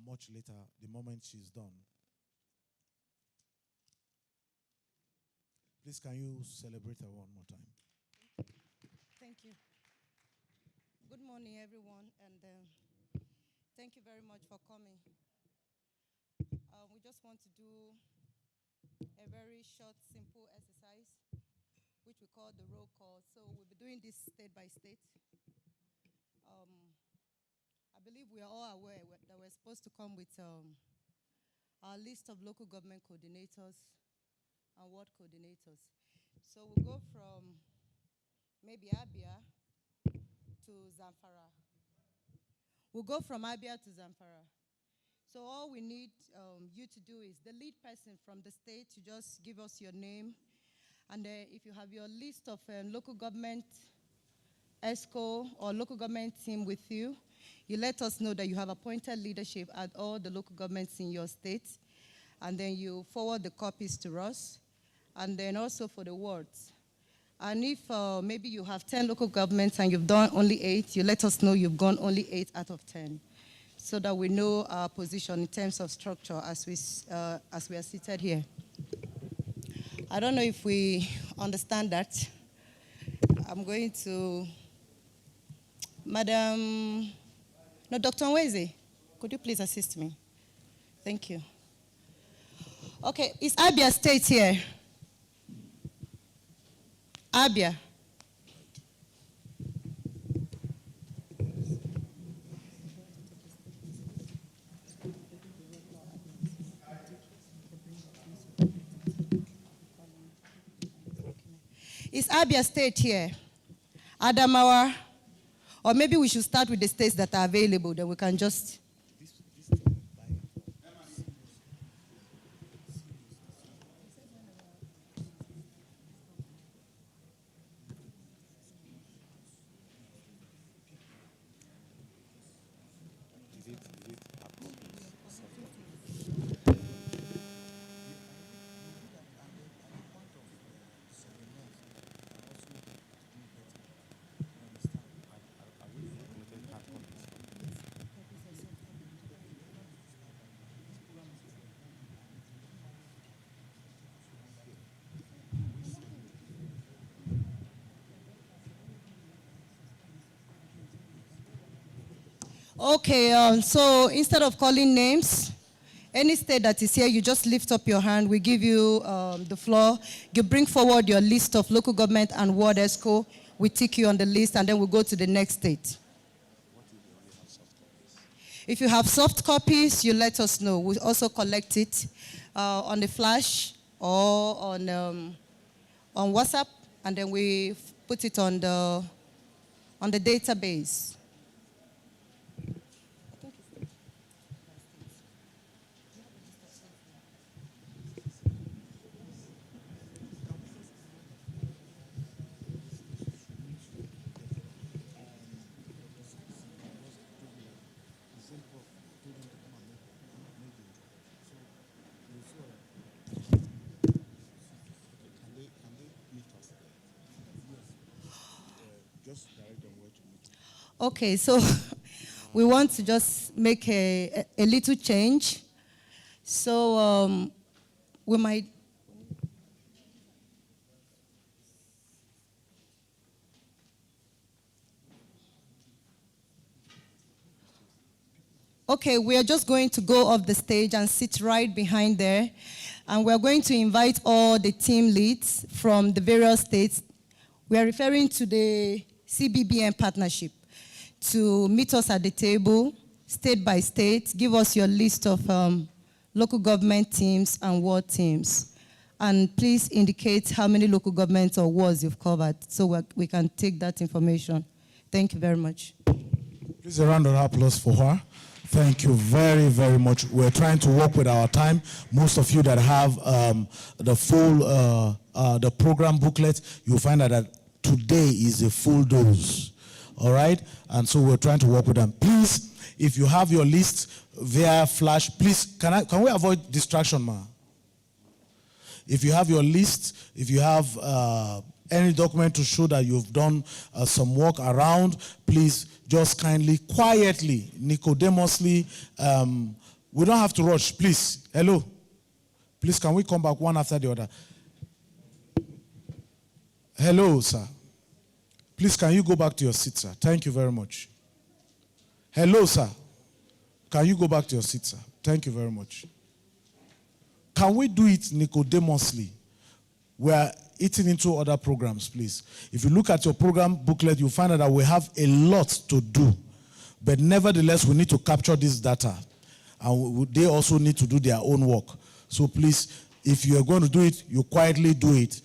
much later, the moment she's done. Please, can you celebrate her one more time? Thank you. Good morning, everyone, and thank you very much for coming. We just want to do a very short, simple exercise, which we call the roll call. So we'll be doing this state by state. I believe we are all aware that we're supposed to come with our list of local government coordinators and ward coordinators. So we'll go from maybe Abia to Zamfara. We'll go from Abia to Zamfara. So all we need you to do is the lead person from the state to just give us your name. And if you have your list of local government ESCO or local government team with you, you let us know that you have appointed leadership at all the local governments in your state. And then you forward the copies to us. And then also for the wards. And if maybe you have 10 local governments and you've done only 8, you let us know you've gone only 8 out of 10. So that we know our position in terms of structure as we are seated here. I don't know if we understand that. I'm going to Madam, no, Dr. Nweze, could you please assist me? Thank you. Okay, is Abia State here? Abia. Is Abia State here? Adamawa? Or maybe we should start with the states that are available, then we can just... Okay, so instead of calling names, any state that is here, you just lift up your hand. We give you the floor. You bring forward your list of local government and ward ESCO. We tick you on the list, and then we'll go to the next state. If you have soft copies, you let us know. We'll also collect it on the flash or on WhatsApp, and then we put it on the database. Okay, so we want to just make a little change. So we might... Okay, we are just going to go off the stage and sit right behind there. And we're going to invite all the team leads from the various states. We are referring to the CBBN partnership to meet us at the table, state by state, give us your list of local government teams and ward teams. And please indicate how many local governments or wards you've covered so we can take that information. Thank you very much. Please a round of applause for her. Thank you very, very much. We're trying to work with our time. Most of you that have the full the program booklet, you'll find out that today is a full dose. All right? And so we're trying to work with them. Please, if you have your list via flash, please, can we avoid distraction, ma? If you have your list, if you have any document to show that you've done some work around, please just kindly, quietly, Nicodemously, we don't have to rush, please. Hello. Please, can we come back one after the other? Hello, sir. Please, can you go back to your seat, sir? Thank you very much. Hello, sir. Can you go back to your seat, sir? Thank you very much. Can we do it Nicodemously? We are eating into other programs, please. If you look at your program booklet, you'll find out that we have a lot to do. But nevertheless, we need to capture this data. And they also need to do their own work. So please, if you are going to do it, you quietly do it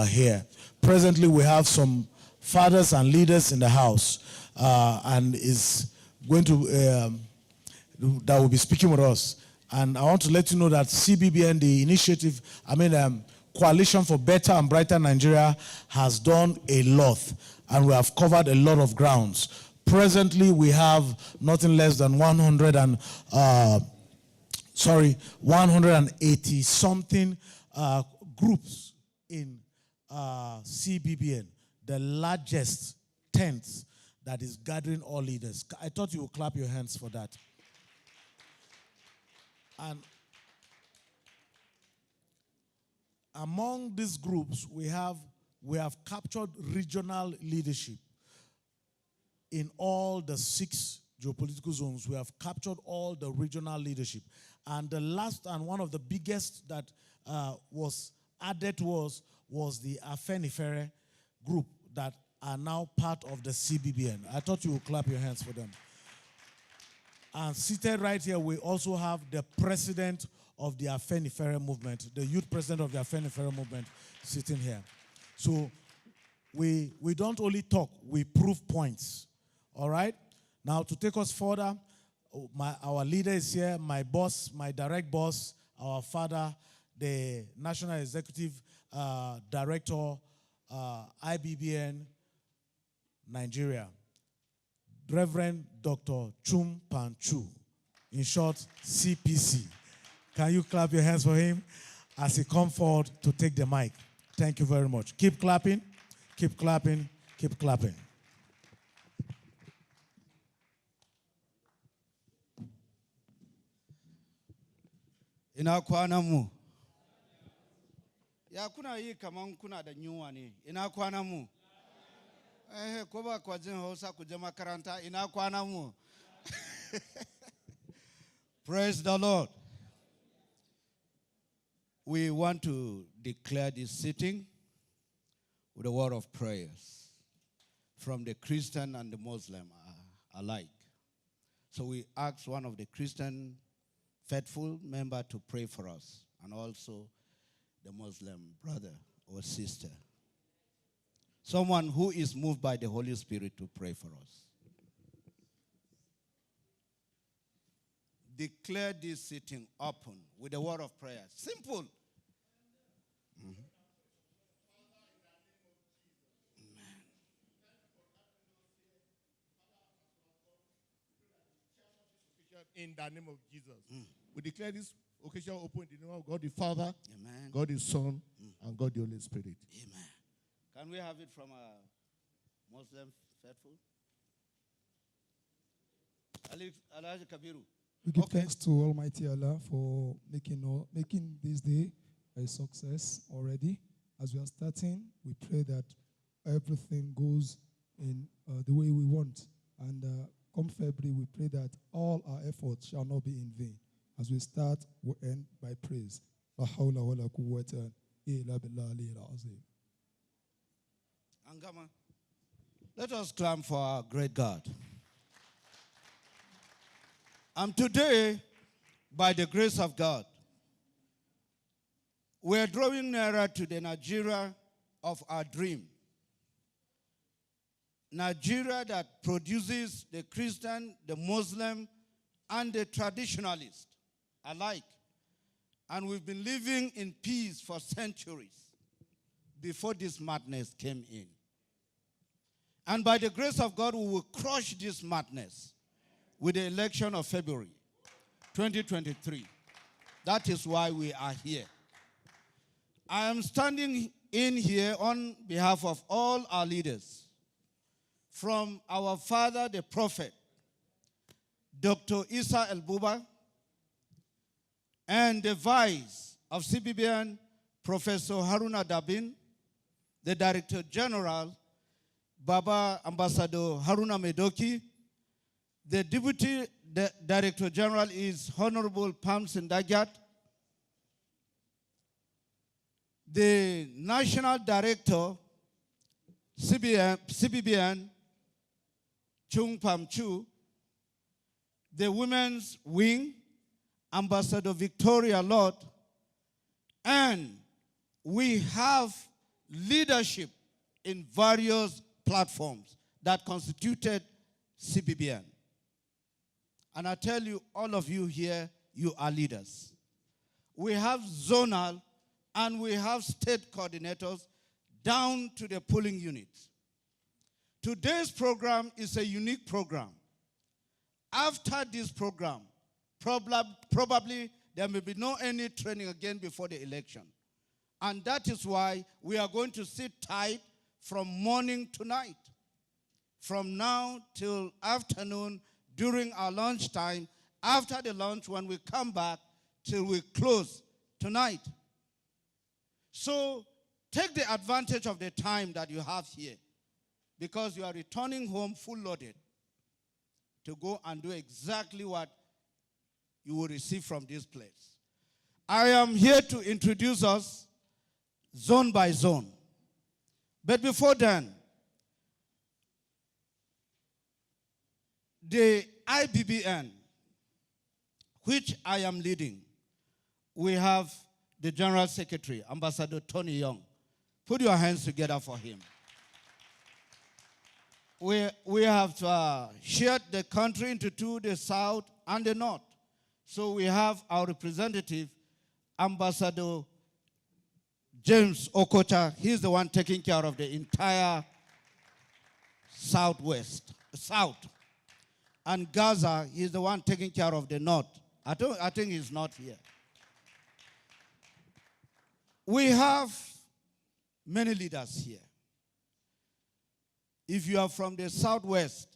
here. Presently, we have some fathers and leaders in the house, and is going to that will be speaking with us. And I want to let you know that CBBN, the initiative, Coalition for Better and Brighter Nigeria, has done a lot, and we have covered a lot of grounds. Presently, we have nothing less than 180 something groups in CBBN, the largest tent that is gathering all leaders. I thought you would clap your hands for that. And among these groups, we have captured regional leadership in all the 6 geopolitical zones. We have captured all the regional leadership. And the last and one of the biggest that was added was the Afenifere group that are now part of the CBBN. I thought you would clap your hands for them. And seated right here, we also have the president of the Afenifere movement, the youth president of the Afenifere movement sitting here. So we don't only talk, we prove points. All right? Now, to take us further, our leader is here, my boss, my direct boss, our father, the National Executive Director, IBBN, Nigeria, Reverend Dr. Chum Panchu, in short, CPC. Can you clap your hands for him as he comes forward to take the mic? Thank you very much. Keep clapping, keep clapping, keep clapping. Ina kwana mu. Ya kuna yi kaman kuna da yunwa ne. Ina kwana mu. Ko ba kwa jin Hausa ku je makaranta. Ina kwana mu. Praise the Lord. We want to declare this sitting with a word of prayers from the Christian and the Muslim alike. So we ask one of the Christian faithful member to pray for us, and also the Muslim brother or sister. Someone who is moved by the Holy Spirit to pray for us. Declare this sitting open with a word of prayer. Simple. Mm-hmm. In the name of Jesus. We declare this occasion open in the name of God the Father, Amen. God the Son, and God the Holy Spirit. Amen. Can we have it from a Muslim faithful? Alhaji Kabiru. We give thanks to Almighty Allah for making this day a success already. As we are starting, we pray that everything goes in the way we want. And come February, we pray that all our efforts shall not be in vain. As we start, we end by praise. La hawla wa la quwwata illa billahi al-azim. Angama, let us clap for our great God. And today, by the grace of God, we are drawing nearer to the Nigeria of our dream. Nigeria that produces the Christian, the Muslim, and the traditionalist alike. And we've been living in peace for centuries before this madness came in. And by the grace of God, we will crush this madness with the election of February 2023. That is why we are here. I am standing in here on behalf of all our leaders, from our father, the prophet, Dr. Isa El-Buba, and the vice of CBBN, Professor Haruna Dabin, the Director General, Baba Ambassador Haruna Medoki, the Deputy Director General is Honorable Pam Sindagyat, the National Director, CBBN, Chung Pam Chu, the Women's Wing, Ambassador Victoria Lord, and we have leadership in various platforms that constituted CBBN. And I tell you, all of you here, you are leaders. We have zonal and we have state coordinators down to the polling units. Today's program is a unique program. After this program, probably there may be no any training again before the election. And that is why we are going to sit tight from morning to night. From now till afternoon, during our lunch time, after the lunch, when we come back, till we close tonight. So take the advantage of the time that you have here, because you are returning home full loaded to go and do exactly what you will receive from this place. I am here to introduce us zone by zone. But before then, the IBBN, which I am leading, we have the General Secretary, Ambassador Tony Young. Put your hands together for him. We have shared the country into two, the South and the North. So we have our representative, Ambassador James Okocha. He's the one taking care of the entire South. And Gaza, he's the one taking care of the North. I think he's not here. We have many leaders here. If you are from the Southwest,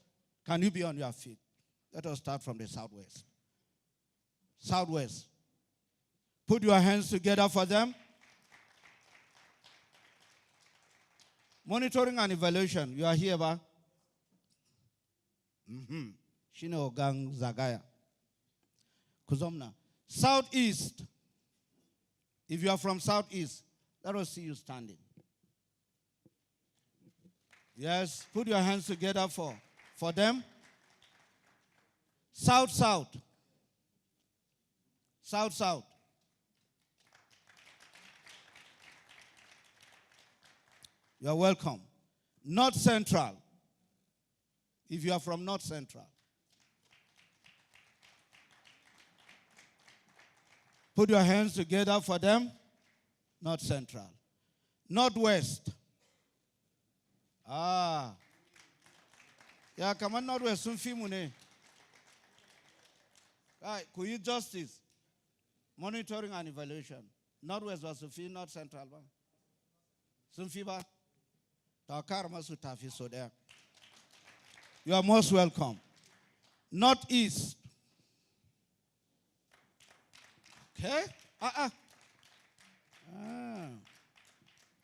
can you be on your feet? Let us start from the Southwest. Southwest. Put your hands together for them. Monitoring and evaluation. You are here, ba? Shino Gang Zagaya. Kuzomna. Southeast. If you are from Southeast, let us see you standing. Yes, put your hands together for them. South. You are welcome. North Central. If you are from North Central. Put your hands together for them. North Central. Northwest. Yeah, come on, Northwest. Right, could you justice? Monitoring and evaluation. Northwest was Sufi, North Central. Sunfiba. You are most welcome. Northeast. Okay?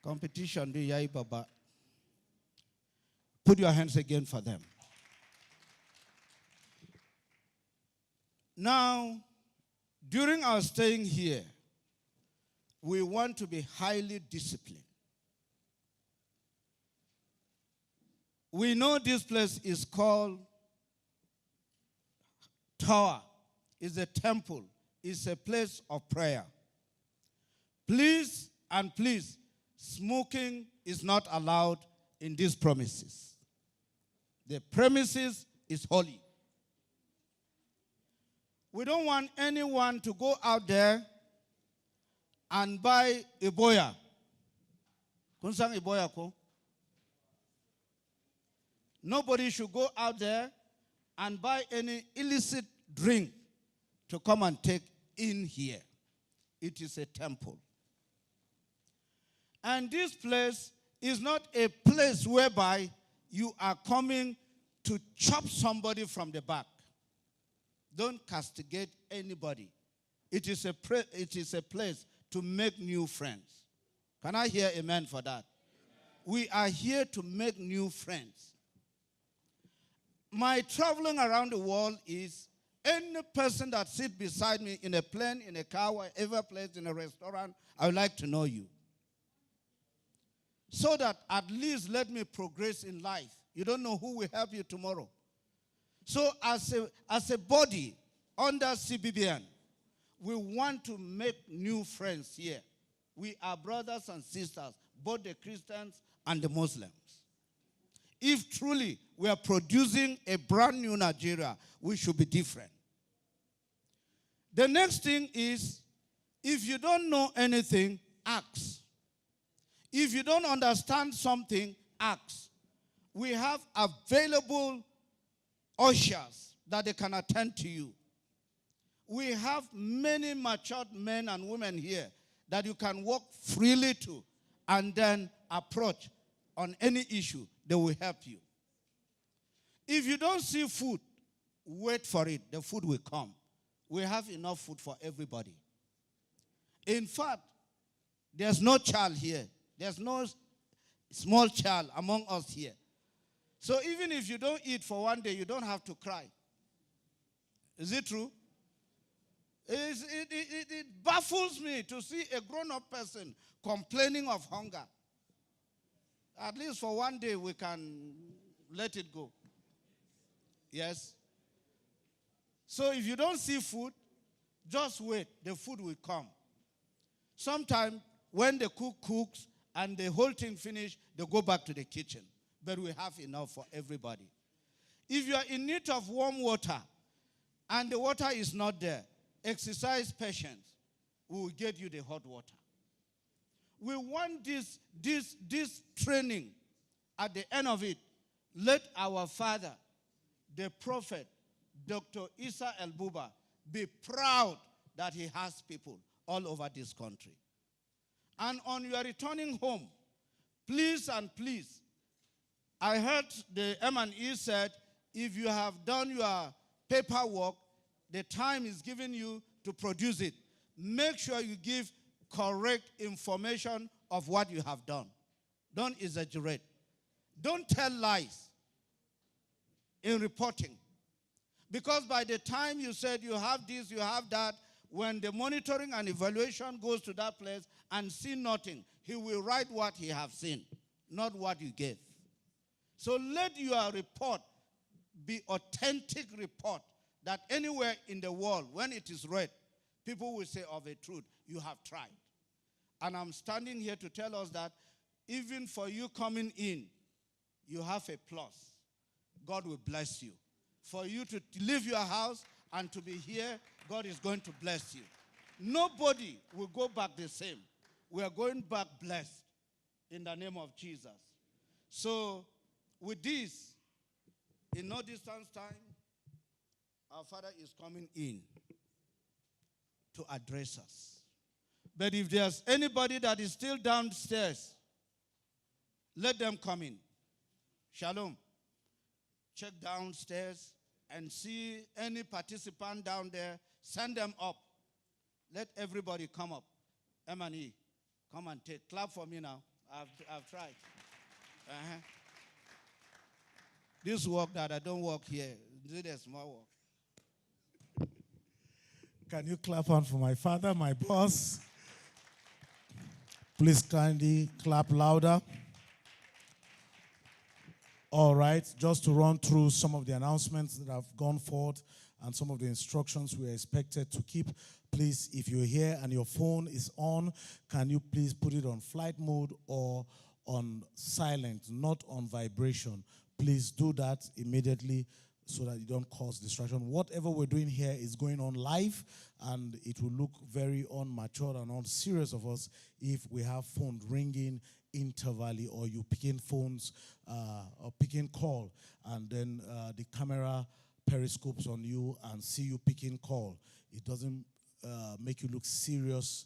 Competition, do yai baba. Put your hands again for them. Now, during our staying here, we want to be highly disciplined. We know this place is called Tower. It's a temple. It's a place of prayer. Please, smoking is not allowed in these premises. The premises is holy. We don't want anyone to go out there and buy a boya. Kunsang a boya ko? Nobody should go out there and buy any illicit drink to come and take in here. It is a temple. And this place is not a place whereby you are coming to chop somebody from the back. Don't castigate anybody. It is a place to make new friends. Can I hear amen for that? Amen. We are here to make new friends. My traveling around the world is any person that sits beside me in a plane, in a car, wherever place, in a restaurant, I would like to know you. So that at least let me progress in life. You don't know who will help you tomorrow. So as a body under CBBN, we want to make new friends here. We are brothers and sisters, both the Christians and the Muslims. If truly we are producing a brand new Nigeria, we should be different. The next thing is, if you don't know anything, ask. If you don't understand something, ask. We have available ushers that they can attend to you. We have many matured men and women here that you can walk freely to and then approach on any issue. They will help you. If you don't see food, wait for it. The food will come. We have enough food for everybody. In fact, there's no child here. There's no small child among us here. So even if you don't eat for one day, you don't have to cry. Is it true? It baffles me to see a grown-up person complaining of hunger. At least for one day, we can let it go. Yes? So if you don't see food, just wait. The food will come. Sometimes when the cook cooks and the whole thing finishes, they go back to the kitchen. But we have enough for everybody. If you are in need of warm water and the water is not there, exercise patience. We will get you the hot water. We want this training. At the end of it, let our father, the prophet, Dr. Isa El-Buba, be proud that he has people all over this country. And on your returning home, please and please, I heard the M&E said, if you have done your paperwork, the time is given you to produce it. Make sure you give correct information of what you have done. Don't exaggerate. Don't tell lies in reporting. Because by the time you said you have this, you have that, when the monitoring and evaluation goes to that place and see nothing, he will write what he has seen, not what you gave. So let your report be authentic report that anywhere in the world, when it is read, people will say of a truth, you have tried. And I'm standing here to tell us that even for you coming in, you have a plus. God will bless you. For you to leave your house and to be here, God is going to bless you. Nobody will go back the same. We are going back blessed in the name of Jesus. So with this, in no distance time, our Father is coming in to address us. But if there's anybody that is still downstairs, let them come in. Shalom. Check downstairs and see any participant down there, send them up. Let everybody come up. M&E, come and take. Clap for me now. I've tried. This work that I don't work here, this is a small work. Can you clap on for my father, my boss? Please kindly clap louder. All right, just to run through some of the announcements that have gone forth and some of the instructions we are expected to keep. Please, if you're here and your phone is on, can you please put it on flight mode or on silent, not on vibration. Please do that immediately so that you don't cause distraction. Whatever we're doing here is going on live, and it will look very unmature and unserious of us if we have phones ringing intervally, or you picking phones or picking call, and then the camera periscopes on you and see you picking call. It doesn't make you look serious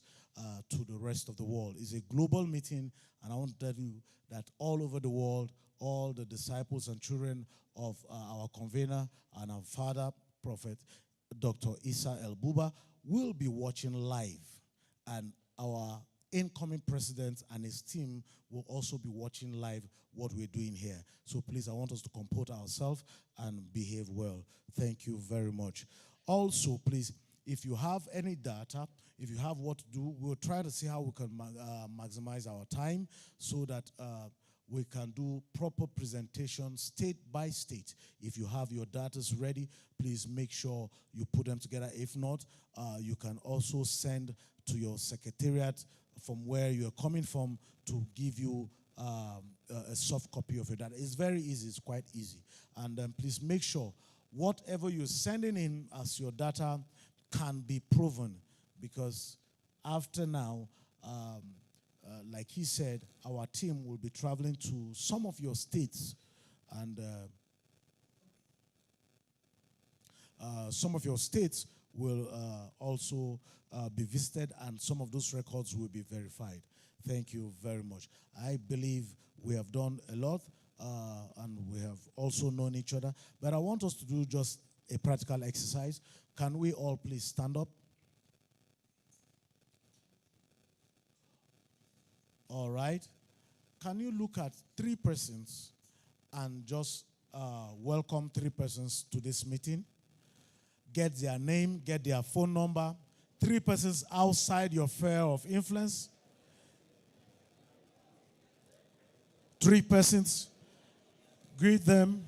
to the rest of the world. It's a global meeting, and I want to tell you that all over the world, all the disciples and children of our convener and our father, Prophet Dr. El-Buba, will be watching live, and our incoming president and his team will also be watching live what we're doing here. So please, I want us to comport ourselves and behave well. Thank you very much. Also, please, if you have any data, if you have what to do, we'll try to see how we can maximize our time so that we can do proper presentation state by state. If you have your data ready, please make sure you put them together. If not, you can also send to your secretariat from where you're coming from to give you a soft copy of your data. It's very easy. It's quite easy. And please make sure whatever you're sending in as your data can be proven, because after now, like he said, our team will be traveling to some of your states, and some of your states will also be visited, and some of those records will be verified. Thank you very much. I believe we have done a lot, and we have also known each other, but I want us to do just a practical exercise. Can we all please stand up? All right. Can you look at 3 persons and just welcome 3 persons to this meeting? Get their name, get their phone number. 3 persons outside your sphere of influence. 3 persons. Greet them.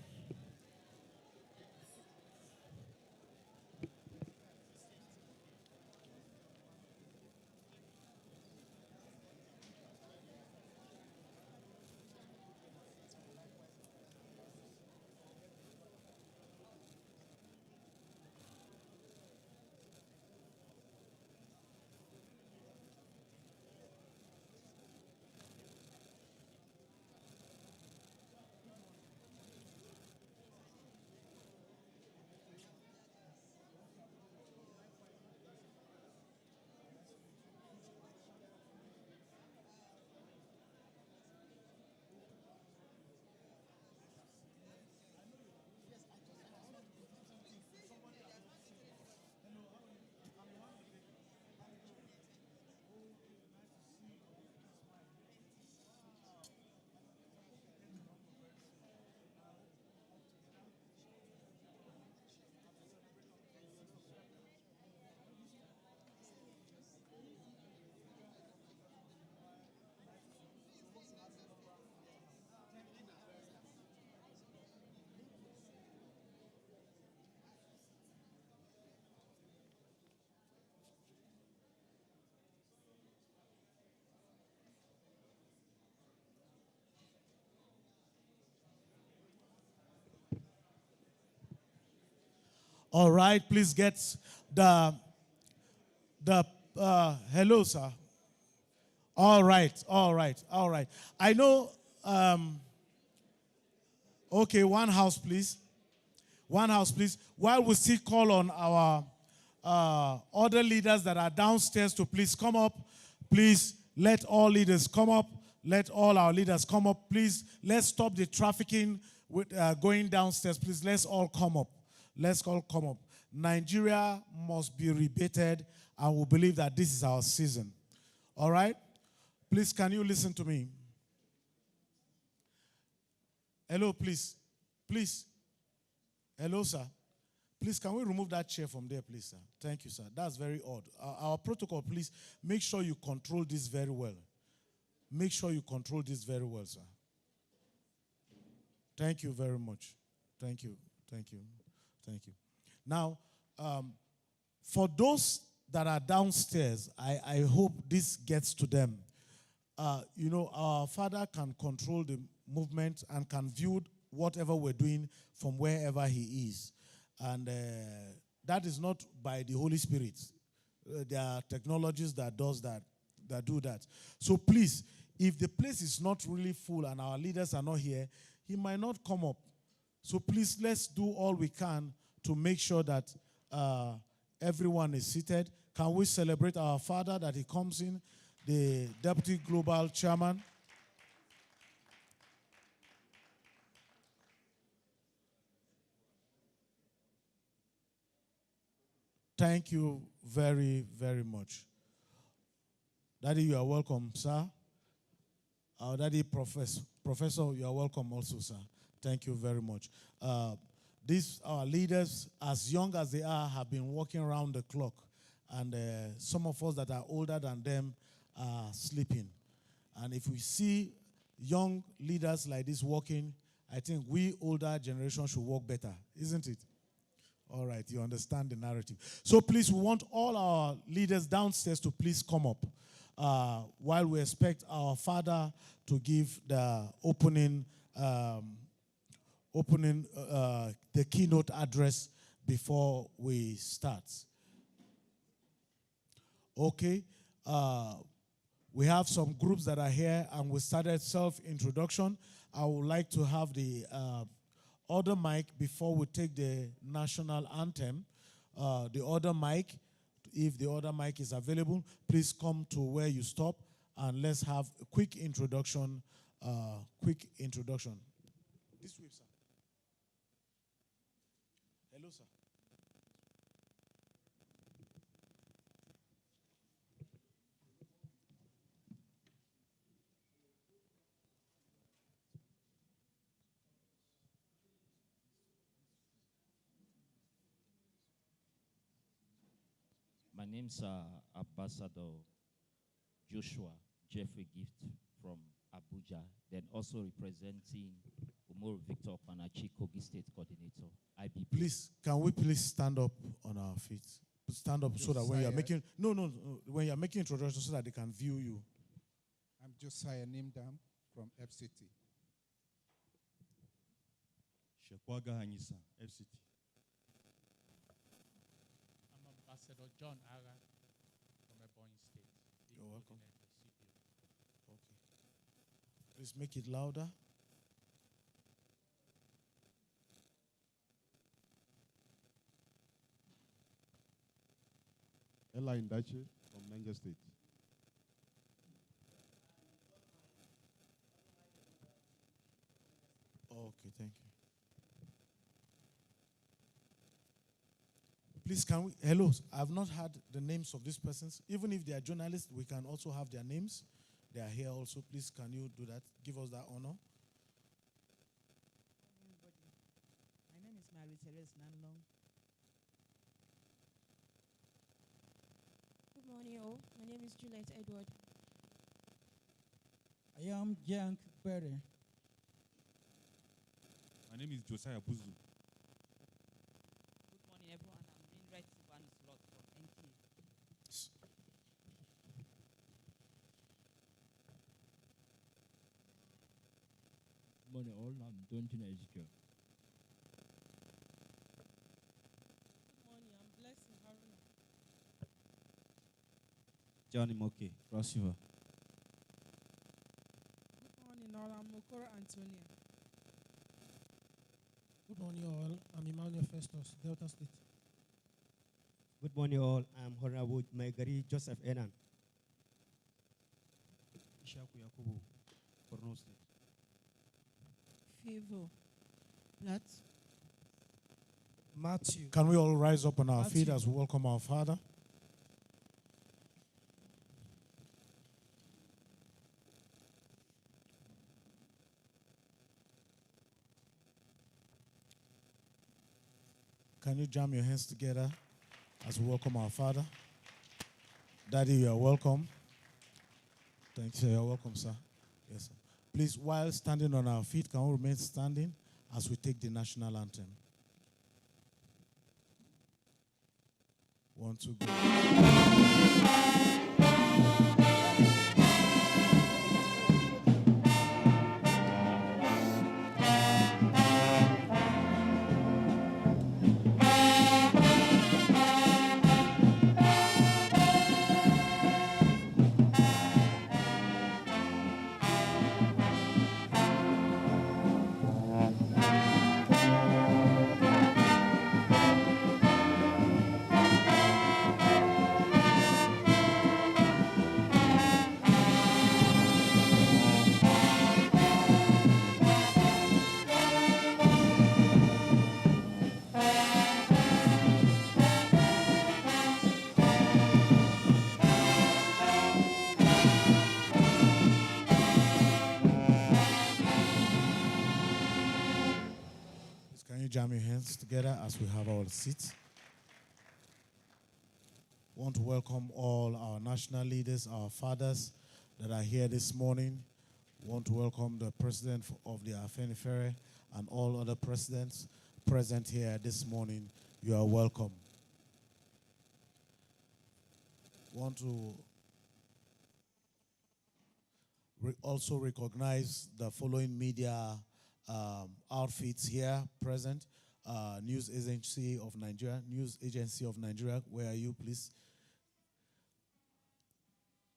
All right, please get the hello, sir. All right. I know, okay, one house, please. One house, please. While we still call on our other leaders that are downstairs to please come up, please let all leaders come up. Let all our leaders come up, please. Let's stop the trafficking with going downstairs, please. Let's all come up. Let's all come up. Nigeria must be rebated, and we believe that this is our season. All right? Please, can you listen to me? Hello, please. Please. Hello, sir. Please, can we remove that chair from there, please, sir? Thank you, sir. That's very odd. Our protocol, please, make sure you control this very well. Make sure you control this very well, sir. Thank you very much. Thank you. Thank you. Thank you. Now, for those that are downstairs, I hope this gets to them. You know, our Father can control the movement and can view whatever we're doing from wherever he is. And that is not by the Holy Spirit. There are technologies that do that. So please, if the place is not really full and our leaders are not here, he might not come up. So please, let's do all we can to make sure that everyone is seated, can we celebrate our father that he comes in, the Deputy Global Chairman? Thank you very, very much. Daddy, you are welcome, sir. Our daddy, Professor, you are welcome also, sir. Thank you very much. These our leaders, as young as they are, have been working around the clock. And some of us that are older than them are sleeping. And if we see young leaders like this working, I think we older generation should work better, isn't it? All right, you understand the narrative. So please, we want all our leaders downstairs to please come up while we expect our father to give the the keynote address before we start. Okay. We have some groups that are here, and we started self-introduction. I would like to have the other mic before we take the national anthem. The other mic, if the other mic is available, please come to where you stop, and let's have a quick introduction. This way, sir. Hello, sir. My name's Ambassador Joshua Jeffrey Gift from Abuja, then also representing Umar Victor Panachi, Kogi State Coordinator, IBP. Please, can we please stand up on our feet? Stand up so that when you're making, when you're making introductions so that they can view you. I'm Josiah Nimdam from FCT. Shekwaga Hanyisa, FCT. I'm Ambassador John Ara from Ebonyi State. You're welcome. Okay. Please make it louder. Ella Indache from Niger State. Okay, thank you. Please, can we, hello, I've not had the names of these persons. Even if they are journalists, we can also have their names. They are here also. Please, can you do that? Give us that honor. My name is Marie-Therese Nanlong. Good morning, all. My name is Juliet Edward. I am Jank Berry. My name is Josiah Buzu. Good morning, everyone. I'm being Red Van Slot from NK. Good morning, all. I'm Dontin Ezekiel. Good morning. I'm Blessing Haruna. Johnny Moke, Cross River. Good morning, all. I'm Okoro Antonia. Good morning, all. I'm Emmanuel Festus, Delta State. Good morning, all. I'm Honorable Maigari Joseph Enan. Ishaku Yakubu, Borno State. Favor. Platt. Matthew. Can we all rise up on our feet as we welcome our father? Can you jam your hands together as we welcome our father? Daddy, you are welcome. Thank you. You're welcome, sir. Yes, sir. Please, while standing on our feet, can we remain standing as we take the national anthem? 1, 2, go. hands together as we have our seats. Want to welcome all our national leaders, our fathers that are here this morning. Want to welcome the president of the Afenifere and all other presidents present here this morning. You are welcome. Want to also recognize the following media outfits here present. News Agency of Nigeria, where are you, please?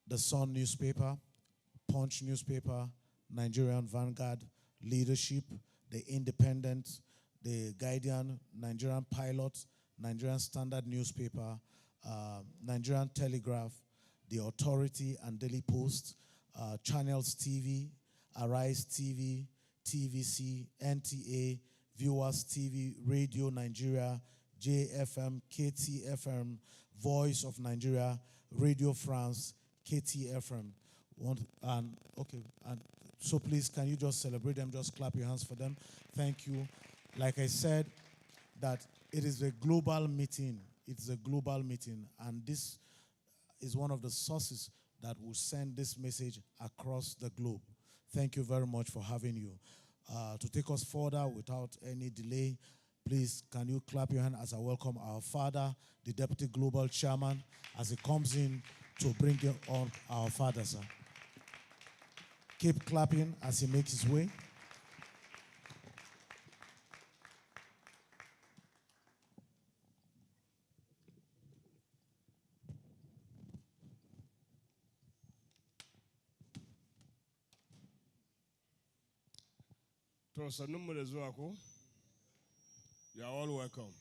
The Sun newspaper, Punch newspaper, Nigerian Vanguard, Leadership, The Independent, The Guardian, Nigerian Pilot, Nigerian Standard newspaper, Nigerian Telegraph, The Authority and Daily Post, Channels TV, Arise TV, TVC, NTA, Viewers TV, Radio Nigeria, JFM, KTFM, Voice of Nigeria, Radio France, KTFM. And so please, can you just celebrate them? Just clap your hands for them. Thank you. Like I said, that it is a global meeting. It's a global meeting, and this is one of the sources that will send this message across the globe. Thank you very much for having you. To take us further without any delay, please, can you clap your hand as I welcome our father, the Deputy Global Chairman, as he comes in to bring on our father, sir. Keep clapping as he makes his way. You are all welcome.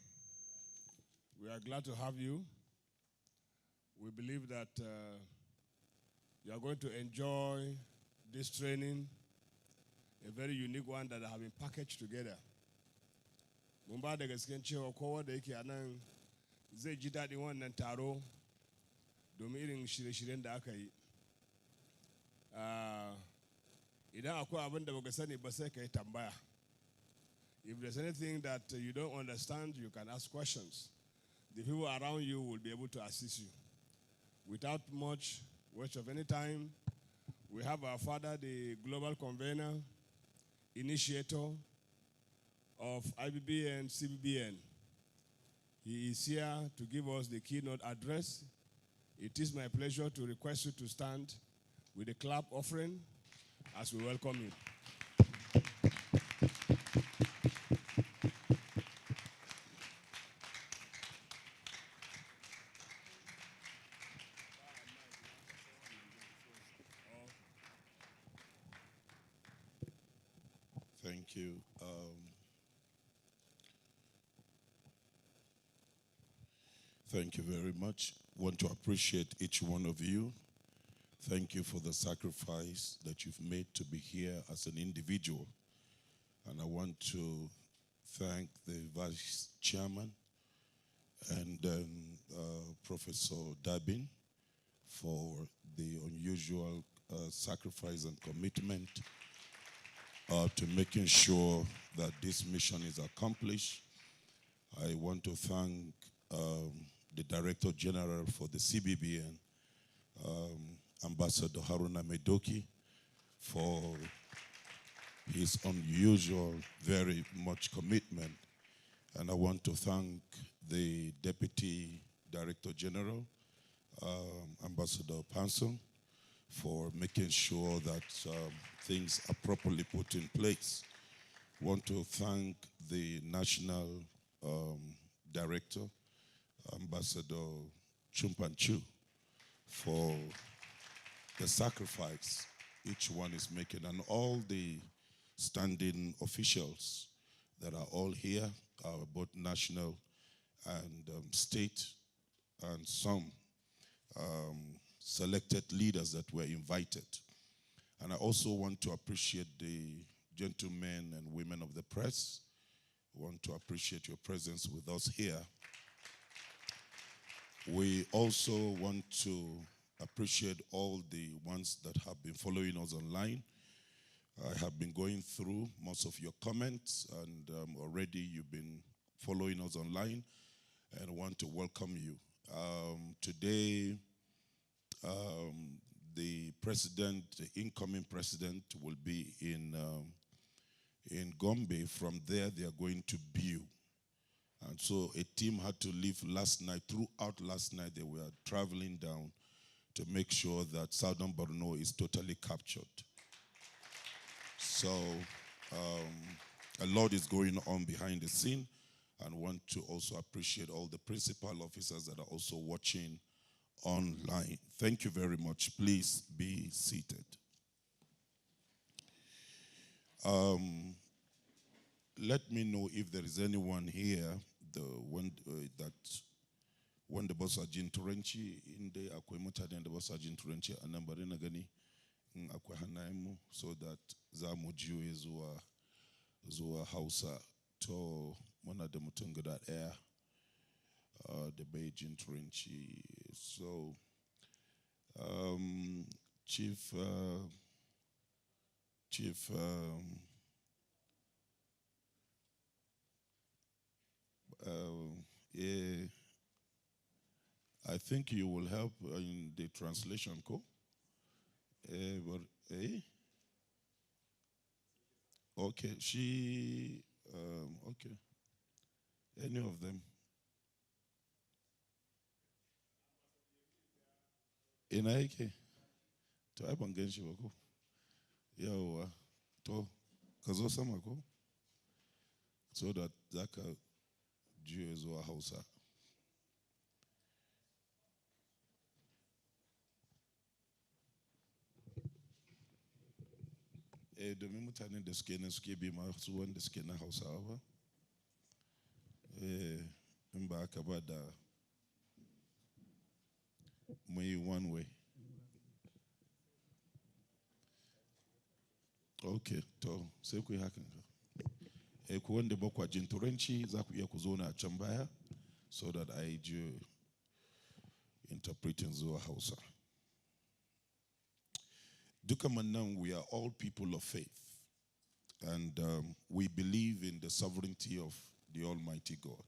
We are glad to have you. We believe that you are going to enjoy this training, a very unique one that have been packaged together. Mumba da gasken cewa kowa da yake anan zai ji daɗin wannan taro domin irin shirye-shiryen da aka yi. Idan akwai abin da baka sani ba sai ka yi tambaya. If there's anything that you don't understand, you can ask questions. The people around you will be able to assist you. Without much waste of any time, we have our father, the global convener, initiator of IBB and CBBN. He is here to give us the keynote address. It is my pleasure to request you to stand with a clap offering as we welcome you. Thank you. Thank you very much. Want to appreciate each one of you. Thank you for the sacrifice that you've made to be here as an individual. And I want to thank the Vice Chairman and Professor Dabin for the unusual sacrifice and commitment to making sure that this mission is accomplished. I want to thank the Director General for the CBBN, Ambassador Haruna Medoki, for his unusual, very much commitment. And I want to thank the Deputy Director General, Ambassador Panson, for making sure that things are properly put in place. Want to thank the National Director, Ambassador Chumpanchu, for the sacrifice each one is making, and all the standing officials that are all here, both national and state, and some selected leaders that were invited. And I also want to appreciate the gentlemen and women of the press. I want to appreciate your presence with us here. We also want to appreciate all the ones that have been following us online. I have been going through most of your comments, and already you've been following us online, and I want to welcome you. Today, the incoming president, will be in Gombe. From there, they are going to Biu. And so a team had to leave last night. Throughout last night, they were traveling down to make sure that Southern Borno is totally captured. So a lot is going on behind the scene, and want to also appreciate all the principal officers that are also watching online. Thank you very much. Please be seated. Let me know if there is anyone here when the boss Sergeant Turenchi in the Akwemota and the boss Sergeant Turenchi and Nambarina Gani in Akwahanaimo, so that Zamuju is Zua Hausa to one of the Mutunga that air the Beijing Turenchi. So Chief I think you will help in the translation, Ko? Okay, okay. Any of them? Inaike? To Abangenshi wako? Yawa. To Kazo Samako? So that Zaka Jews or Hausa. Domin mutanen da suke nan suke bi masu wanda suke na Hausawa ba. In ba haka ba da mai one way. Okay, to sai ku yi hakan ka. Ku wanda ba kwa jin Turanci za ku iya ku zo na can baya, so that I do interpreting zuwa Hausa. Dukamannan, we are all people of faith, and we believe in the sovereignty of the Almighty God.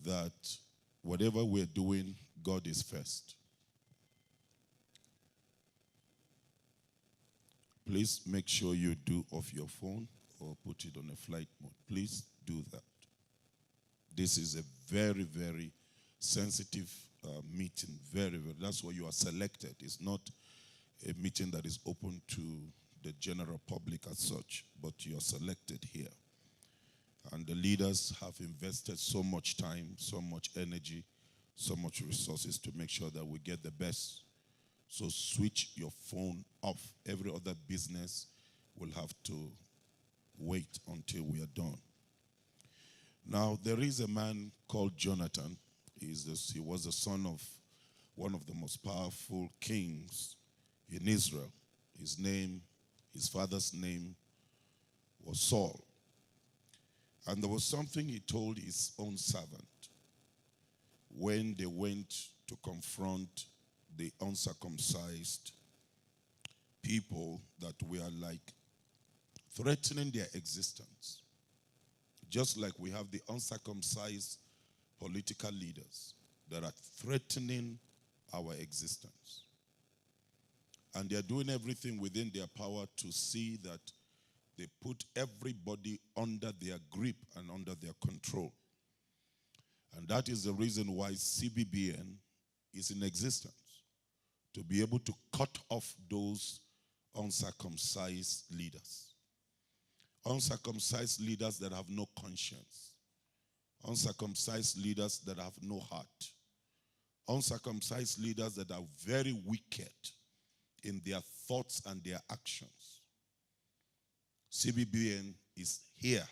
That whatever we're doing, God is first. Please make sure you do off your phone or put it on a flight mode. Please do that. This is a very, very sensitive meeting. Very, very. That's why you are selected. It's not a meeting that is open to the general public as such, but you are selected here. And the leaders have invested so much time, so much energy, so much resources to make sure that we get the best. So switch your phone off. Every other business will have to wait until we are done. Now, there is a man called Jonathan. He was the son of one of the most powerful kings in Israel. His father's name was Saul. And there was something he told his own servant when they went to confront the uncircumcised people that were like threatening their existence. Just like we have the uncircumcised political leaders that are threatening our existence. And they are doing everything within their power to see that they put everybody under their grip and under their control. And that is the reason why CBBN is in existence, to be able to cut off those uncircumcised leaders. Uncircumcised leaders that have no conscience. Uncircumcised leaders that have no heart. Uncircumcised leaders that are very wicked in their thoughts and their actions. CBBN is here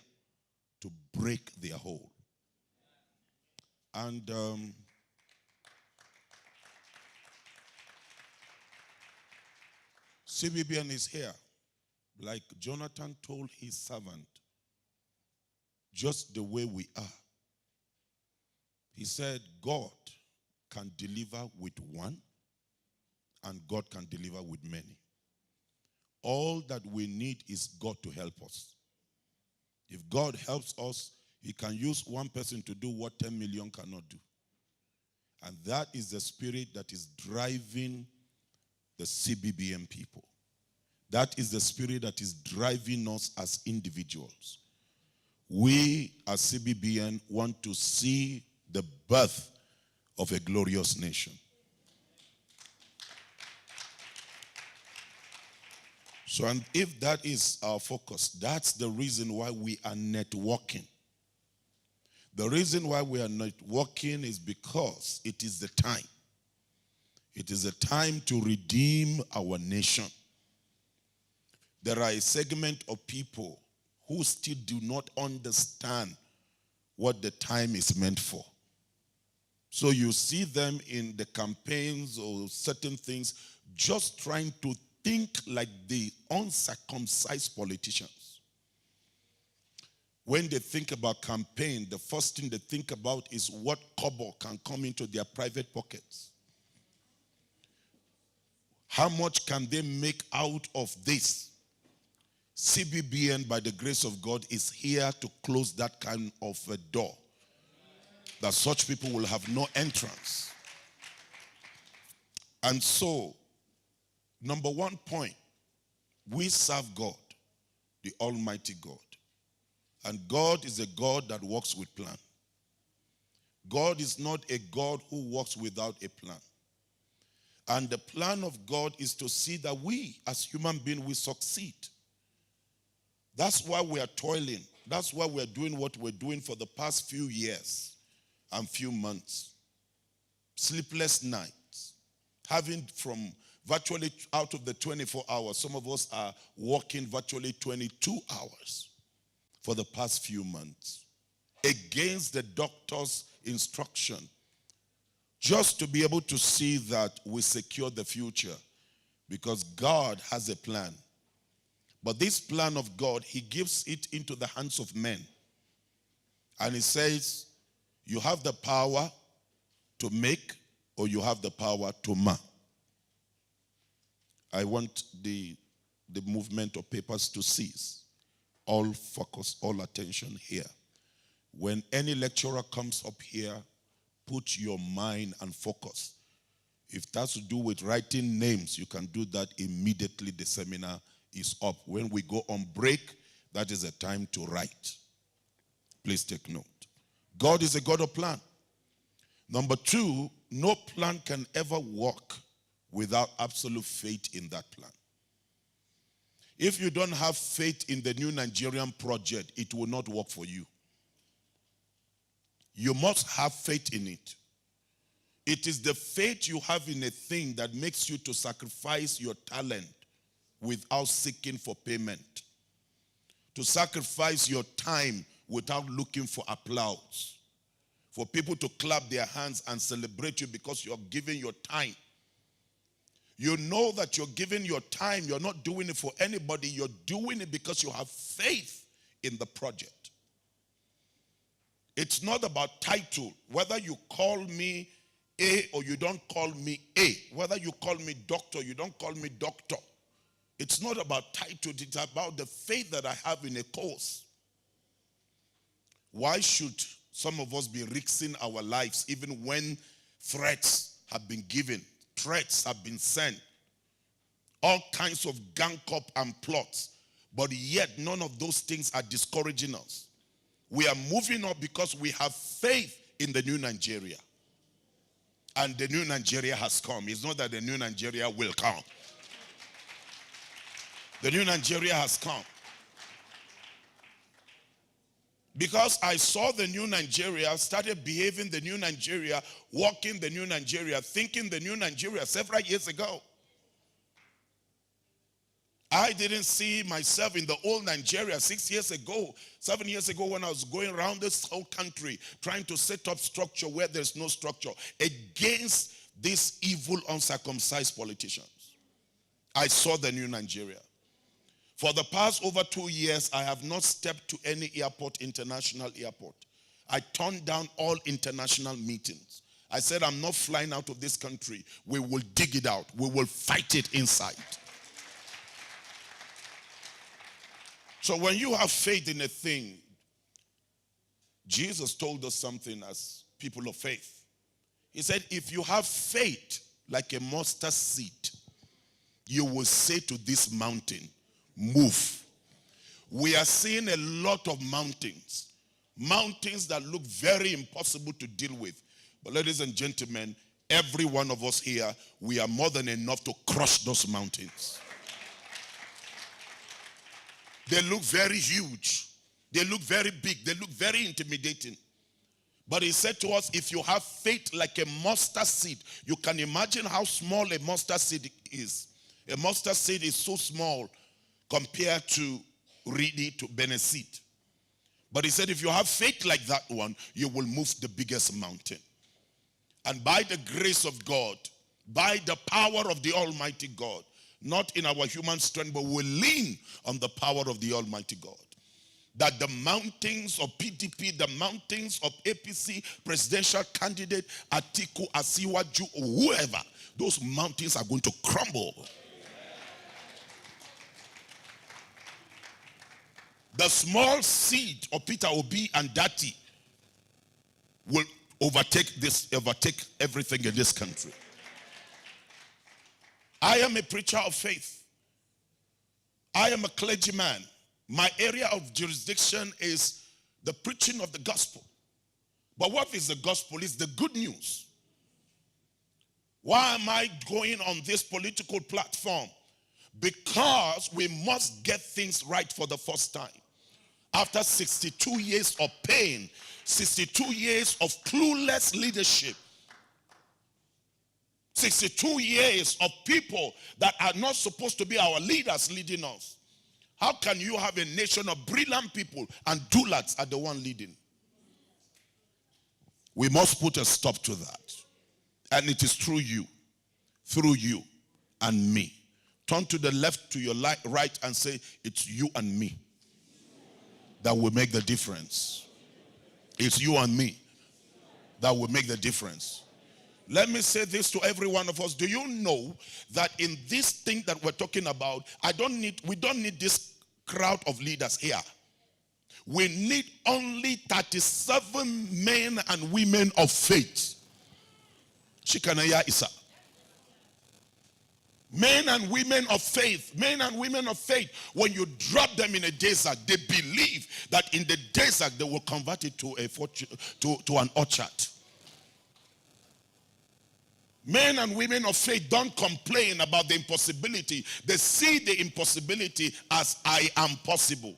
to break their hold. And CBBN is here, like Jonathan told his servant, just the way we are. He said, God can deliver with one, and God can deliver with many. All that we need is God to help us. If God helps us, He can use one person to do what 10 million cannot do. And that is the spirit that is driving the CBBM people. That is the spirit that is driving us as individuals. We as CBBN want to see the birth of a glorious nation. So, and if that is our focus, that's the reason why we are networking. The reason why we are networking is because it is the time. It is a time to redeem our nation. There are a segment of people who still do not understand what the time is meant for. So you see them in the campaigns or certain things just trying to think like the uncircumcised politicians. When they think about campaign, the first thing they think about is what kobo can come into their private pockets. How much can they make out of this? CBBN, by the grace of God, is here to close that kind of a door, that such people will have no entrance. And so, number one point, we serve God, the Almighty God. And God is a God that works with plan. God is not a God who works without a plan. And the plan of God is to see that we, as human beings, we succeed. That's why we are toiling. That's why we're doing what we're doing for the past few years and few months. Sleepless nights. Having from virtually out of the 24 hours, some of us are working virtually 22 hours for the past few months against the doctor's instruction, just to be able to see that we secure the future, because God has a plan. But this plan of God, he gives it into the hands of men. And he says, you have the power to make, or you have the power to mar. I want the movement of papers to cease. All focus, all attention here. When any lecturer comes up here, put your mind and focus. If that's to do with writing names, you can do that immediately. The seminar is up. When we go on break, that is a time to write. Please take note. God is a God of plan. Number two, no plan can ever work without absolute faith in that plan. If you don't have faith in the new Nigerian project, it will not work for you. You must have faith in it. It is the faith you have in a thing that makes you to sacrifice your talent without seeking for payment. To sacrifice your time without looking for applause. For people to clap their hands and celebrate you because you're giving your time. You know that you're giving your time. You're not doing it for anybody. You're doing it because you have faith in the project. It's not about title. Whether you call me A or you don't call me A. Whether you call me doctor, you don't call me doctor. It's not about title. It's about the faith that I have in a cause. Why should some of us be risking our lives even when threats have been given? Threats have been sent. All kinds of gang up and plots. But yet none of those things are discouraging us. We are moving up because we have faith in the new Nigeria. And the new Nigeria has come. It's not that the new Nigeria will come. The new Nigeria has come. Because I saw the new Nigeria, started behaving the new Nigeria, walking the new Nigeria, thinking the new Nigeria several years ago. I didn't see myself in the old Nigeria 6 years ago, 7 years ago, when I was going around this whole country trying to set up structure where there's no structure against these evil, uncircumcised politicians. I saw the new Nigeria. For the past over 2 years, I have not stepped to any airport, international airport. I turned down all international meetings. I said, I'm not flying out of this country. We will dig it out. We will fight it inside. So when you have faith in a thing, Jesus told us something as people of faith. He said, if you have faith like a mustard seed, you will say to this mountain, move. We are seeing a lot of mountains that look very impossible to deal with. But ladies and gentlemen, every one of us here, we are more than enough to crush those mountains. They look very huge. They look very big. They look very intimidating. But he said to us, if you have faith like a mustard seed, you can imagine how small a mustard seed is. A mustard seed is so small compared to really to Beneseed. But he said, if you have faith like that one, you will move the biggest mountain. And by the grace of God, by the power of the Almighty God, not in our human strength, but we lean on the power of the Almighty God, that the mountains of PDP, the mountains of APC, presidential candidate, Atiku, Asiwaju, or whoever, those mountains are going to crumble. The small seed of Peter Obi and Dati will overtake everything in this country. I am a preacher of faith. I am a clergyman. My area of jurisdiction is the preaching of the gospel. But what is the gospel? It's the good news. Why am I going on this political platform? Because we must get things right for the first time. After 62 years of pain, 62 years of clueless leadership, 62 years of people that are not supposed to be our leaders leading us. How can you have a nation of brilliant people and dullards are the one leading? We must put a stop to that. And it is through you and me. Turn to the left, to your right and say, it's you and me that will make the difference. It's you and me that will make the difference. Let me say this to every one of us. Do you know that in this thing that we're talking about, we don't need this crowd of leaders here. We need only 37 men and women of faith. Shikanaya Isa. Men and women of faith, when you drop them in a desert, they believe that in the desert they will convert it to an orchard. Men and women of faith don't complain about the impossibility. They see the impossibility as I am possible.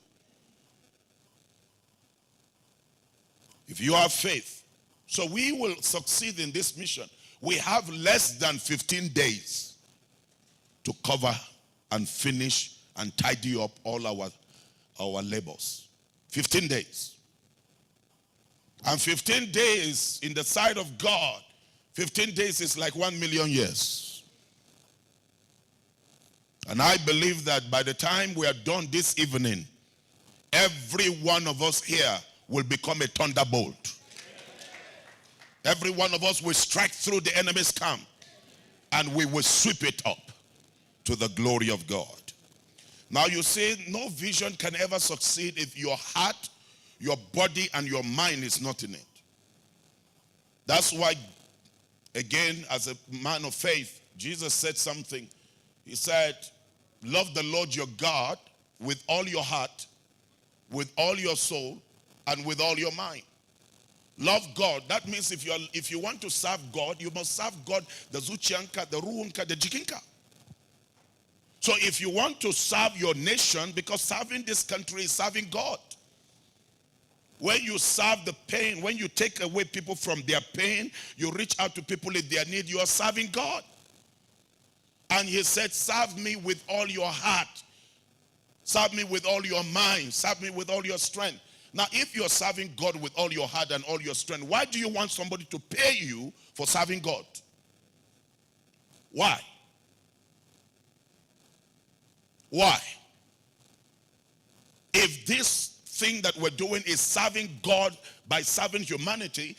If you have faith, so we will succeed in this mission. We have less than 15 days to cover and finish and tidy up all our labors. 15 days. And 15 days in the sight of God, 15 days is like 1 million years. And I believe that by the time we are done this evening, every one of us here will become a thunderbolt. Every one of us will strike through the enemy's camp and we will sweep it up to the glory of God. Now you see, no vision can ever succeed if your heart, your body, and your mind is not in it. That's why, again, as a man of faith, Jesus said something. He said, love the Lord your God with all your heart, with all your soul, and with all your mind. Love God. That means if you want to serve God, you must serve God, the Zuchianka, the Ruunka, the Jikinka. So if you want to serve your nation, because serving this country is serving God. When you serve the pain, when you take away people from their pain, you reach out to people in their need, you are serving God. And he said, serve me with all your heart. Serve me with all your mind. Serve me with all your strength. Now, if you're serving God with all your heart and all your strength, why do you want somebody to pay you for serving God? Why? Why? If this thing that we're doing is serving God by serving humanity,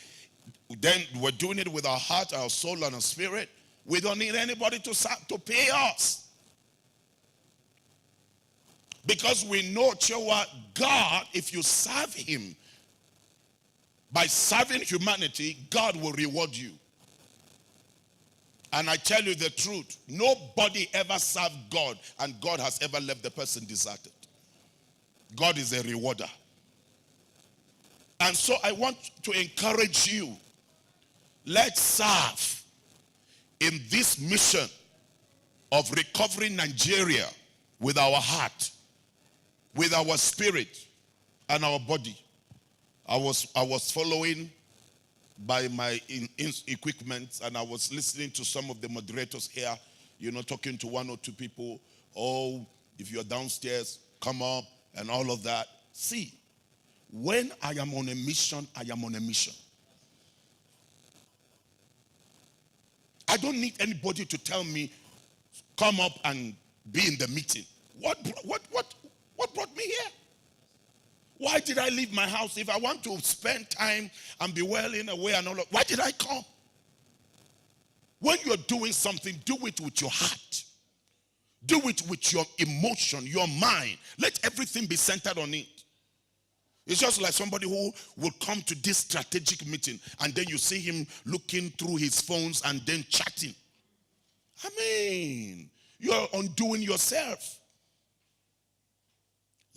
then we're doing it with our heart, our soul, and our spirit. We don't need anybody to pay us. Because we know, Chewa, God, if you serve him, by serving humanity, God will reward you. And I tell you the truth, nobody ever served God and God has ever left the person deserted. God is a rewarder. And so I want to encourage you, let's serve in this mission of recovering Nigeria with our heart, with our spirit, and our body. I was following by my equipment, and I was listening to some of the moderators here, talking to one or two people. Oh, if you're downstairs, come up, and all of that. See, when I am on a mission, I am on a mission. I don't need anybody to tell me, come up and be in the meeting. What brought me here? Why did I leave my house? If I want to spend time and be well in a way and all that, why did I come? When you're doing something, do it with your heart. Do it with your emotion, your mind. Let everything be centered on it. It's just like somebody who will come to this strategic meeting and then you see him looking through his phones and then chatting. I mean, you're undoing yourself.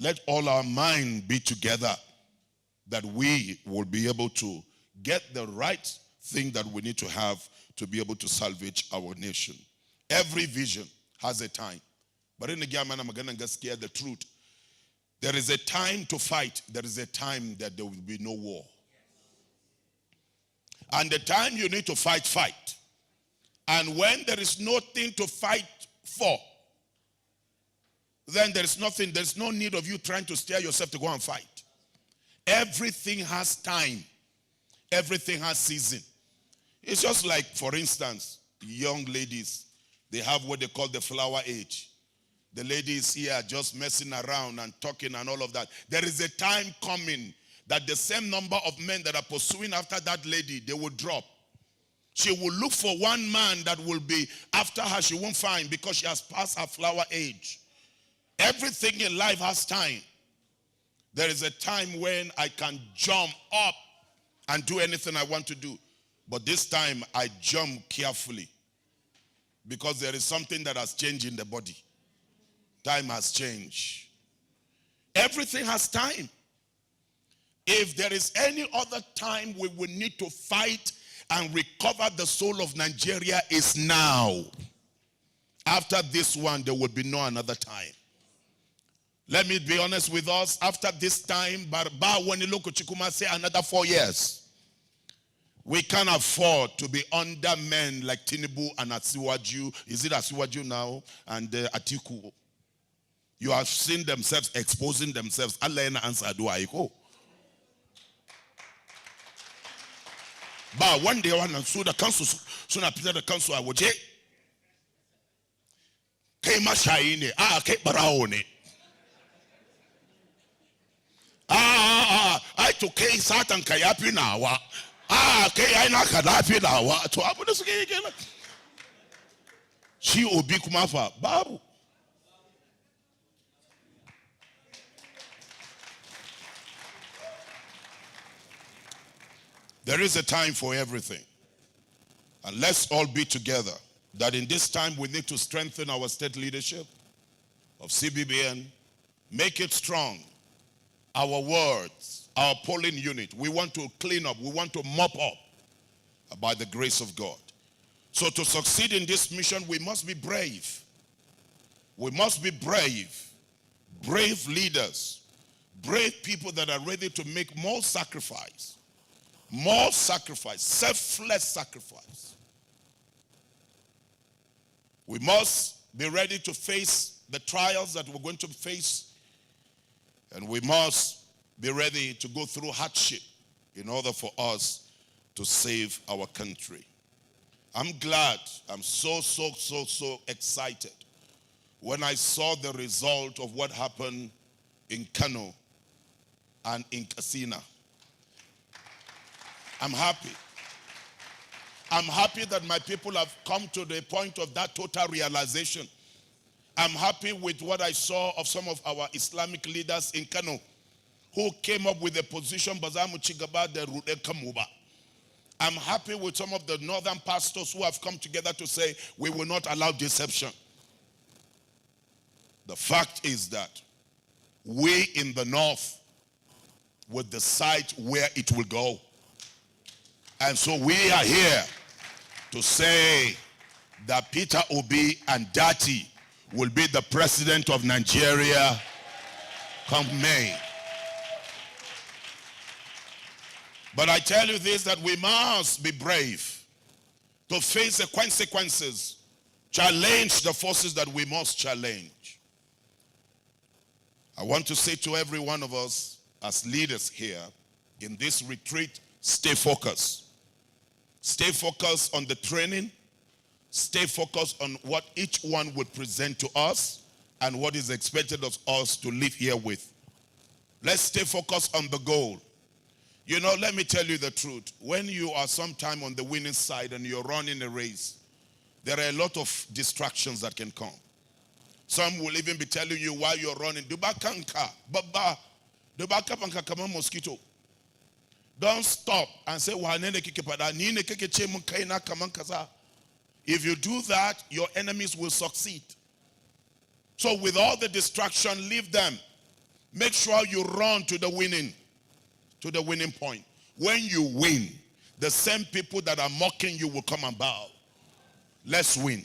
Let all our mind be together that we will be able to get the right thing that we need to have to be able to salvage our nation. Every vision has a time. But in the game, I'm going to get scared the truth. There is a time to fight. There is a time that there will be no war. And the time you need to fight, fight. And when there is nothing to fight for, then there is nothing, there's no need of you trying to steer yourself to go and fight. Everything has time. Everything has season. It's just like, for instance, young ladies, they have what they call the flower age. The lady is here just messing around and talking and all of that. There is a time coming that the same number of men that are pursuing after that lady, they will drop. She will look for one man that will be after her. She won't find because she has passed her flower age. Everything in life has time. There is a time when I can jump up and do anything I want to do. But this time I jump carefully because there is something that has changed in the body. Time has changed. Everything has time. If there is any other time we will need to fight and recover the soul of Nigeria, is now. After this one, there will be no another time. Let me be honest with us. After this time, when you look at Chikuma, say another 4 years. We can't afford to be under men like Tinubu and Asiwaju. Is it Asiwaju now? And Atiku. You have seen themselves exposing themselves. Allah answer do I go. But one day, one so the council, soon after the council, I would say, Kema Shaine, Ke Baraone. I took K Satan Kayapi now. Ke I na Kadapi now. To happen this again. She obi kumafa Babu. There is a time for everything. And let's all be together that in this time we need to strengthen our state leadership of CBBN, make it strong. Our words, our polling unit, we want to clean up, we want to mop up by the grace of God. So to succeed in this mission, we must be brave. We must be brave. Brave leaders. Brave people that are ready to make more sacrifice. More sacrifice, selfless sacrifice. We must be ready to face the trials that we're going to face, and we must be ready to go through hardship in order for us to save our country. I'm glad, I'm so excited when I saw the result of what happened in Kano and in Katsina. I'm happy. I'm happy that my people have come to the point of that total realization. I'm happy with what I saw of some of our Islamic leaders in Kano who came up with the position, I'm happy with some of the northern pastors who have come together to say, we will not allow deception. The fact is that we in the north will decide where it will go. And so we are here to say that Peter Obi and Dati will be the president of Nigeria come May. But I tell you this, that we must be brave to face the consequences, challenge the forces that we must challenge. I want to say to every one of us as leaders here in this retreat, stay focused. Stay focused on the training. Stay focused on what each one would present to us and what is expected of us to live here with. Let's stay focused on the goal. You know, let me tell you the truth. When you are sometime on the winning side and you're running a race, there are a lot of distractions that can come. Some will even be telling you while you're running, Dubakanka, Baba, Dubakanka kama mosquito. Don't stop and say, if you do that, your enemies will succeed. So with all the distraction, leave them. Make sure you run to the winning point. When you win, the same people that are mocking you will come and bow. Let's win.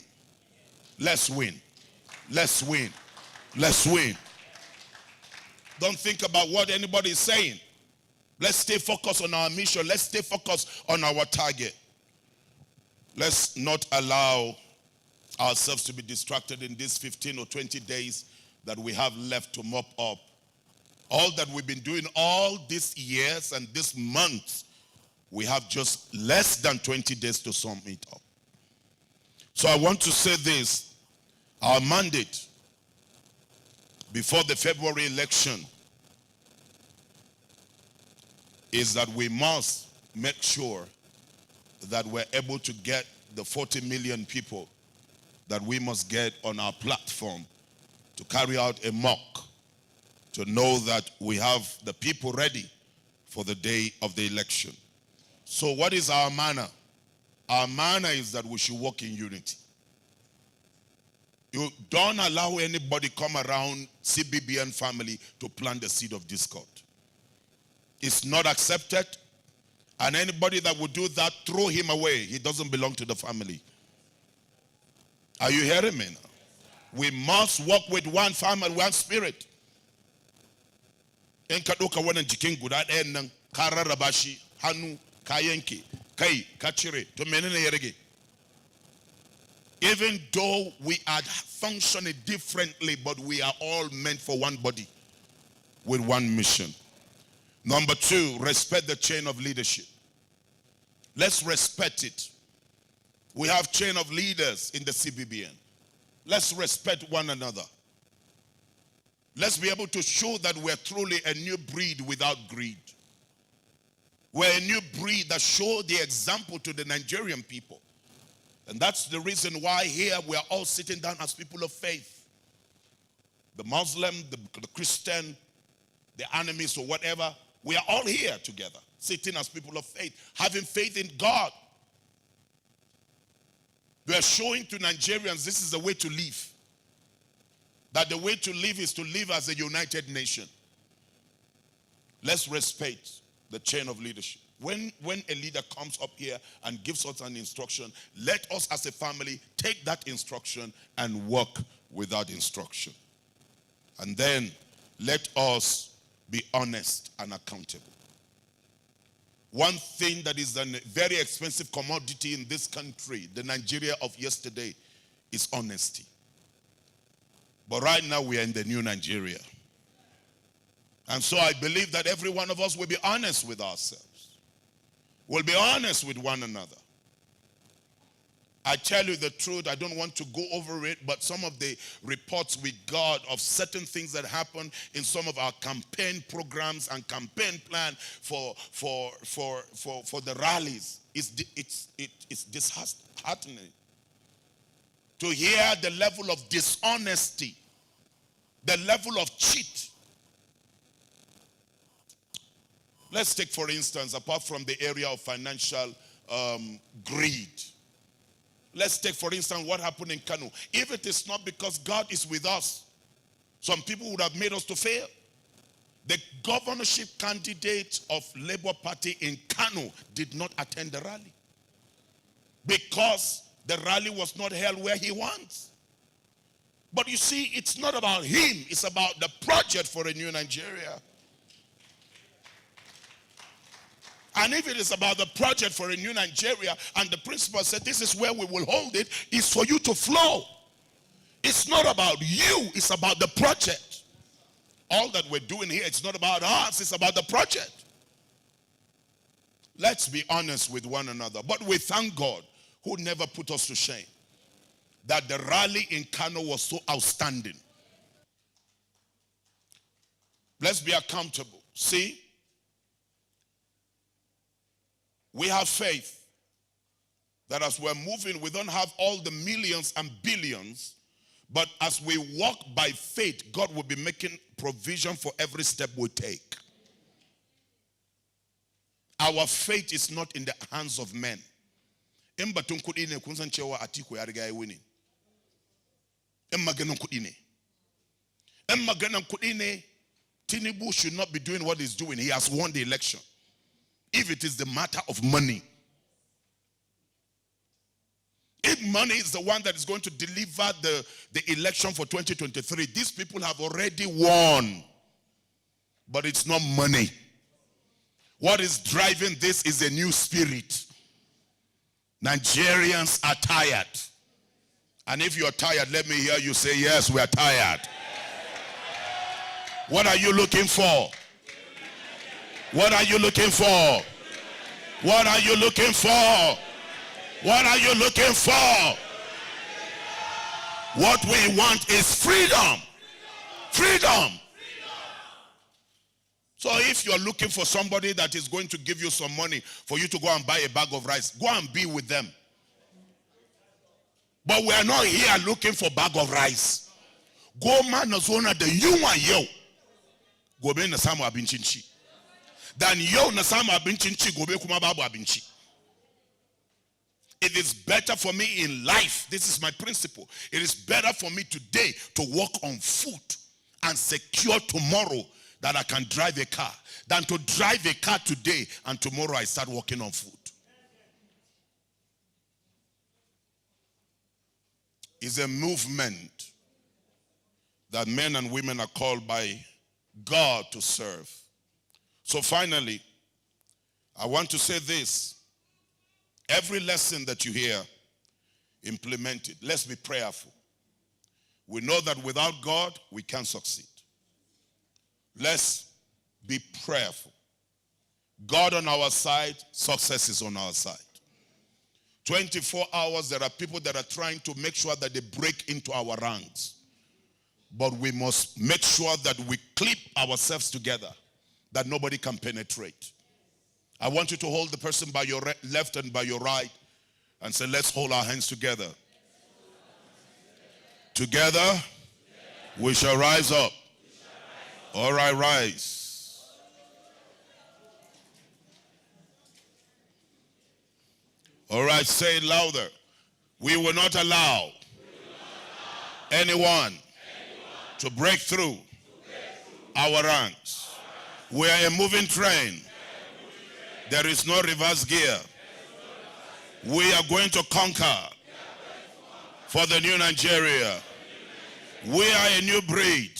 Let's win. Let's win. Let's win. Don't think about what anybody is saying. Let's stay focused on our mission. Let's stay focused on our target. Let's not allow ourselves to be distracted in these 15 or 20 days that we have left to mop up all that we've been doing all these years and this month. We have just less than 20 days to sum it up. So I want to say this. Our mandate before the February election is that we must make sure that we're able to get the 40 million people that we must get on our platform to carry out a mock, to know that we have the people ready for the day of the election. So what is our manner? Our manner is that we should walk in unity. You don't allow anybody come around CBBN family to plant the seed of discord. It's not accepted. And anybody that would do that, throw him away. He doesn't belong to the family. Are you hearing me now? We must walk with one family, one spirit. Even though we are functioning differently, but we are all meant for one body with one mission. Number two, respect the chain of leadership. Let's respect it. We have chain of leaders in the CBBN. Let's respect one another. Let's be able to show that we're truly a new breed without greed. We're a new breed that show the example to the Nigerian people. And that's the reason why here we are all sitting down as people of faith. The Muslim, the Christian, the enemies or whatever, we are all here together, sitting as people of faith, having faith in God. We are showing to Nigerians this is the way to live. That the way to live is to live as a united nation. Let's respect the chain of leadership. When a leader comes up here and gives us an instruction, let us as a family take that instruction and work with that instruction. And then let us be honest and accountable. One thing that is a very expensive commodity in this country, the Nigeria of yesterday, is honesty. But right now we are in the new Nigeria. And so I believe that every one of us will be honest with ourselves. We'll be honest with one another. I tell you the truth, I don't want to go over it, but some of the reports we got of certain things that happened in some of our campaign programs and campaign plan for the rallies, it's disheartening. To hear the level of dishonesty, the level of cheat, Let's take, for instance, apart from the area of financial greed, let's take, for instance, what happened in Kano. If it is not because God is with us, some people would have made us to fail. The governorship candidate of Labour Party in Kano did not attend the rally because the rally was not held where he wants. But you see, it's not about him, it's about the project for a new Nigeria. And if it is about the project for a new Nigeria, and the principal said this is where we will hold it, is for you to flow. It's not about you, it's about the project. All that we're doing here, it's not about us, it's about the project. Let's be honest with one another. But we thank God who never put us to shame, that the rally in Kano was so outstanding. Let's be accountable. See, we have faith that as we're moving, we don't have all the millions and billions, but as we walk by faith, God will be making provision for every step we take. Our faith is not in the hands of men. Tinubu should not be doing what he's doing. He has won the election. If it is the matter of money, if money is the one that is going to deliver the election for 2023, these people have already won. But it's not money. What is driving this is a new spirit. Nigerians are tired. And if you are tired, let me hear you say, yes, we are tired. What are you looking for? What are you looking for? What are you looking for? What are you looking for? What we want is freedom. Freedom. So if you're looking for somebody that is going to give you some money for you to go and buy a bag of rice, go and be with them. But we are not here looking for bag of rice. Go man zona the you and yo. Go be na samu abinchinchi. Dan yo na samu abinchinchi go be kuma babu abinchi. It is better for me in life. This is my principle. It is better for me today to walk on foot and secure tomorrow that I can drive a car than to drive a car today and tomorrow I start walking on foot. It's a movement that men and women are called by God to serve. So finally, I want to say this. Every lesson that you hear, implement it. Let's be prayerful. We know that without God, we can't succeed. Let's be prayerful. God on our side, success is on our side. 24 hours, there are people that are trying to make sure that they break into our ranks. But we must make sure that we clip ourselves together, that nobody can penetrate. I want you to hold the person by your left and by your right and say, let's hold our hands together. Together, we shall rise up. All right, rise. All right, say it louder. We will not allow anyone to break through our ranks. We are a moving train. There is no reverse gear. We are going to conquer for the new Nigeria. We are a new breed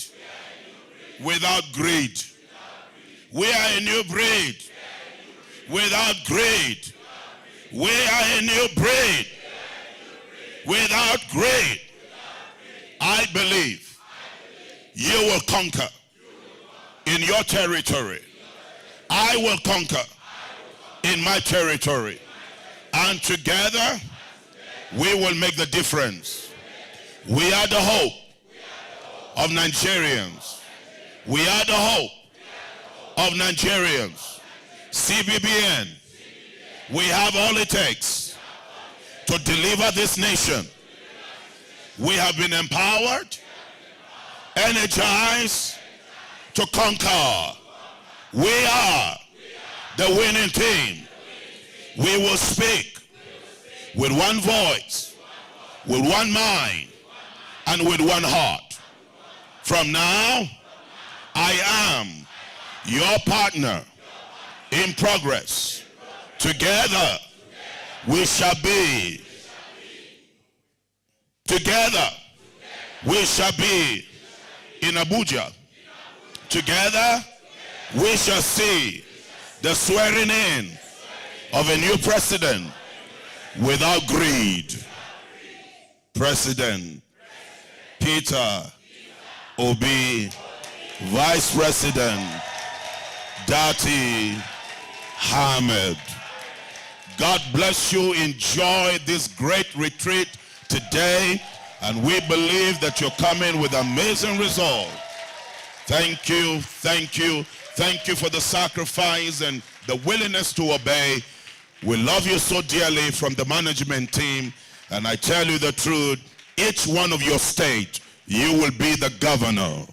without greed. We are a new breed without greed. We are a new breed without greed. I believe you will conquer in your territory. I will conquer in my territory. And together, we will make the difference. We are the hope of Nigerians. We are the hope of Nigerians. CBBN, we have all it takes to deliver this nation. We have been empowered, energized to conquer. We are the winning team. We will speak with one voice, with one mind, and with one heart. From now, I am your partner in progress. Together, we shall be. Together, we shall be in Abuja. Together, we shall see the swearing in of a new president without greed. President Peter Obi, Vice President Dati Ahmed. God bless you. Enjoy this great retreat today, and we believe that you're coming with amazing results. Thank you, thank you, thank you for the sacrifice and the willingness to obey. We love you so dearly from the management team, and I tell you the truth, each one of your state, you will be the governor,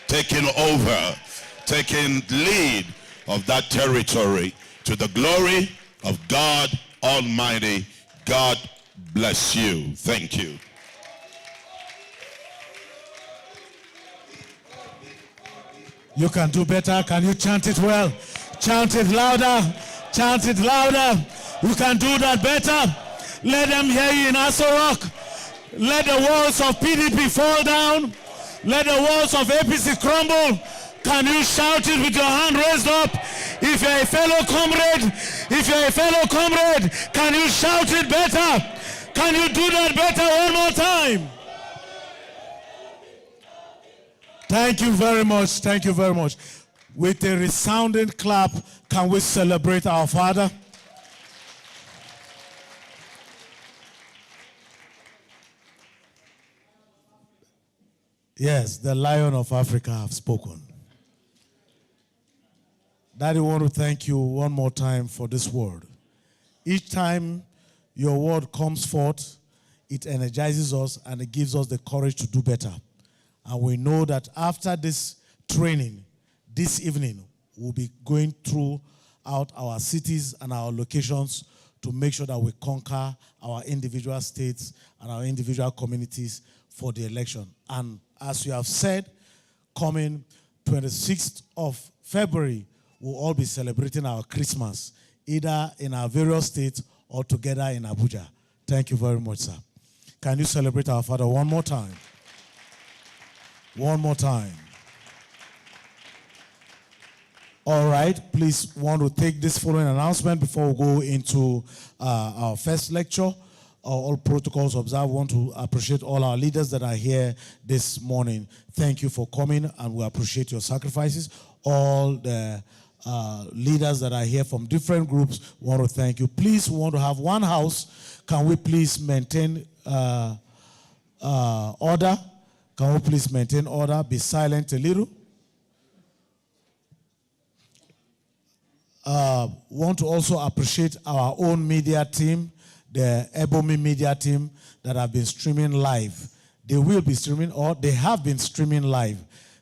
taking over, taking lead of that territory to the glory of God Almighty. God bless you. Thank you. You can do better. Can you chant it well? Chant it louder. Chant it louder. You can do that better. Let them hear you in Aso Rock. Let the walls of PDP fall down. Let the walls of APC crumble. Can you shout it with your hand raised up? If you're a fellow comrade, can you shout it better? Can you do that better one more time? Thank you very much. Thank you very much. With a resounding clap, can we celebrate our Father? Yes, the Lion of Africa have spoken. Daddy, I want to thank you one more time for this word. Each time your word comes forth, it energizes us and it gives us the courage to do better. And we know that after this training, this evening, we'll be going throughout our cities and our locations to make sure that we conquer our individual states and our individual communities for the election. And as you have said, coming 26th of February, we'll all be celebrating our Christmas, either in our various states or together in Abuja. Thank you very much, sir. Can you celebrate our Father one more time? One more time. All right, please want to take this following announcement before we go into our first lecture. All protocols observed. Want to appreciate all our leaders that are here this morning. Thank you for coming, and we appreciate your sacrifices. All the leaders that are here from different groups, want to thank you. Please, we want to have one house. Can we please maintain order? Can we please maintain order? Be silent a little. Want to also appreciate our own media team, the El-Buba media team that have been streaming live. They will be streaming, or they have been streaming live.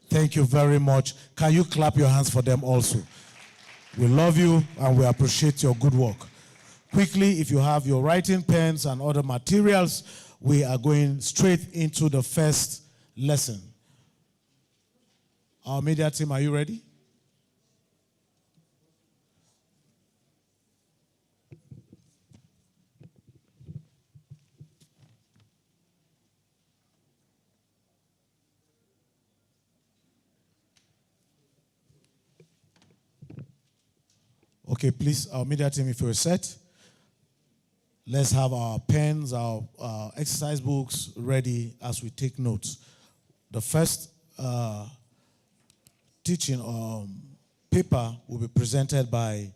Thank you very much. Can you clap your hands for them also? We love you and we appreciate your good work. Quickly, if you have your writing pens and other materials, we are going straight into the first lesson. Our media team, are you ready? Okay, please, our media team, if you're set, let's have our pens, our exercise books ready as we take notes. The first teaching paper will be presented by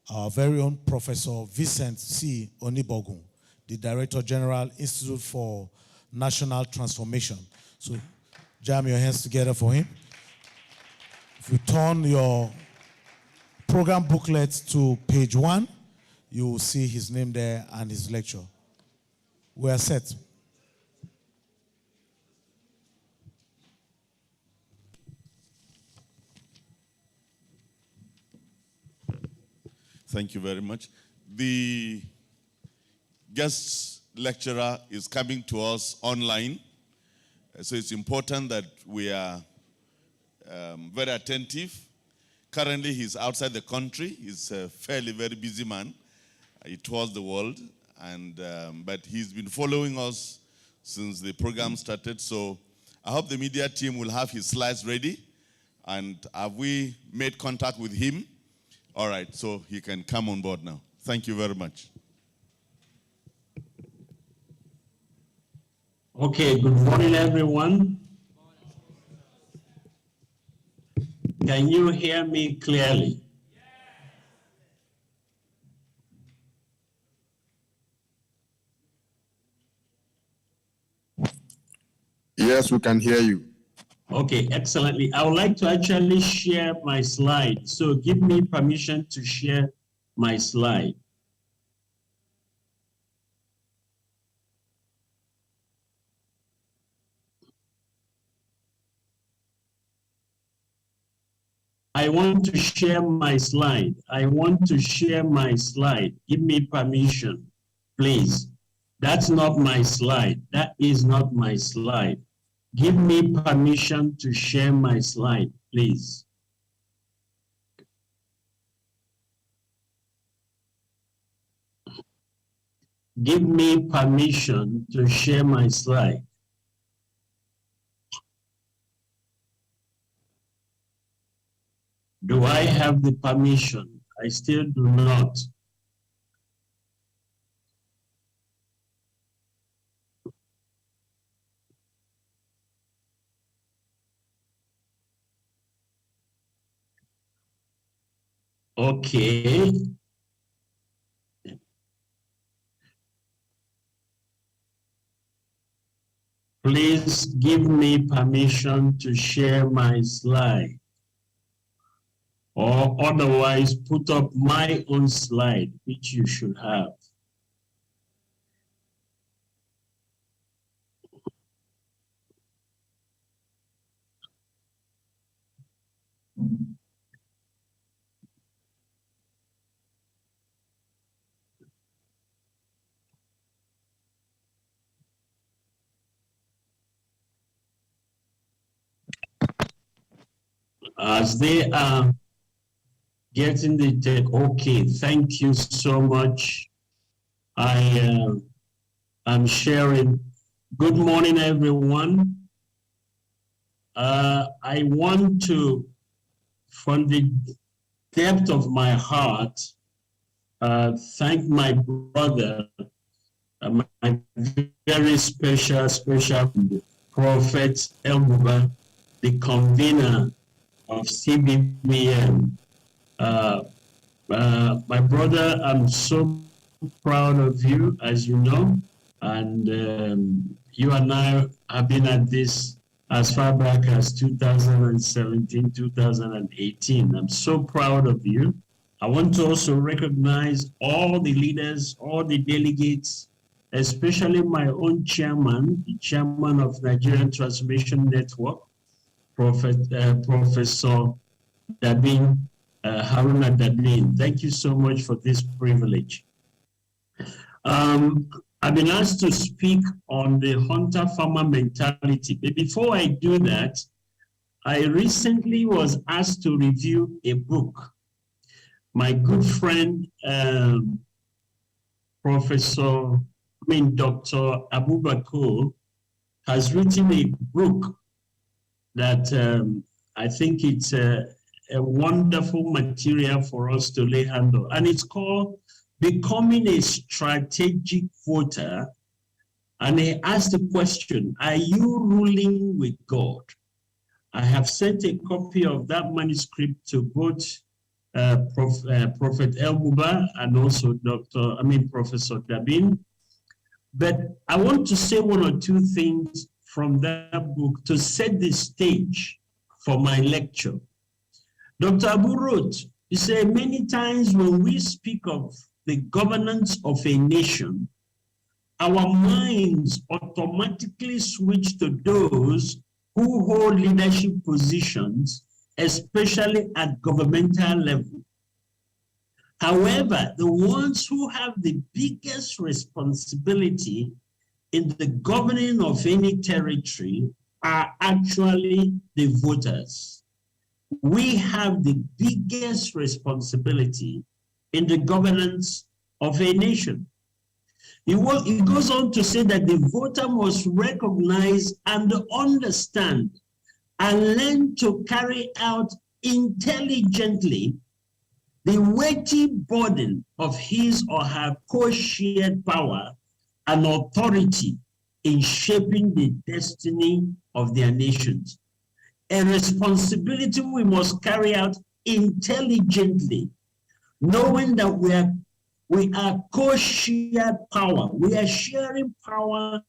our very own Professor Vincent C. Onibogun, the Director General, Institute for National Transformation. So jam your hands together for him. If you turn your program booklet to page 1, you will see his name there and his lecture. We are set. Thank you very much. The guest lecturer is coming to us online. So it's important that we are very attentive. Currently, he's outside the country. He's a fairly very busy man. He tours the world, but he's been following us since the program started. So I hope the media team will have his slides ready. And have we made contact with him? All right, so he can come on board now. Thank you very much. Okay, good morning, everyone. Can you hear me clearly? Yes, we can hear you. Okay, excellently. I would like to actually share my slide. So give me permission to share my slide. I want to share my slide. I want to share my slide. Give me permission, please. That's not my slide. That is not my slide. Give me permission to share my slide, please. Give me permission to share my slide. Do I have the permission? I still do not. Okay. Please give me permission to share my slide. Or otherwise put up my own slide, which you should have. As they are getting the tech, okay, thank you so much. I'm sharing. Good morning, everyone. I want to, from the depth of my heart, thank my brother, my very special Prophet El-Buba, the convener of CBBM. My brother, I'm so proud of you, as you know, and you and I have been at this as far back as 2017, 2018. I'm so proud of you. I want to also recognize all the leaders, all the delegates, especially my own chairman, the chairman of Nigerian Transformation Network, Professor Dabin, Haruna Dabin. Thank you so much for this privilege. I've been asked to speak on the hunter-farmer mentality. But before I do that, I recently was asked to review a book. My good friend, Dr. El-Buba has written a book that I think it's a wonderful material for us to lay hand on. And it's called Becoming a Strategic Voter. And he asked the question, are you ruling with God? I have sent a copy of that manuscript to both Prophet El-Buba and also Professor Dabin. But I want to say one or two things from that book to set the stage for my lecture. Dr. Abu wrote, he said, many times when we speak of the governance of a nation, our minds automatically switch to those who hold leadership positions, especially at governmental level. However, the ones who have the biggest responsibility in the governing of any territory are actually the voters. We have the biggest responsibility in the governance of a nation. It goes on to say that the voter must recognize and understand and learn to carry out intelligently the weighty burden of his or her co-shared power and authority in shaping the destiny of their nations. A responsibility we must carry out intelligently, knowing that we are co-shared power. We are sharing power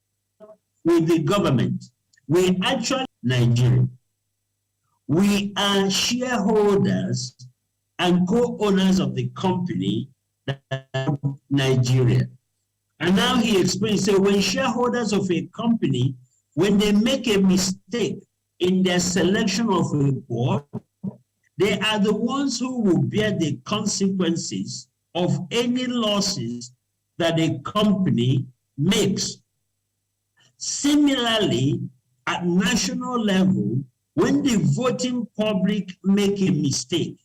with the government. We actually, Nigeria. We are shareholders and co-owners of the company, Nigeria. And now he explains, so when shareholders of a company, when they make a mistake in their selection of a board, they are the ones who will bear the consequences of any losses that a company makes. Similarly, at national level, when the voting public make a mistake,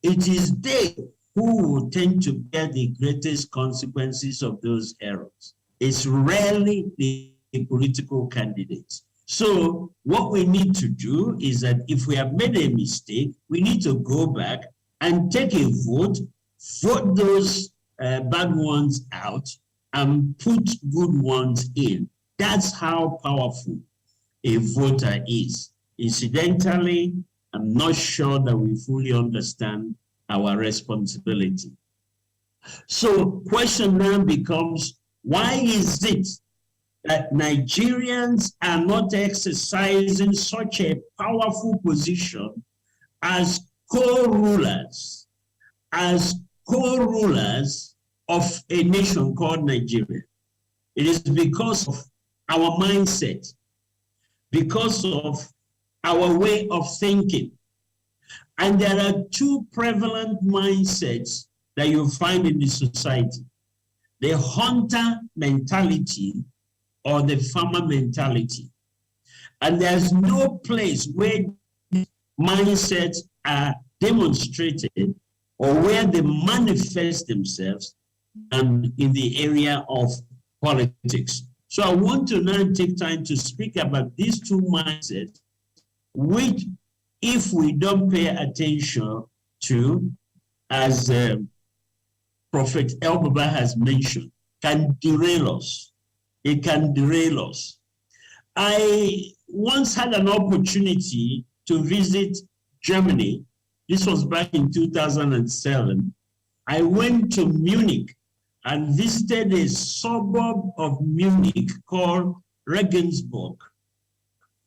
it is they who will tend to bear the greatest consequences of those errors. It's rarely the political candidates. So what we need to do is that if we have made a mistake, we need to go back and take a vote those bad ones out and put good ones in. That's how powerful a voter is. Incidentally, I'm not sure that we fully understand our responsibility. So question now becomes, why is it that Nigerians are not exercising such a powerful position as co-rulers of a nation called Nigeria? It is because of our mindset, because of our way of thinking. And there are two prevalent mindsets that you find in the society: the hunter mentality or the farmer mentality. And there's no place where mindsets are demonstrated or where they manifest themselves and in the area of politics. So I want to now take time to speak about these two mindsets, which, if we don't pay attention to, as Prophet El-Buba has mentioned, can derail us. It can derail us. I once had an opportunity to visit Germany. This was back in 2007. I went to Munich and visited a suburb of Munich called Regensburg.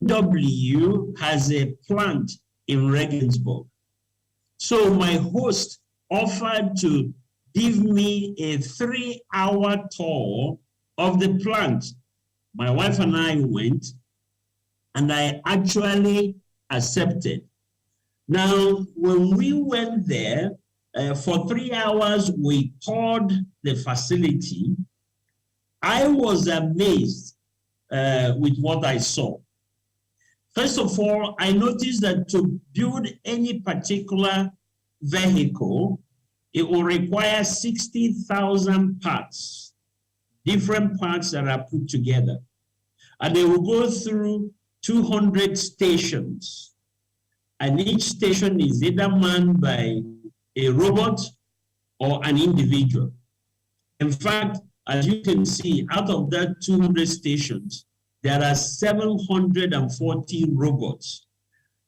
W has a plant in Regensburg. So my host offered to give me a 3-hour tour of the plant. My wife and I went, and I actually accepted. Now, when we went there, for 3 hours, we toured the facility. I was amazed with what I saw. First of all, I noticed that to build any particular vehicle, it will require 60,000 parts, different parts that are put together. And they will go through 200 stations. And each station is either manned by a robot or an individual. In fact, as you can see, out of that 200 stations, there are 740 robots,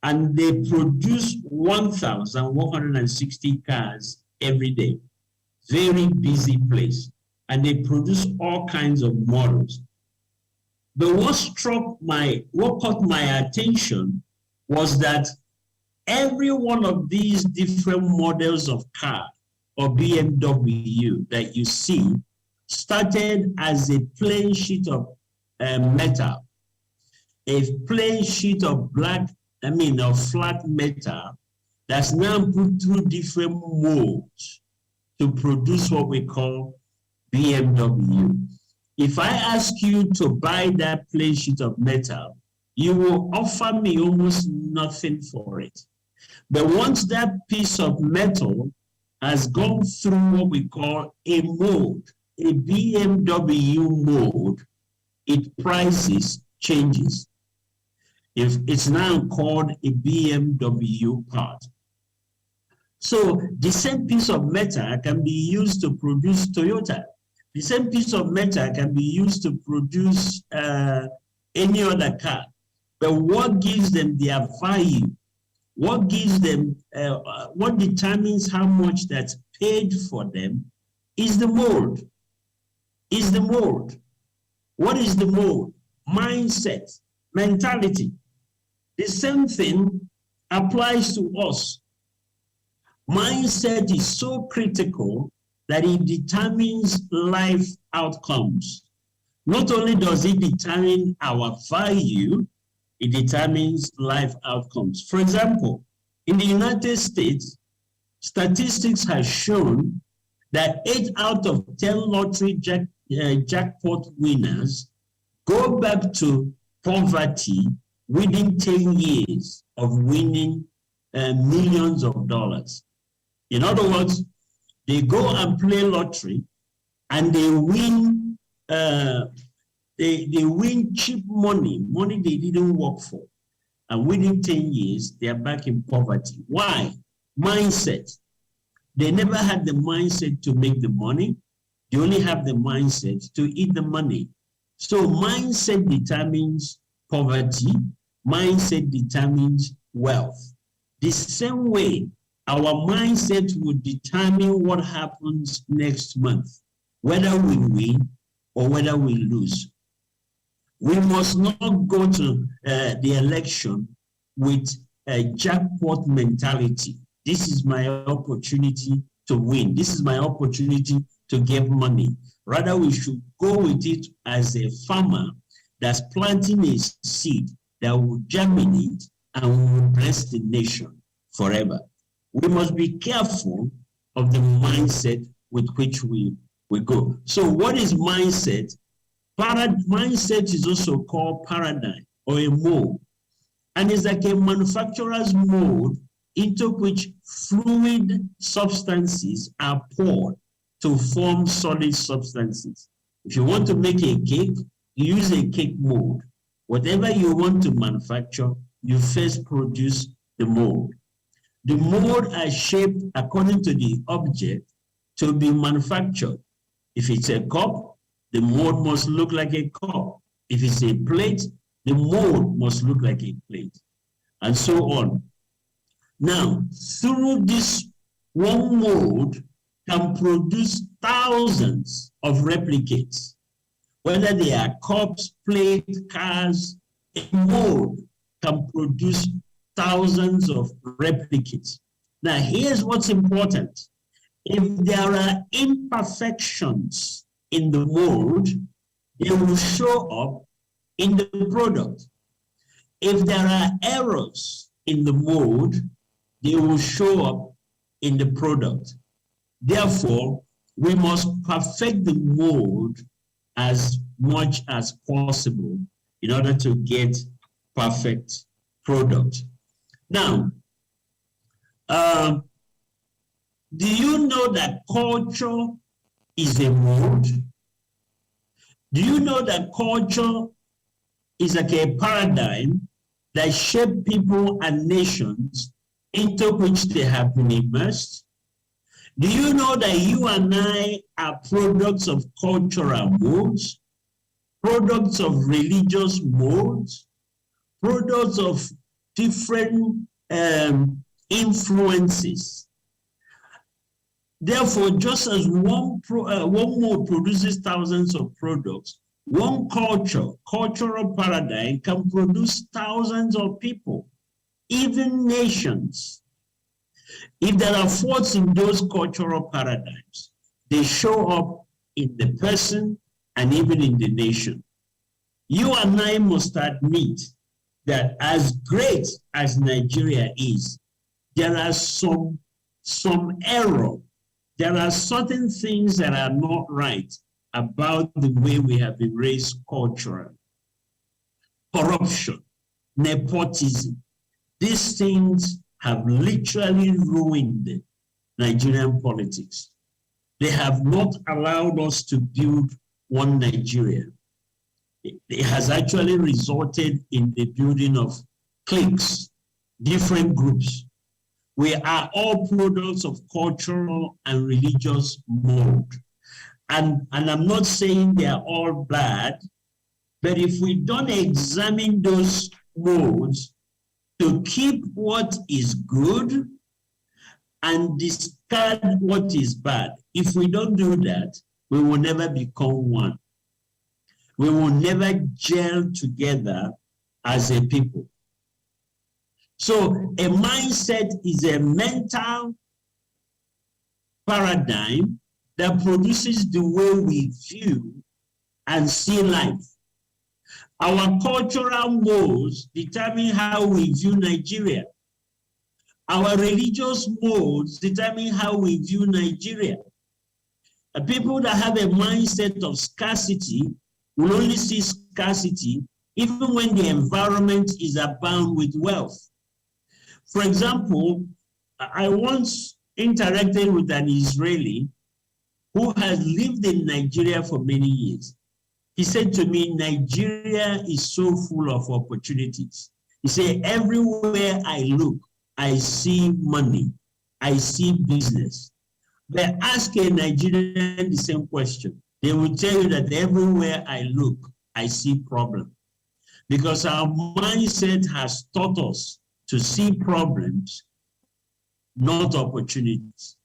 and they produce 1,160 cars every day. Very busy place. And they produce all kinds of models. But what caught my attention was that every one of these different models of car or BMW that you see started as a plain sheet of metal, a plain sheet of flat metal that's now put through different molds. to produce what we call BMW. If I ask you to buy that plain sheet of metal, you will offer me almost nothing for it. But once that piece of metal has gone through what we call a mold, a BMW mold, its prices changes. If it's now called a BMW part. So the same piece of metal can be used to produce Toyota. The same piece of metal can be used to produce any other car. But what gives them their value? What gives them, what determines how much that's paid for them is the mold. Is the mold. What is the mold? Mindset, mentality. The same thing applies to us. Mindset is so critical that it determines life outcomes. Not only does it determine our value, it determines life outcomes. For example, in the United States, statistics have shown that 8 out of 10 lottery jackpot winners go back to poverty within 10 years of winning millions of dollars. In other words, they go and play lottery and they win they win cheap money they didn't work for. And within 10 years, they are back in poverty. Why? Mindset. They never had the mindset to make the money. They only have the mindset to eat the money. So mindset determines poverty. Mindset determines wealth. The same way, our mindset will determine what happens next month, whether we win or whether we lose. We must not go to the election with a jackpot mentality. This is my opportunity to win. This is my opportunity to get money. Rather, we should go with it as a farmer that's planting a seed that will germinate and will bless the nation forever. We must be careful of the mindset with which we go. So what is mindset? Mindset is also called paradigm or a mold. And it's like a manufacturer's mold into which fluid substances are poured to form solid substances. If you want to make a cake, you use a cake mold. Whatever you want to manufacture, you first produce the mold. The mold are shaped according to the object to be manufactured. If it's a cup, the mold must look like a cup. If it's a plate, the mold must look like a plate, and so on. Now, through this one mold can produce thousands of replicates, whether they are cups, plates, cars. A mold can produce thousands of replicates. Now, here's what's important. If there are imperfections in the mold, they will show up in the product. If there are errors in the mold, they will show up in the product. Therefore, we must perfect the mold as much as possible in order to get perfect product. Now, do you know that culture is a mold? Do you know that culture is like a paradigm that shapes people and nations into which they have been immersed? Do you know that you and I are products of cultural molds, products of religious molds, products of different influences? Therefore, just as one mold produces thousands of products, one cultural paradigm can produce thousands of people, even nations. If there are faults in those cultural paradigms, they show up in the person and even in the nation. You and I must admit that as great as Nigeria is, there are some error there are certain things that are not right about the way we have been raised culturally. Corruption, nepotism, these things have literally ruined Nigerian politics. They have not allowed us to build one Nigeria. It has actually resulted in the building of cliques, different groups. We are all products of cultural and religious mold. And I'm not saying they are all bad, but if we don't examine those molds to keep what is good and discard what is bad, if we don't do that, we will never become one. We will never gel together as a people. So a mindset is a mental paradigm that produces the way we view and see life. Our cultural molds determine how we view Nigeria. Our religious molds determine how we view Nigeria. People that have a mindset of scarcity will only see scarcity even when the environment is abound with wealth. For example, I once interacted with an Israeli who has lived in Nigeria for many years. He said to me, Nigeria is so full of opportunities. He said, everywhere I look, I see money, I see business. But ask a Nigerian the same question. They will tell you that everywhere I look, I see problem. Because our mindset has taught us to see problems, not opportunities.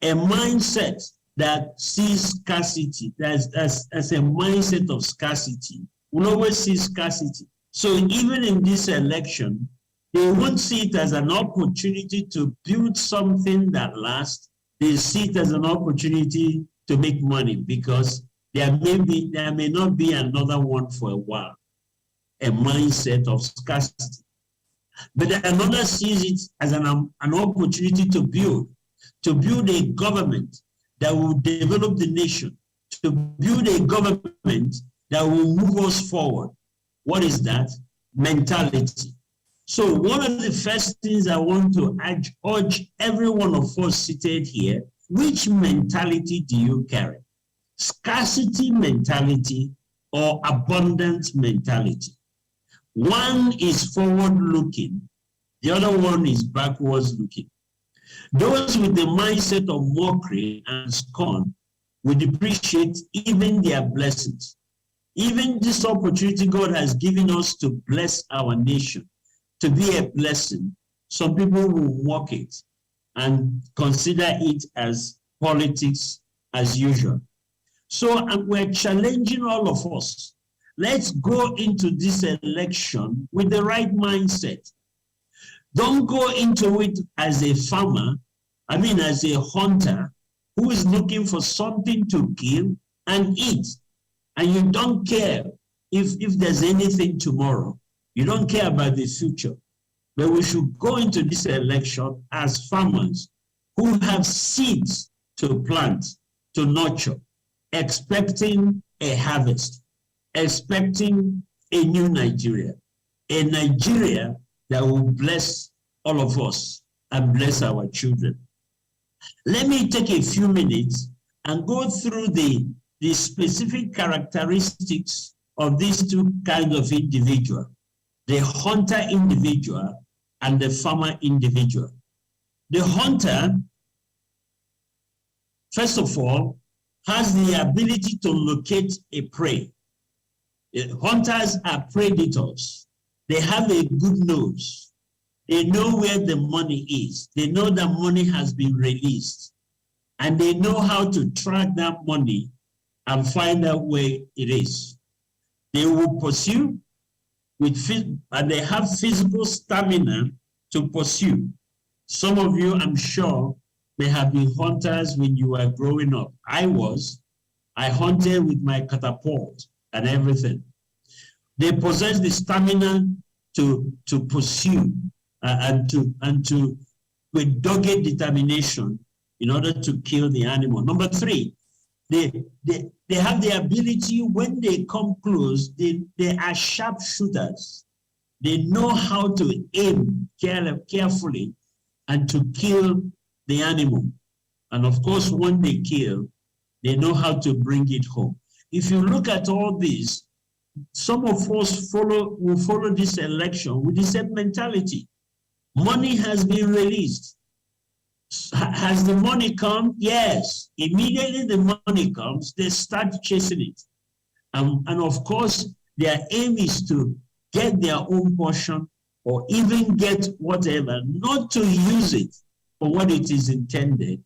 A mindset that sees scarcity, as a mindset of scarcity, will always see scarcity. So even in this election, they won't see it as an opportunity to build something that lasts. They see it as an opportunity to make money because there may not be another one for a while. A mindset of scarcity. But another sees it as an opportunity to build a government that will develop the nation, to build a government that will move us forward. What is that? Mentality. So one of the first things I want to urge every one of us seated here, which mentality do you carry? Scarcity mentality or abundance mentality? One is forward-looking, the other one is backwards-looking. Those with the mindset of mockery and scorn will depreciate even their blessings. Even this opportunity God has given us to bless our nation, to be a blessing, some people will mock it and consider it as politics as usual. So we're challenging all of us. Let's go into this election with the right mindset. Don't go into it as a farmer, as a hunter who is looking for something to kill and eat. And you don't care if there's anything tomorrow. You don't care about the future. But we should go into this election as farmers who have seeds to plant, to nurture, expecting a harvest, expecting a new Nigeria, a Nigeria that will bless all of us and bless our children. Let me take a few minutes and go through the specific characteristics of these two kinds of individual, the hunter individual and the farmer individual. The hunter, first of all, has the ability to locate a prey. Hunters are predators. They have a good nose. They know where the money is. They know that money has been released. And they know how to track that money and find out where it is. They will pursue and they have physical stamina to pursue. Some of you, I'm sure, may have been hunters when you were growing up. I hunted with my catapult and everything. They possess the stamina to pursue and to with dogged determination in order to kill the animal. Number three, they have the ability, when they come close, they are sharpshooters. They know how to aim carefully and to kill the animal. And of course, when they kill, they know how to bring it home. If you look at all this, some of us will follow this election with the same mentality. Money has been released. Has the money come? Yes. Immediately the money comes, they start chasing it. And of course, their aim is to get their own portion or even get whatever, not to use it for what it is intended,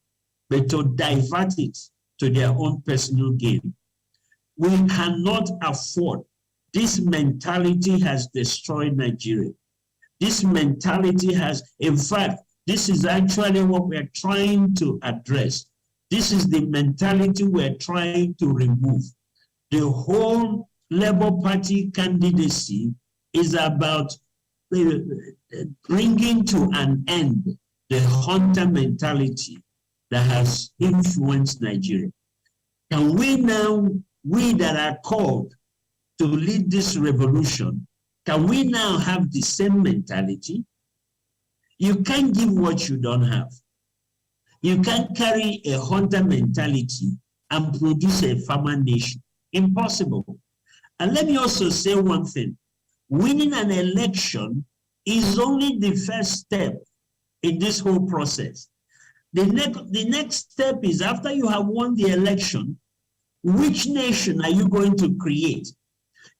but to divert it to their own personal gain. We cannot afford. This mentality has destroyed Nigeria. This mentality has, in fact, this is actually what we're trying to address. This is the mentality we're trying to remove. The whole Labour Party candidacy is about bringing to an end the hunter mentality that has influenced Nigeria. Can we now, we that are called to lead this revolution, can we now have the same mentality? You can't give what you don't have. You can't carry a hunter mentality and produce a farmer nation. Impossible. And let me also say one thing. Winning an election is only the first step in this whole process. The next step is, after you have won the election, which nation are you going to create?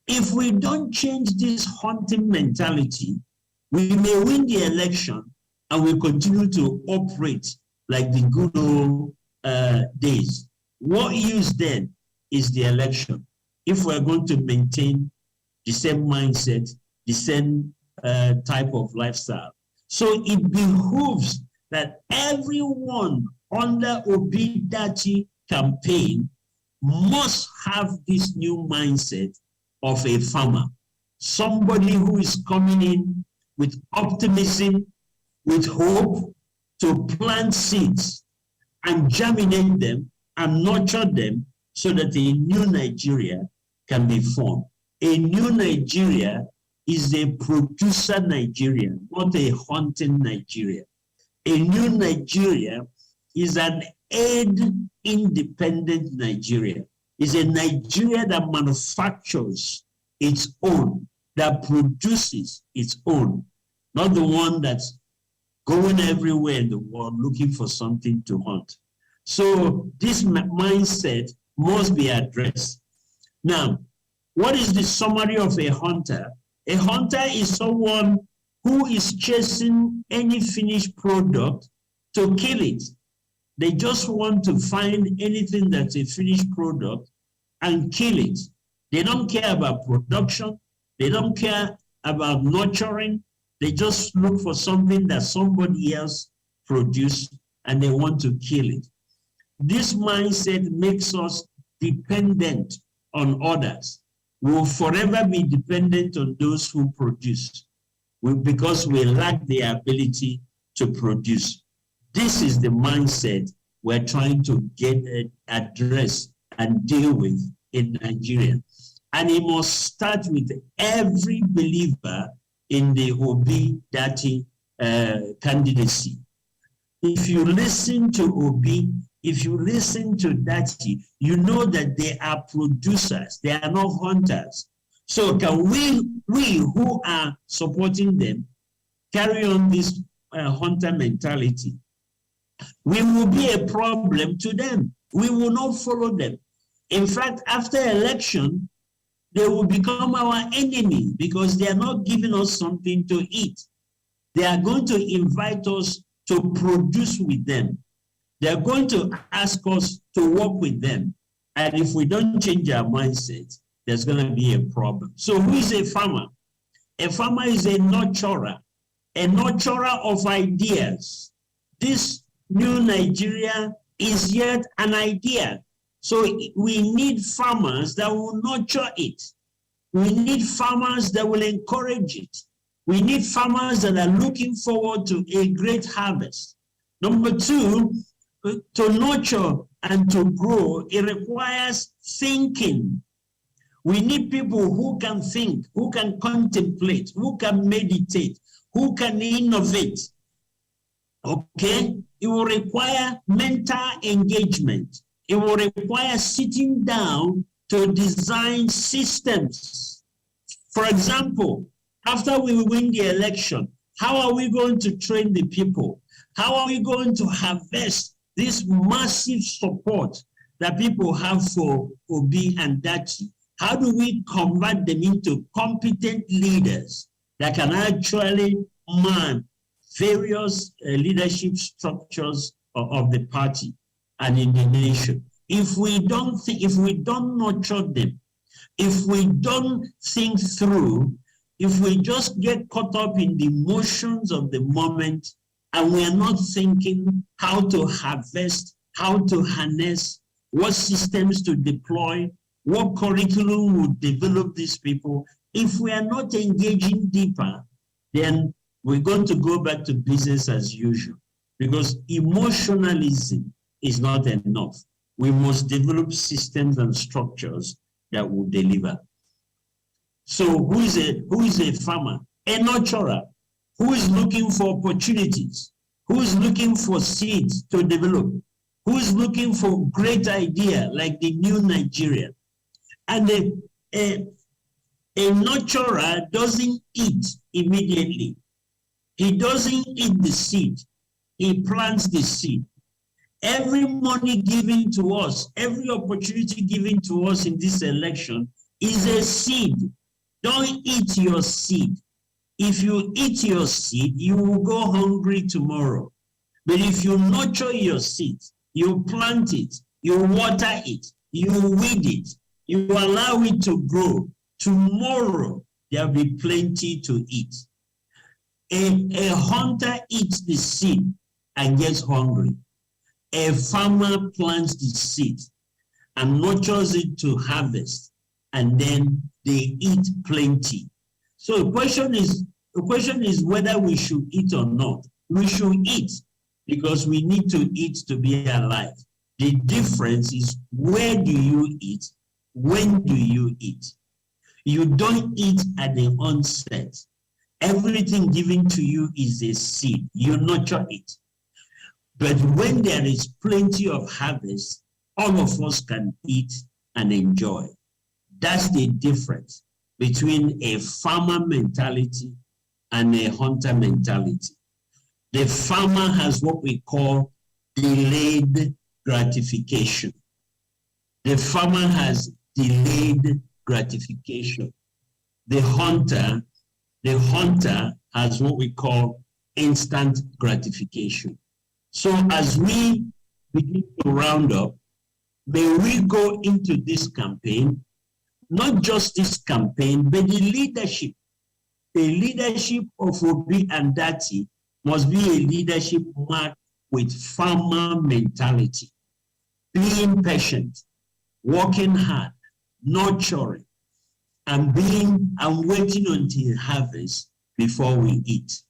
If we don't change this hunting mentality, we may win the election and we continue to operate like the good old days. What use then is the election if we're going to maintain the same mindset, the same type of lifestyle? So it behooves that everyone under Obi-Dati campaign must have this new mindset of a farmer, somebody who is coming in with optimism, with hope, to plant seeds and germinate them and nurture them so that a new Nigeria can be formed. A new Nigeria is a producer Nigeria, not a hunting Nigeria. A new Nigeria is an aid-independent Nigeria. Is a Nigeria that manufactures its own, that produces its own, not the one that's going everywhere in the world looking for something to hunt. So this mindset must be addressed. Now, what is the summary of a hunter? A hunter is someone who is chasing any finished product to kill it. They just want to find anything that's a finished product and kill it. They don't care about production. They don't care about nurturing. They just look for something that somebody else produced and they want to kill it. This mindset makes us dependent on others. We will forever be dependent on those who produce because we lack the ability to produce. This is the mindset we're trying to address and deal with in Nigeria. And it must start with every believer in the Obi-Dati candidacy. If you listen to Obi, if you listen to Dati, you know that they are producers, they are not hunters. So can we who are supporting them carry on this hunter mentality? We will be a problem to them. We will not follow them. In fact, after election, they will become our enemy because they are not giving us something to eat. They are going to invite us to produce with them. They are going to ask us to work with them. And if we don't change our mindset, there's going to be a problem. So who is a farmer? A farmer is a nurturer of ideas. This new Nigeria is yet an idea. So we need farmers that will nurture it. We need farmers that will encourage it. We need farmers that are looking forward to a great harvest. Number two, to nurture and to grow, it requires thinking. We need people who can think, who can contemplate, who can meditate, who can innovate. Okay? It will require mental engagement. It will require sitting down to design systems. For example, after we win the election, how are we going to train the people? How are we going to harvest this massive support that people have for Obi and Dachi? How do we convert them into competent leaders that can actually man various leadership structures of the party and in the nation? If we don't nurture them, if we don't think through, if we just get caught up in the emotions of the moment and we are not thinking how to harvest, how to harness, what systems to deploy, what curriculum would develop these people, if we are not engaging deeper, then we're going to go back to business as usual, because emotionalism is not enough. We must develop systems and structures that will deliver. So who is a farmer? A nurturer who is looking for opportunities, who is looking for seeds to develop, who is looking for great idea like the new Nigeria. And a nurturer doesn't eat immediately. He doesn't eat the seed. He plants the seed. Every money given to us, every opportunity given to us in this election is a seed. Don't eat your seed. If you eat your seed, you will go hungry tomorrow. But if you nurture your seed, you plant it, you water it, you weed it, you allow it to grow, tomorrow there will be plenty to eat. A hunter eats the seed and gets hungry. A farmer plants the seed and nurtures it to harvest, and then they eat plenty. So the question is whether we should eat or not. We should eat because we need to eat to be alive. The difference is, where do you eat? When do you eat? You don't eat at the onset. Everything given to you is a seed. You nurture it. But when there is plenty of harvest, all of us can eat and enjoy. That's the difference between a farmer mentality and a hunter mentality. The farmer has what we call delayed gratification. The farmer has delayed gratification. The hunter has what we call instant gratification. So as we begin to round up, may we go into this campaign, not just this campaign, but the leadership of Obi and Dati must be a leadership marked with farmer mentality, being patient, working hard, nurturing, and waiting until harvest before we eat.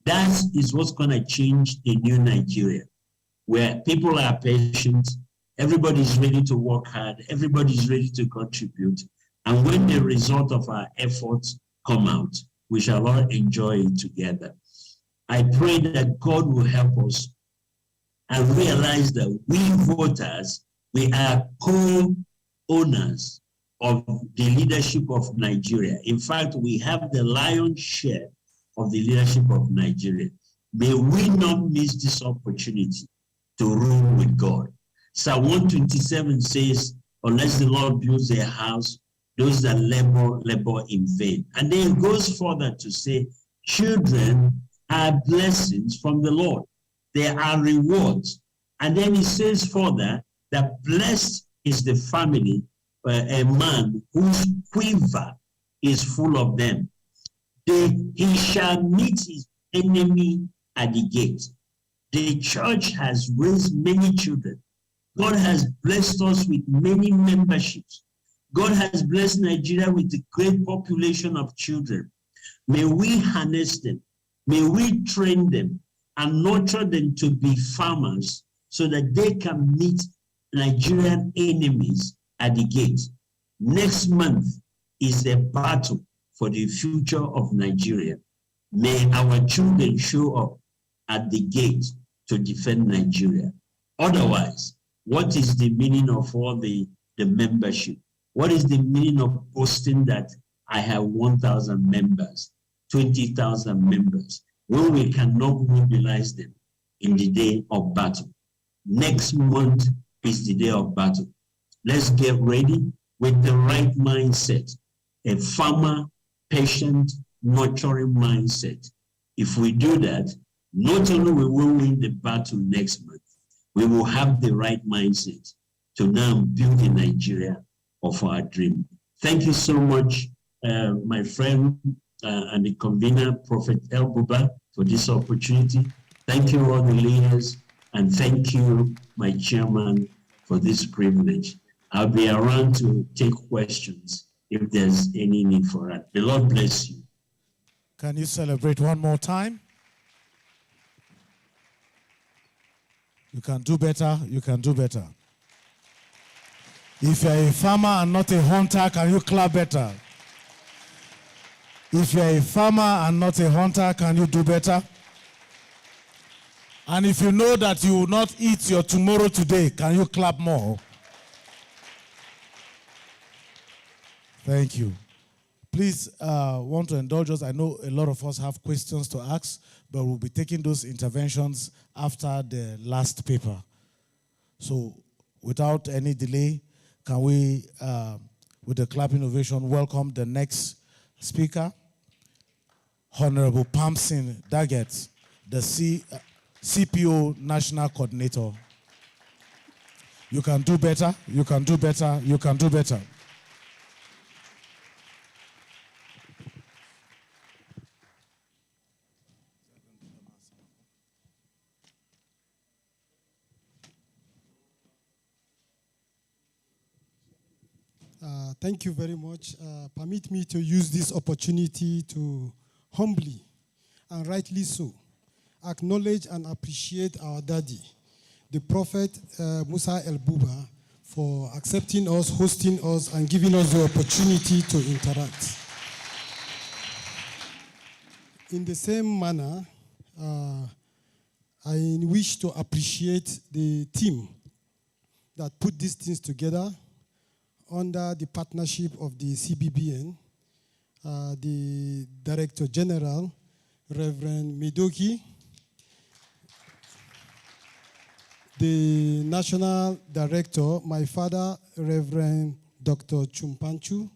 That is what's going to change the new Nigeria, where people are patient, everybody's ready to work hard, everybody's ready to contribute, and when the result of our efforts come out, we shall all enjoy it together. I pray that God will help us and realize that we voters, we are co-owners of the leadership of Nigeria. In fact, we have the lion's share of the leadership of Nigeria. May we not miss this opportunity to rule with God. Psalm 127 says, unless the Lord builds a house, those that labor in vain. And then it goes further to say, children are blessings from the Lord. They are rewards. And then it says further that blessed is the family, a man whose quiver is full of them. He shall meet his enemy at the gate. The church has raised many children. God has blessed us with many memberships. God has blessed Nigeria with a great population of children. May we harness them. May we train them and nurture them to be farmers so that they can meet Nigerian enemies at the gate. Next month is a battle for the future of Nigeria. May our children show up at the gate to defend Nigeria. Otherwise, what is the meaning of all the membership? What is the meaning of boasting that I have 1,000 members, 20,000 members, when we cannot mobilize them in the day of battle? Next month is the day of battle. Let's get ready with the right mindset, a farmer, patient, nurturing mindset. If we do that, not only will we win the battle next month, we will have the right mindset to now build a Nigeria of our dream. Thank you so much, my friend and the convener, Prophet El-Buba, for this opportunity. Thank you, all the leaders, and thank you, my chairman, for this privilege. I'll be around to take questions if there's any need for that. The Lord bless you. Can you celebrate one more time? You can do better, you can do better. If you're a farmer and not a hunter, can you clap better? If you're a farmer and not a hunter, can you do better? And if you know that you will not eat your tomorrow today, can you clap more? Thank you. Please want to indulge us. I know a lot of us have questions to ask, but we'll be taking those interventions after the last paper. So without any delay, can we, with the clapping ovation, welcome the next speaker, Honorable Pamsin Daggett, the CPO National Coordinator. You can do better, you can do better, you can do better. Thank you very much. Permit me to use this opportunity to humbly and rightly so acknowledge and appreciate our daddy, the Prophet Musa El-Buba, for accepting us, hosting us, and giving us the opportunity to interact. In the same manner, I wish to appreciate the team that put these things together under the partnership of the CBBN, the Director General, Reverend Midoki, the National Director, my father, Reverend Dr. Chumpanchu,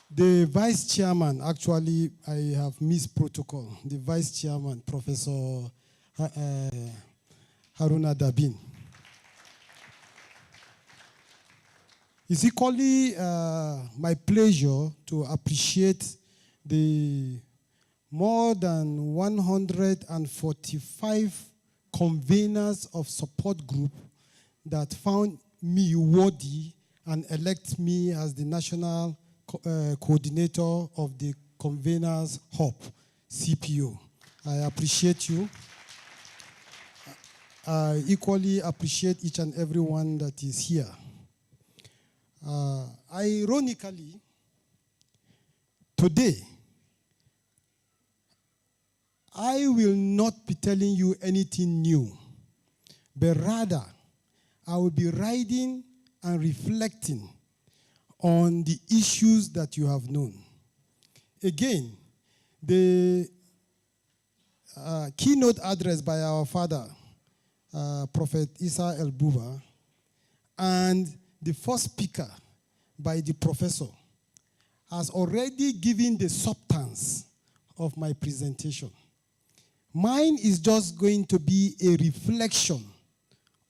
the Vice Chairman, actually, I have missed protocol, the Vice Chairman, Professor Haruna Dabin. It's equally my pleasure to appreciate the more than 145 conveners of support group that found me worthy and elect me as the national coordinator of the Conveners Hub, CPO. I appreciate you. I equally appreciate each and everyone that is here. Ironically, today, I will not be telling you anything new, but rather, I will be writing and reflecting on the issues that you have known. Again, the keynote address by our father, Prophet Isa El-Buba, and the first speaker by the professor has already given the substance of my presentation. Mine is just going to be a reflection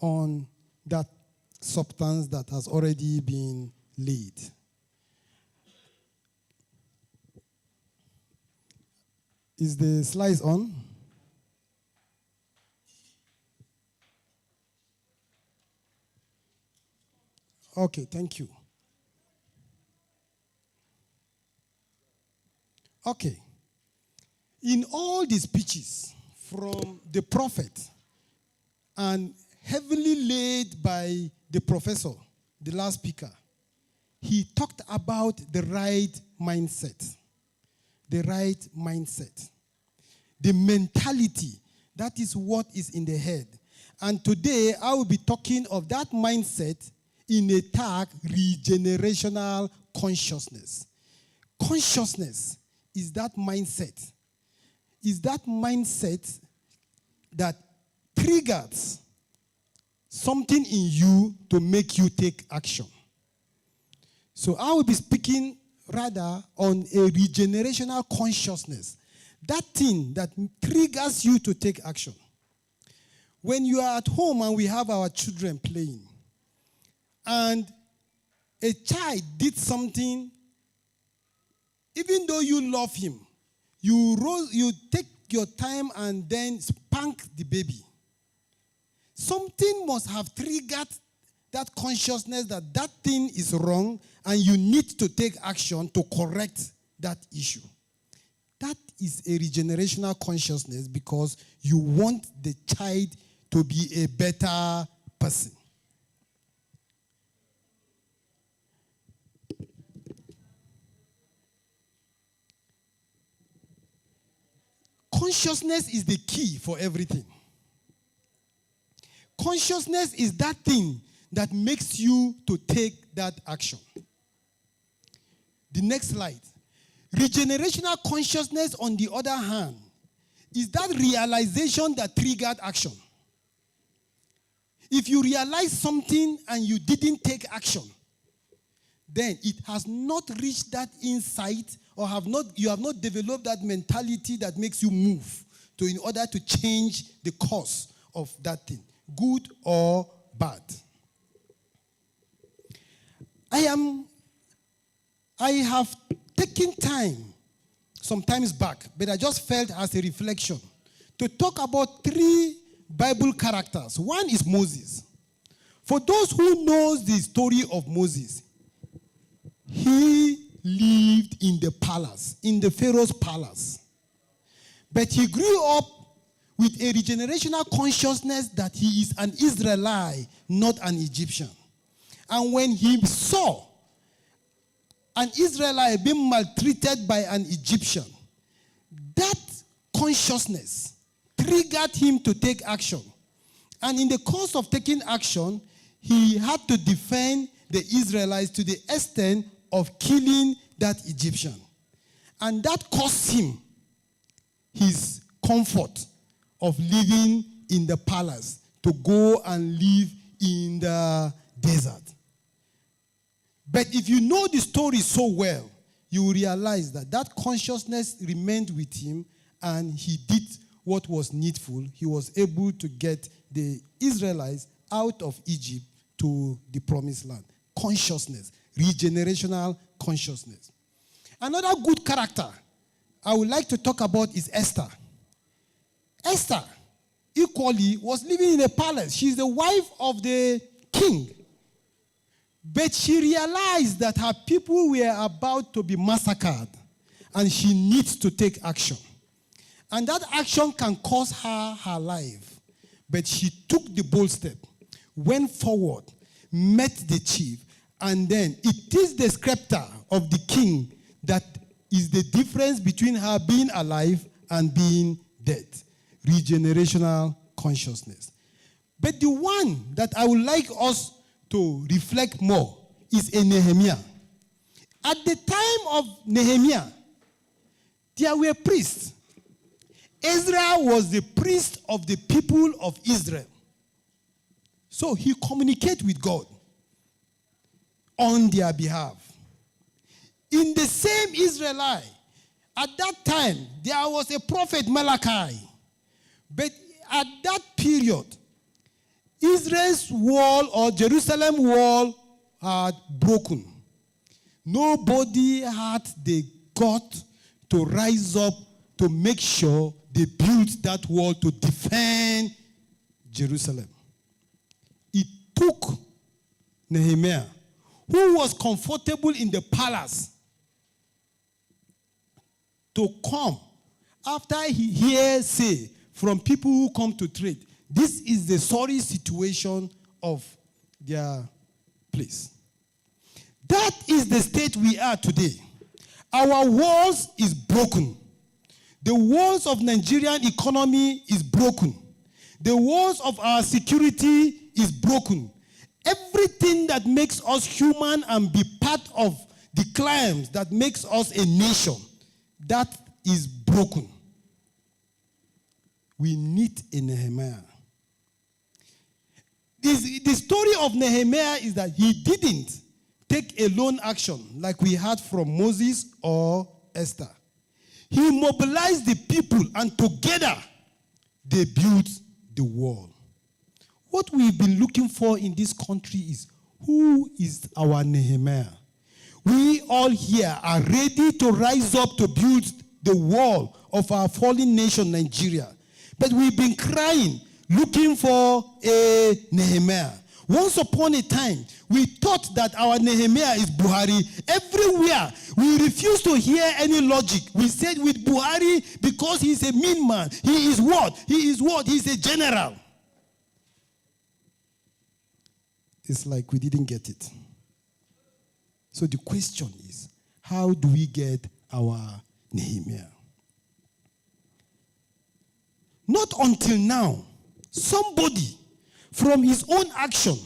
on that substance that has already been laid. Is the slides on? Okay, thank you. Okay. In all the speeches from the prophet and heavily laid by the professor, the last speaker. He talked about the right mindset. The right mindset. The mentality. That is what is in the head. And today, I will be talking of that mindset in a tag, regenerational consciousness. Consciousness is that mindset. Is that mindset that triggers something in you to make you take action. So I will be speaking rather on a regenerational consciousness. That thing that triggers you to take action. When you are at home and we have our children playing, and a child did something, even though you love him, you take your time and then spank the baby. Something must have triggered that consciousness that that thing is wrong and you need to take action to correct that issue. That is a regenerational consciousness because you want the child to be a better person. Consciousness is the key for everything. Consciousness is that thing that makes you to take that action. The next slide. Regenerational consciousness, on the other hand, is that realization that triggered action. If you realize something and you didn't take action, then it has not reached that insight or you have not developed that mentality that makes you move in order to change the course of that thing, good or bad. I have taken time sometimes back, but I just felt as a reflection to talk about 3 Bible characters. One is Moses. For those who knows the story of Moses, he lived in the palace, in the Pharaoh's palace. But he grew up with a regenerational consciousness that he is an Israelite, not an Egyptian. And when he saw an Israelite being maltreated by an Egyptian, that consciousness triggered him to take action. And in the course of taking action, he had to defend the Israelites to the extent of killing that Egyptian. And that cost him his comfort of living in the palace to go and live in the desert. But if you know the story so well, you will realize that that consciousness remained with him and he did what was needful. He was able to get the Israelites out of Egypt to the promised land. Consciousness, regenerational consciousness. Another good character I would like to talk about is Esther. Esther, equally, was living in a palace. She's the wife of the king. But she realized that her people were about to be massacred and she needs to take action. And that action can cost her life. But she took the bold step, went forward, met the chief, and then it is the scepter of the king that is the difference between her being alive and being dead. Regenerational consciousness. But the one that I would like us to reflect more is a Nehemiah. At the time of Nehemiah, there were priests. Ezra was the priest of the people of Israel. So he communicated with God on their behalf. In the same Israelite, at that time, there was a prophet Malachi. But at that period, Israel's wall or Jerusalem wall had broken. Nobody had the gut to rise up to make sure they built that wall to defend Jerusalem. It took Nehemiah, who was comfortable in the palace, to come after he hears say from people who come to trade. This is the sorry situation of their place. That is the state we are today. Our walls is broken. The walls of Nigerian economy is broken. The walls of our security is broken. Everything that makes us human and be part of the claims that makes us a nation, that is broken. We need a Nehemiah. The story of Nehemiah is that he didn't take a lone action like we had from Moses or Esther. He mobilized the people and together they built the wall. What we've been looking for in this country is, who is our Nehemiah? We all here are ready to rise up to build the wall of our fallen nation, Nigeria. But we've been crying, looking for a Nehemiah. Once upon a time, we thought that our Nehemiah is Buhari. Everywhere, we refused to hear any logic. We said with Buhari, because he's a mean man. He is what? He is what? He's a general. It's like we didn't get it. So the question is, how do we get our Nehemiah? Not until now, somebody from his own action,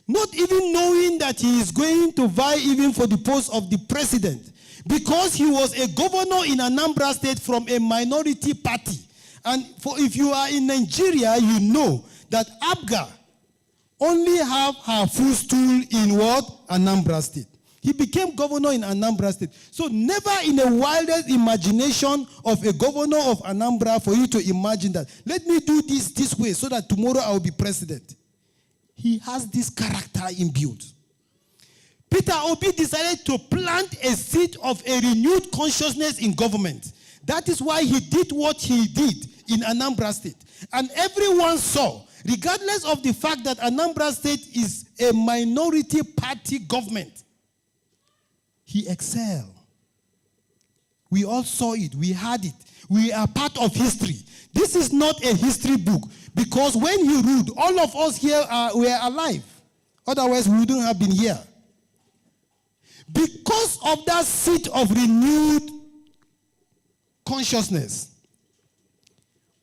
not even knowing that he is going to vie even for the post of the president, because he was a governor in Anambra State from a minority party. And if you are in Nigeria, you know that ABGA only have her full stool in what? Anambra State. He became governor in Anambra State. So never in the wildest imagination of a governor of Anambra for you to imagine that, let me do this way so that tomorrow I will be president. He has this character imbued. Peter Obi decided to plant a seed of a renewed consciousness in government. That is why he did what he did in Anambra State. And everyone saw, regardless of the fact that Anambra State is a minority party government, he excelled. We all saw it. We had it. We are part of history. This is not a history book, because when he ruled, all of us here were alive. Otherwise, we wouldn't have been here. Because of that seed of renewed consciousness,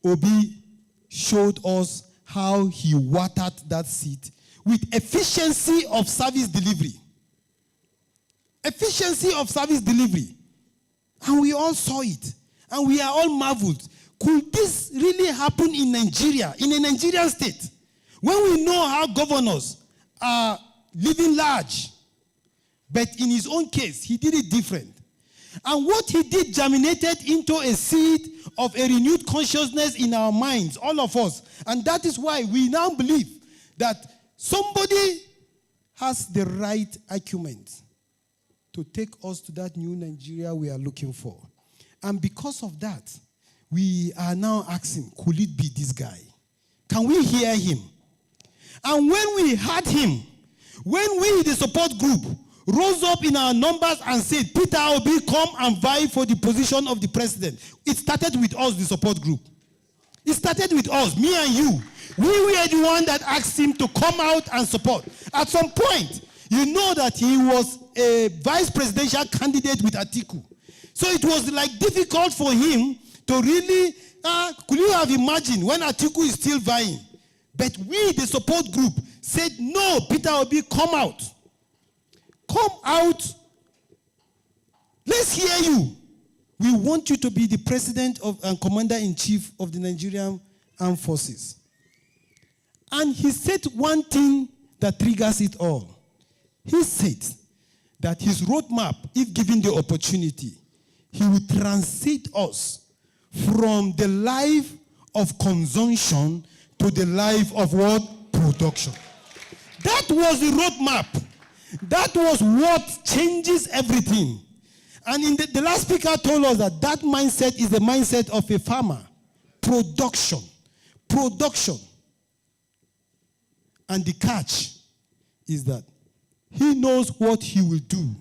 Obi showed us how he watered that seed with efficiency of service delivery. Efficiency of service delivery. And we all saw it. And we are all marveled. Could this really happen in Nigeria, in a Nigerian state? When we know how governors are living large. But in his own case, he did it different. And what he did germinated into a seed of a renewed consciousness in our minds, all of us. And that is why we now believe that somebody has the right acumen to take us to that new Nigeria we are looking for. And because of that, we are now asking, could it be this guy? Can we hear him? And when we heard him, when we, the support group, rose up in our numbers and said, Peter Obi, come and vie for the position of the president. It started with us, the support group. It started with us, me and you. We were the one that asked him to come out and support. At some point, you know that he was a vice presidential candidate with Atiku. So it was like difficult for him to really, could you have imagined when Atiku is still vying? But we, the support group, said, no, Peter Obi, come out. Come out. Let's hear you. We want you to be the president and commander-in-chief of the Nigerian Armed Forces. And he said one thing that triggers it all. He said that his roadmap, if given the opportunity, he would transit us from the life of consumption to the life of what? Production. That was the roadmap. That was what changes everything. And in the last speaker told us that that mindset is the mindset of a farmer. Production. Production. And the catch is that he knows what he will do.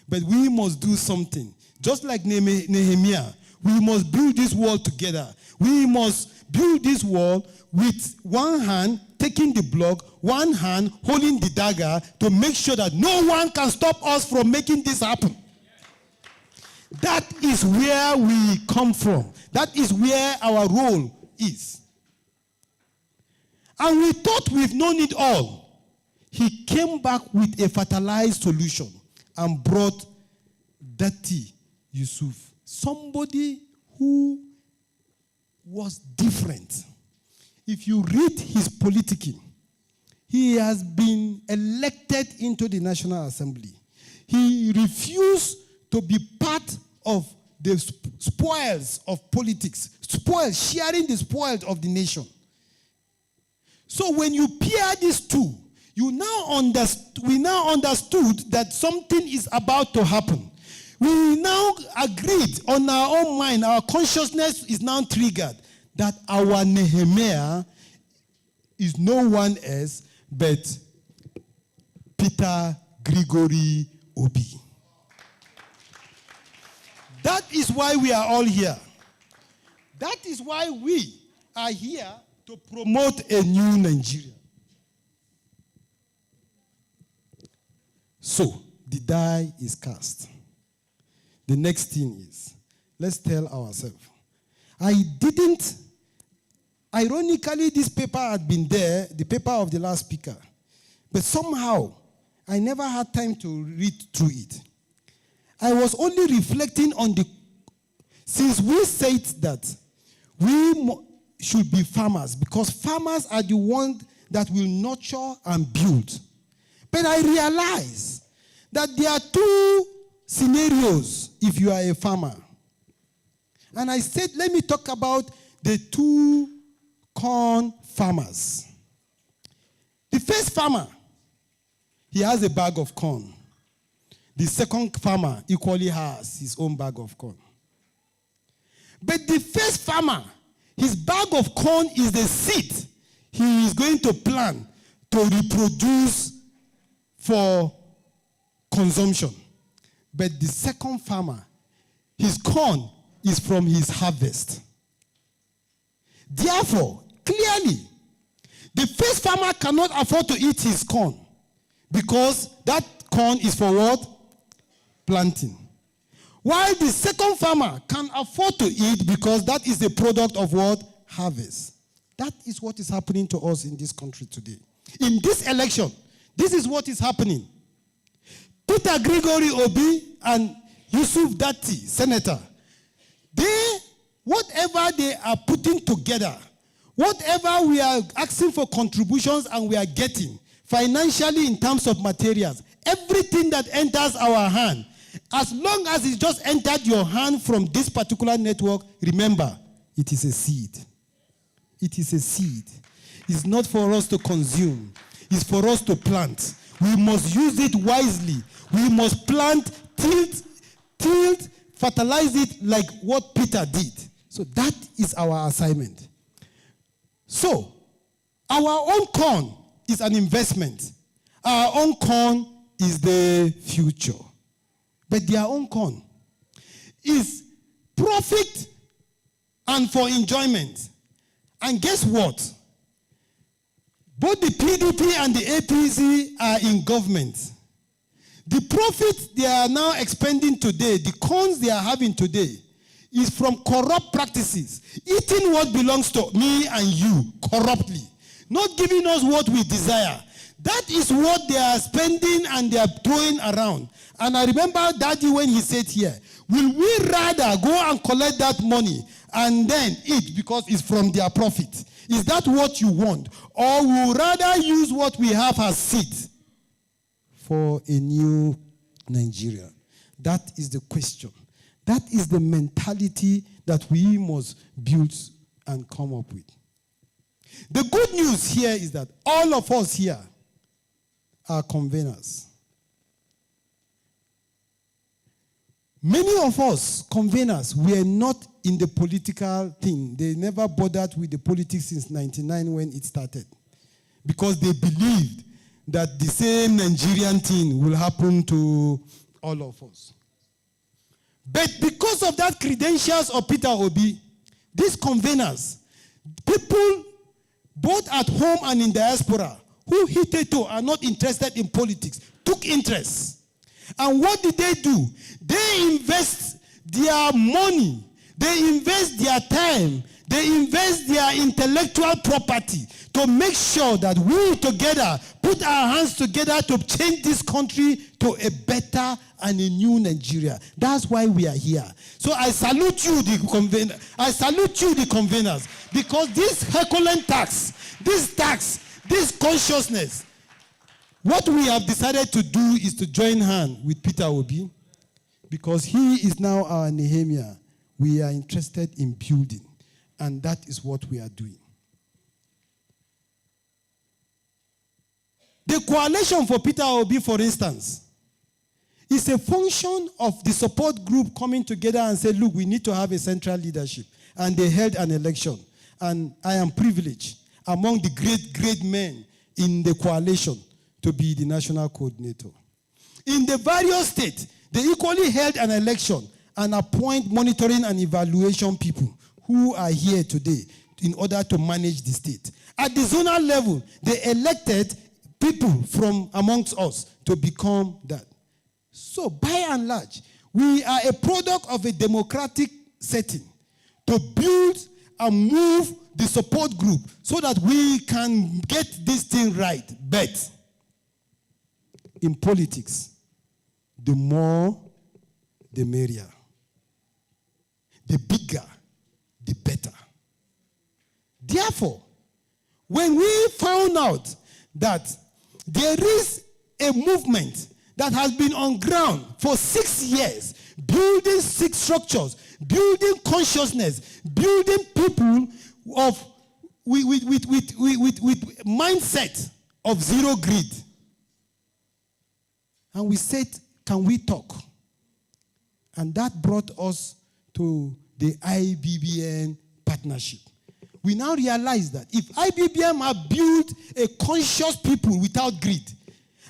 But we must do something. Just like Nehemiah, we must build this wall together. We must build this wall with one hand taking the block, one hand holding the dagger to make sure that no one can stop us from making this happen. That is where we come from. That is where our role is. And we thought we've known it all. He came back with a fertilized solution and brought Datti Yusuf, somebody who was different. If you read his politicking, he has been elected into the National Assembly. He refused to be part of the spoils of politics, sharing the spoils of the nation. So when you pair these two, we now understood that something is about to happen. We now agreed on our own mind, our consciousness is now triggered that our Nehemiah is no one else but Peter Gregory Obi. That is why we are all here. That is why we are here to promote a new Nigeria. So, the die is cast. The next thing is, let's tell ourselves. Ironically, this paper had been there, the paper of the last speaker, but somehow, I never had time to read through it. I was only reflecting on since we said that we should be farmers, because farmers are the ones that will nurture and build. But I realized that there are two scenarios if you are a farmer. And I said, let me talk about the two corn farmers. The first farmer, he has a bag of corn. The second farmer equally has his own bag of corn. But the first farmer, his bag of corn is the seed he is going to plant to reproduce for consumption. But the second farmer, his corn is from his harvest. Therefore, clearly, the first farmer cannot afford to eat his corn because that corn is for what? Planting. While the second farmer can afford to eat because that is the product of what? Harvest. That is what is happening to us in this country today. In this election, this is what is happening. Peter Gregory Obi and Yusuf Datti, senator, whatever they are putting together, whatever we are asking for contributions and we are getting, financially in terms of materials, everything that enters our hand, as long as it just entered your hand from this particular network, remember, it is a seed. It is a seed. It's not for us to consume. It's for us to plant. We must use it wisely. We must plant, tilt, fertilize it like what Peter did. So that is our assignment. So, our own corn is an investment. Our own corn is the future. But their own corn is profit and for enjoyment. And guess what? Both the PDP and the APC are in government. The profit they are now expending today, the corns they are having today, is from corrupt practices. Eating what belongs to me and you corruptly. Not giving us what we desire. That is what they are spending and they are throwing around. And I remember Daddy when he said here, will we rather go and collect that money and then eat because it's from their profit? Is that what you want? Or will rather use what we have as seed for a new Nigeria? That is the question. That is the mentality that we must build and come up with. The good news here is that all of us here are conveners. Many of us, conveners, were not in the political thing. They never bothered with the politics since 1999 when it started. Because they believed that the same Nigerian thing will happen to all of us. But because of that credentials of Peter Obi, these conveners, people both at home and in diaspora who hitherto are not interested in politics took interest. And what did they do? They invest their money, they invest their time, they invest their intellectual property to make sure that we together put our hands together to change this country to a better and a new Nigeria. That's why we are here. So I salute you, the convener. I salute you, the conveners, because this Herculean tax, this consciousness, what we have decided to do is to join hands with Peter Obi, because he is now our Nehemiah. We are interested in building, and that is what we are doing. The coalition for Peter Obi, for instance, is a function of the support group coming together and say, look, we need to have a central leadership. And they held an election. And I am privileged, among the great men in the coalition, to be the national coordinator. In the various states, they equally held an election and appoint monitoring and evaluation people who are here today in order to manage the state. At the zonal level, they elected people from amongst us to become that. So by and large, we are a product of a democratic setting to build and move the support group so that we can get this thing right. But in politics, the more, the merrier. The bigger, the better. Therefore, when we found out that there is a movement that has been on ground for 6 years, building 6 structures, building consciousness, building people with mindset of zero greed. And we said, can we talk? And that brought us to the IBBN partnership. We now realize that if IBBM have built a conscious people without greed,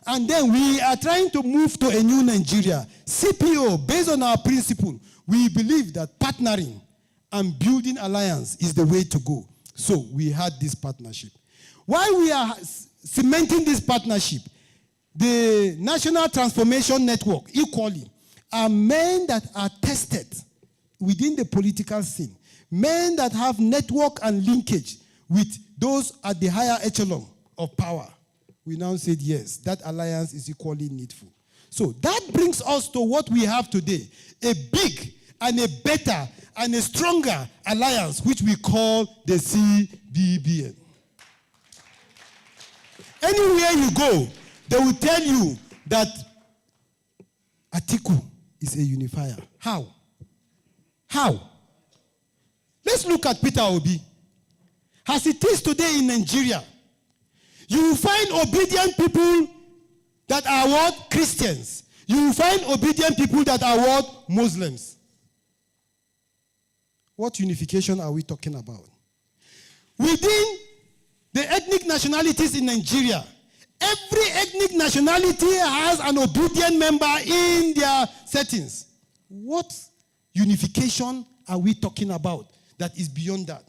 and then we are trying to move to a new Nigeria, CPO, based on our principle, we believe that partnering and building alliance is the way to go. So we had this partnership. While we are cementing this partnership, the National Transformation Network, equally, are men that are tested within the political scene, men that have network and linkage with those at the higher echelon of power. We now said, yes, that alliance is equally needful. So that brings us to what we have today, a big and a better and a stronger alliance, which we call the CBBN. Anywhere you go, they will tell you that Atiku is a unifier. How? How? Let's look at Peter Obi. As it is today in Nigeria, you will find obedient people that are what? Christians. You will find obedient people that are what? Muslims. What unification are we talking about? Within the ethnic nationalities in Nigeria, every ethnic nationality has an obedient member in their settings. What unification are we talking about that is beyond that?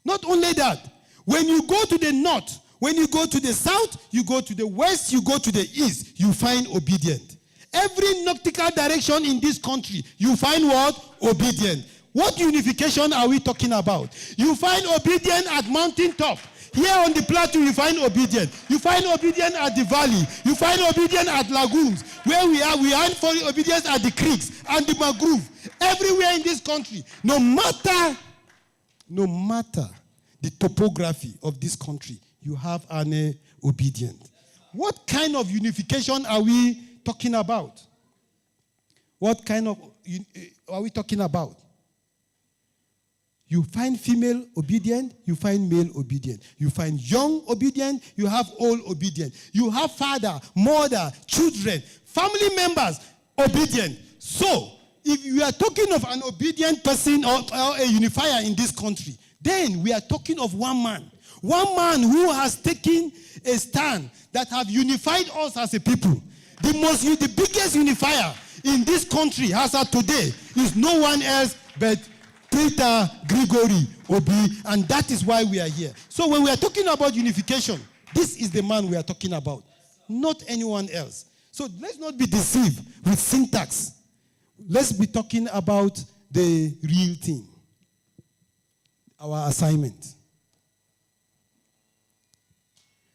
Not only that, when you go to the north, when you go to the south, you go to the west, you go to the east, you find obedient. Every nautical direction in this country, you find what? Obedient. What unification are we talking about? You find obedient at mountain top. Here on the plateau, you find obedient. You find obedient at the valley. You find obedient at lagoons. Where we find obedience at the creeks and the mangrove. Everywhere in this country, no matter the topography of this country, you have an obedient. What kind of unification are we talking about? What kind of are we talking about? You find female obedient, you find male obedient. You find young obedient, you have old obedient. You have father, mother, children, family members obedient. So, if you are talking of an obedient person or a unifier in this country, then we are talking of one man. One man who has taken a stand that have unified us as a people. The biggest unifier in this country as of today is no one else but Peter Gregory Obi, and that is why we are here. So when we are talking about unification, this is the man we are talking about, not anyone else. So let's not be deceived with syntax. Let's be talking about the real thing, our assignment.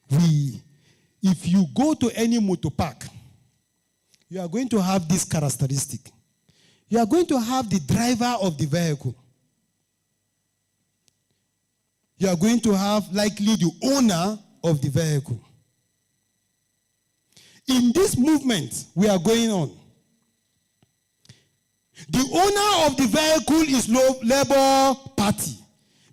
If you go to any motor park, you are going to have this characteristic. You are going to have the driver of the vehicle. You are going to have likely the owner of the vehicle. In this movement we are going on, the owner of the vehicle is Labour Party,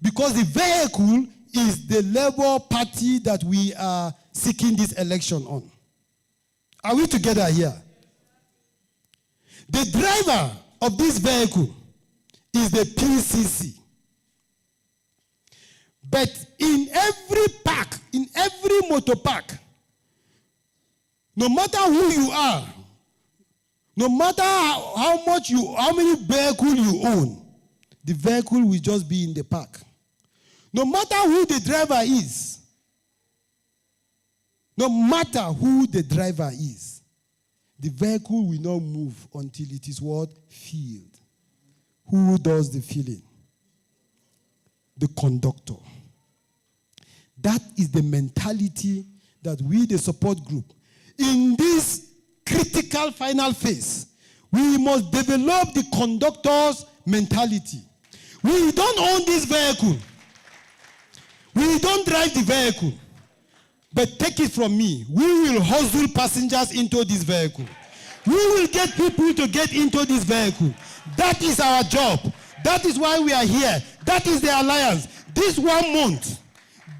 because the vehicle is the Labour Party that we are seeking this election on. Are we together here? The driver of this vehicle is the PCC. But in every park, in every motor park, no matter who you are, no matter how many vehicles you own, the vehicle will just be in the park. No matter who the driver is, no matter who the driver is, the vehicle will not move until it is what? Filled. Who does the filling? The conductor. That is the mentality that we, the support group, in this critical final phase, we must develop the conductor's mentality. We don't own this vehicle. We don't drive the vehicle. But take it from me, we will hustle passengers into this vehicle. We will get people to get into this vehicle. That is our job. That is why we are here. That is the alliance. This 1 month,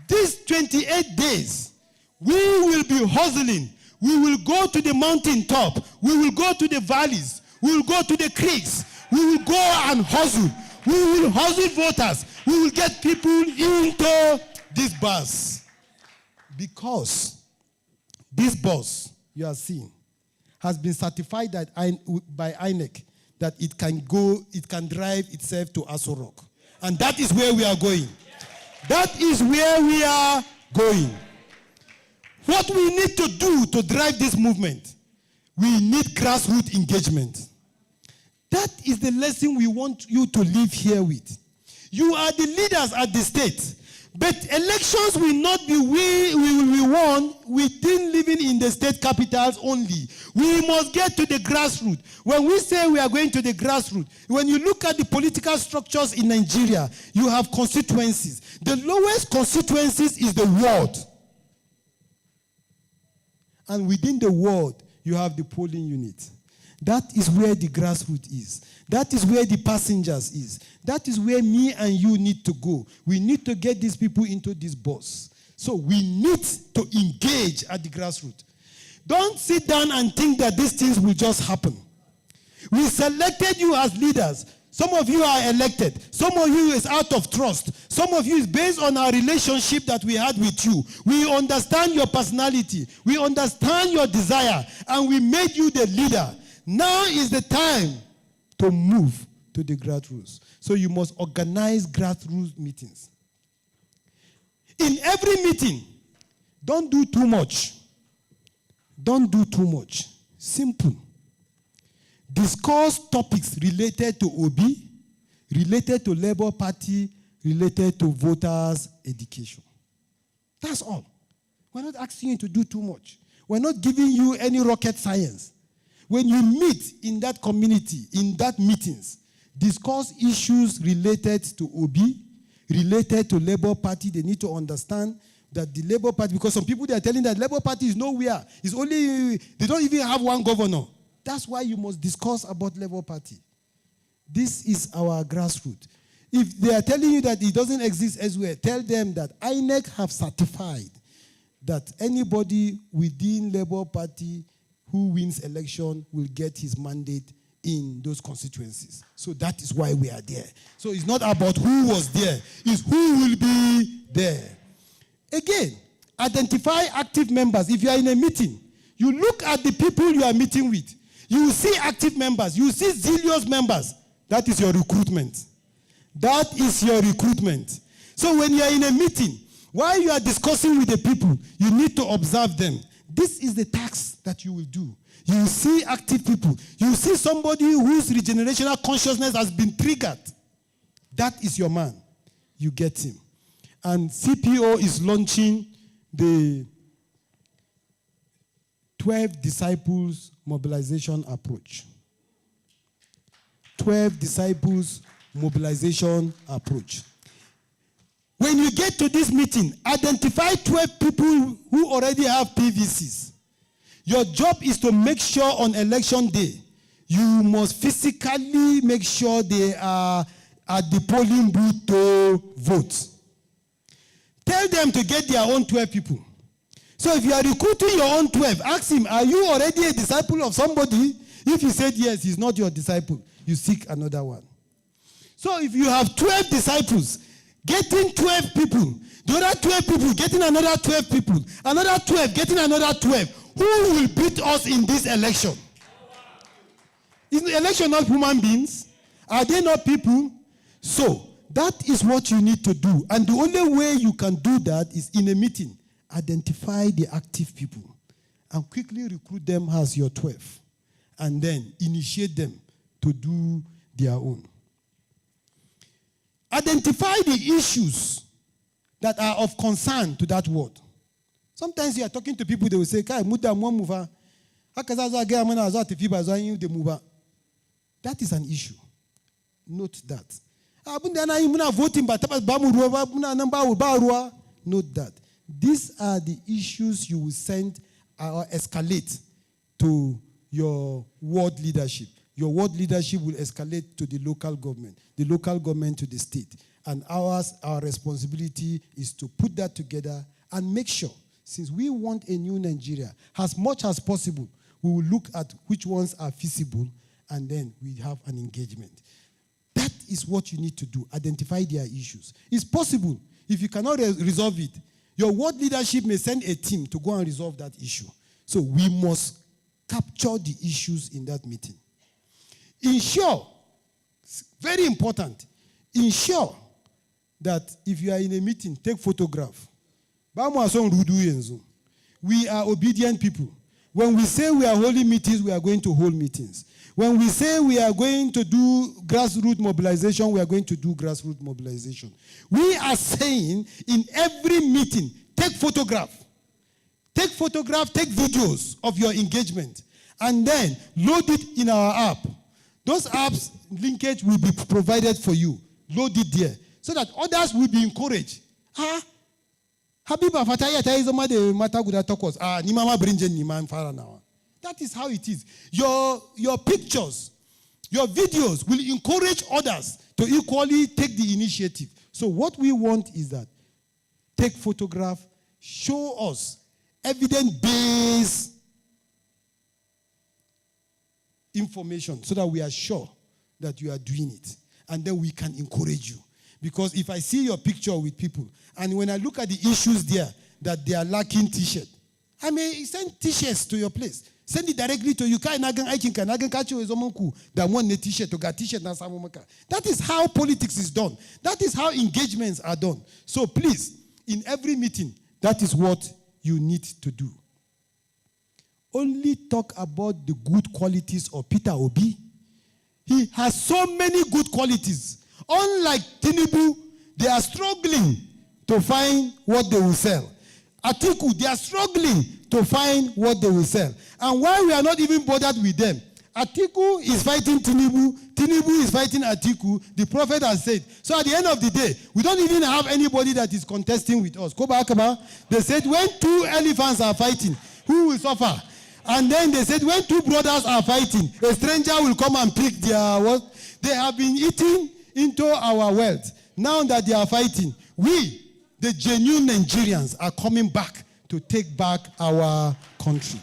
these 28 days, we will be hustling. We will go to the mountain top. We will go to the valleys. We will go to the creeks. We will go and hustle. We will hustle voters. We will get people into this bus. Because this bus you are seeing has been certified by INEC that it can drive itself to Aso Rock. And that is where we are going. That is where we are going. What we need to do to drive this movement, we need grassroots engagement. That is the lesson we want you to live here with. You are the leaders at the state. But elections will not be we will be won within living in the state capitals only. We must get to the grassroots. When we say we are going to the grassroots, when you look at the political structures in Nigeria, you have constituencies. The lowest constituencies is the ward. And within the ward, you have the polling unit. That is where the grassroots is. That is where the passengers is. That is where me and you need to go. We need to get these people into this bus. So we need to engage at the grassroots. Don't sit down and think that these things will just happen. We selected you as leaders. Some of you are elected. Some of you is out of trust. Some of you is based on our relationship that we had with you. We understand your personality. We understand your desire. And we made you the leader. Now is the time to move to the grassroots. So you must organize grassroots meetings. In every meeting, don't do too much. Don't do too much. Simple. Discuss topics related to OB, related to Labour Party, related to voters' education. That's all. We're not asking you to do too much. We're not giving you any rocket science. When you meet in that community, in that meetings, discuss issues related to OB, related to Labour Party. They need to understand that the Labour Party, because some people they are telling that Labour Party is nowhere. It's only, they don't even have one governor. That's why you must discuss about Labour Party. This is our grassroots. If they are telling you that it doesn't exist elsewhere, tell them that INEC have certified that anybody within Labour Party who wins election will get his mandate in those constituencies. So that is why we are there. So it's not about who was there, it's who will be there. Again, identify active members. If you are in a meeting, you look at the people you are meeting with. You will see active members. You will see zealous members. That is your recruitment. That is your recruitment. So when you are in a meeting, while you are discussing with the people, you need to observe them. This is the task that you will do. You will see active people. You will see somebody whose regenerational consciousness has been triggered. That is your man. You get him. And CPO is launching the 12 disciples mobilization approach. 12 disciples mobilization approach. When you get to this meeting, identify 12 people who already have PVCs. Your job is to make sure on election day, you must physically make sure they are at the polling booth to vote. Tell them to get their own 12 people. So if you are recruiting your own 12, ask him, are you already a disciple of somebody? If he said yes, he's not your disciple. You seek another one. So if you have 12 disciples, getting 12 people, the other 12 people getting another 12 people, another 12 getting another 12, who will beat us in this election? Is the election not human beings? Are they not people? So that is what you need to do. And the only way you can do that is in a meeting. Identify the active people and quickly recruit them as your 12. And then initiate them to do their own. Identify the issues that are of concern to that ward. Sometimes you are talking to people, they will say, that is an issue. Note that. Note that. These are the issues you will send or escalate to your ward leadership. Your ward leadership will escalate to the local government to the state. And our responsibility is to put that together and make sure, since we want a new Nigeria, as much as possible, we will look at which ones are feasible, and then we have an engagement. That is what you need to do, identify their issues. It's possible. If you cannot resolve it, your ward leadership may send a team to go and resolve that issue. So we must capture the issues in that meeting. Ensure, very important, ensure that if you are in a meeting, take photograph. We are obedient people. When we say we are holding meetings, we are going to hold meetings. When we say we are going to do grassroots mobilization, we are going to do grassroots mobilization. We are saying in every meeting, take photograph. Take photograph, take videos of your engagement, and then load it in our app. Those apps linkage will be provided for you. Load it there so that others will be encouraged. Habiba Fataya Taizoma de Mataguda Tokos. Ni mama brinje ni man fara now. That is how it is. Your pictures, your videos will encourage others to equally take the initiative. So what we want is that take photograph, show us evidence-based information so that we are sure that you are doing it. And then we can encourage you. Because if I see your picture with people, and when I look at the issues there, that they are lacking t-shirt, I may send t-shirts to your place. Send it directly to you. That is how politics is done. That is how engagements are done. So please, in every meeting, that is what you need to do. Only talk about the good qualities of Peter Obi. He has so many good qualities. Unlike Tinubu, they are struggling to find what they will sell. Atiku, they are struggling to find what they will sell. And why we are not even bothered with them? Atiku is fighting Tinubu. Tinubu is fighting Atiku. The prophet has said. So at the end of the day, we don't even have anybody that is contesting with us. They said when two elephants are fighting, who will suffer? And then they said when two brothers are fighting, a stranger will come and pick their what? They have been eating into our wealth. Now that they are fighting, we, the genuine Nigerians, are coming back to take back our country.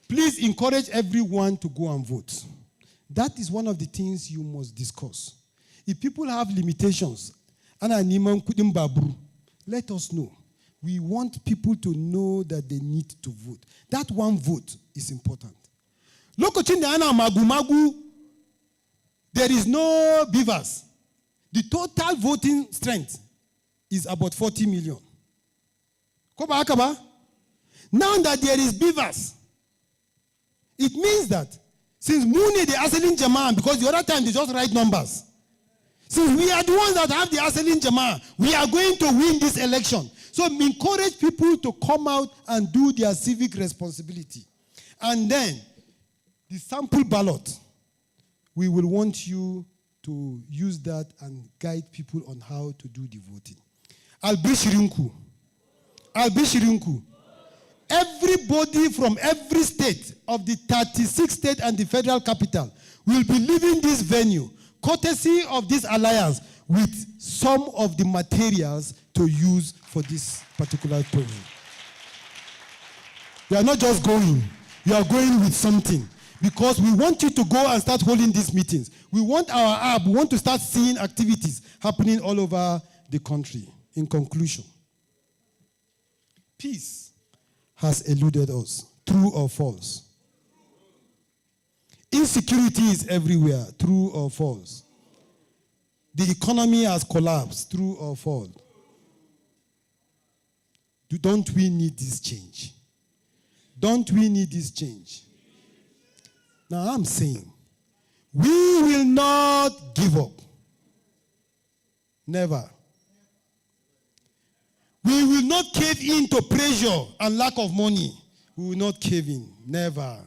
Please encourage everyone to go and vote. That is one of the things you must discuss. If people have limitations, let us know. We want people to know that they need to vote. That one vote is important. The there is no beavers. The total voting strength is about 40 million. Now that there is beavers, it means that since Muni the Aselin Jama, because the other time they just write numbers. Since we are the ones that have the Aselin Jama, we are going to win this election. So encourage people to come out and do their civic responsibility. And then, the sample ballot, we will want you to use that and guide people on how to do the voting. Albishirinku. Everybody from every state of the 36 states and the federal capital will be leaving this venue, courtesy of this alliance, with some of the materials to use for this particular program. You are not just going, you are going with something. Because we want you to go and start holding these meetings. We want our app, we want to start seeing activities happening all over the country. In conclusion, peace has eluded us, true or false. Insecurity is everywhere, true or false. The economy has collapsed, true or false. Don't we need this change? Don't we need this change? Now I'm saying, we will not give up. Never. We will not cave in to pressure and lack of money. We will not cave in. Never.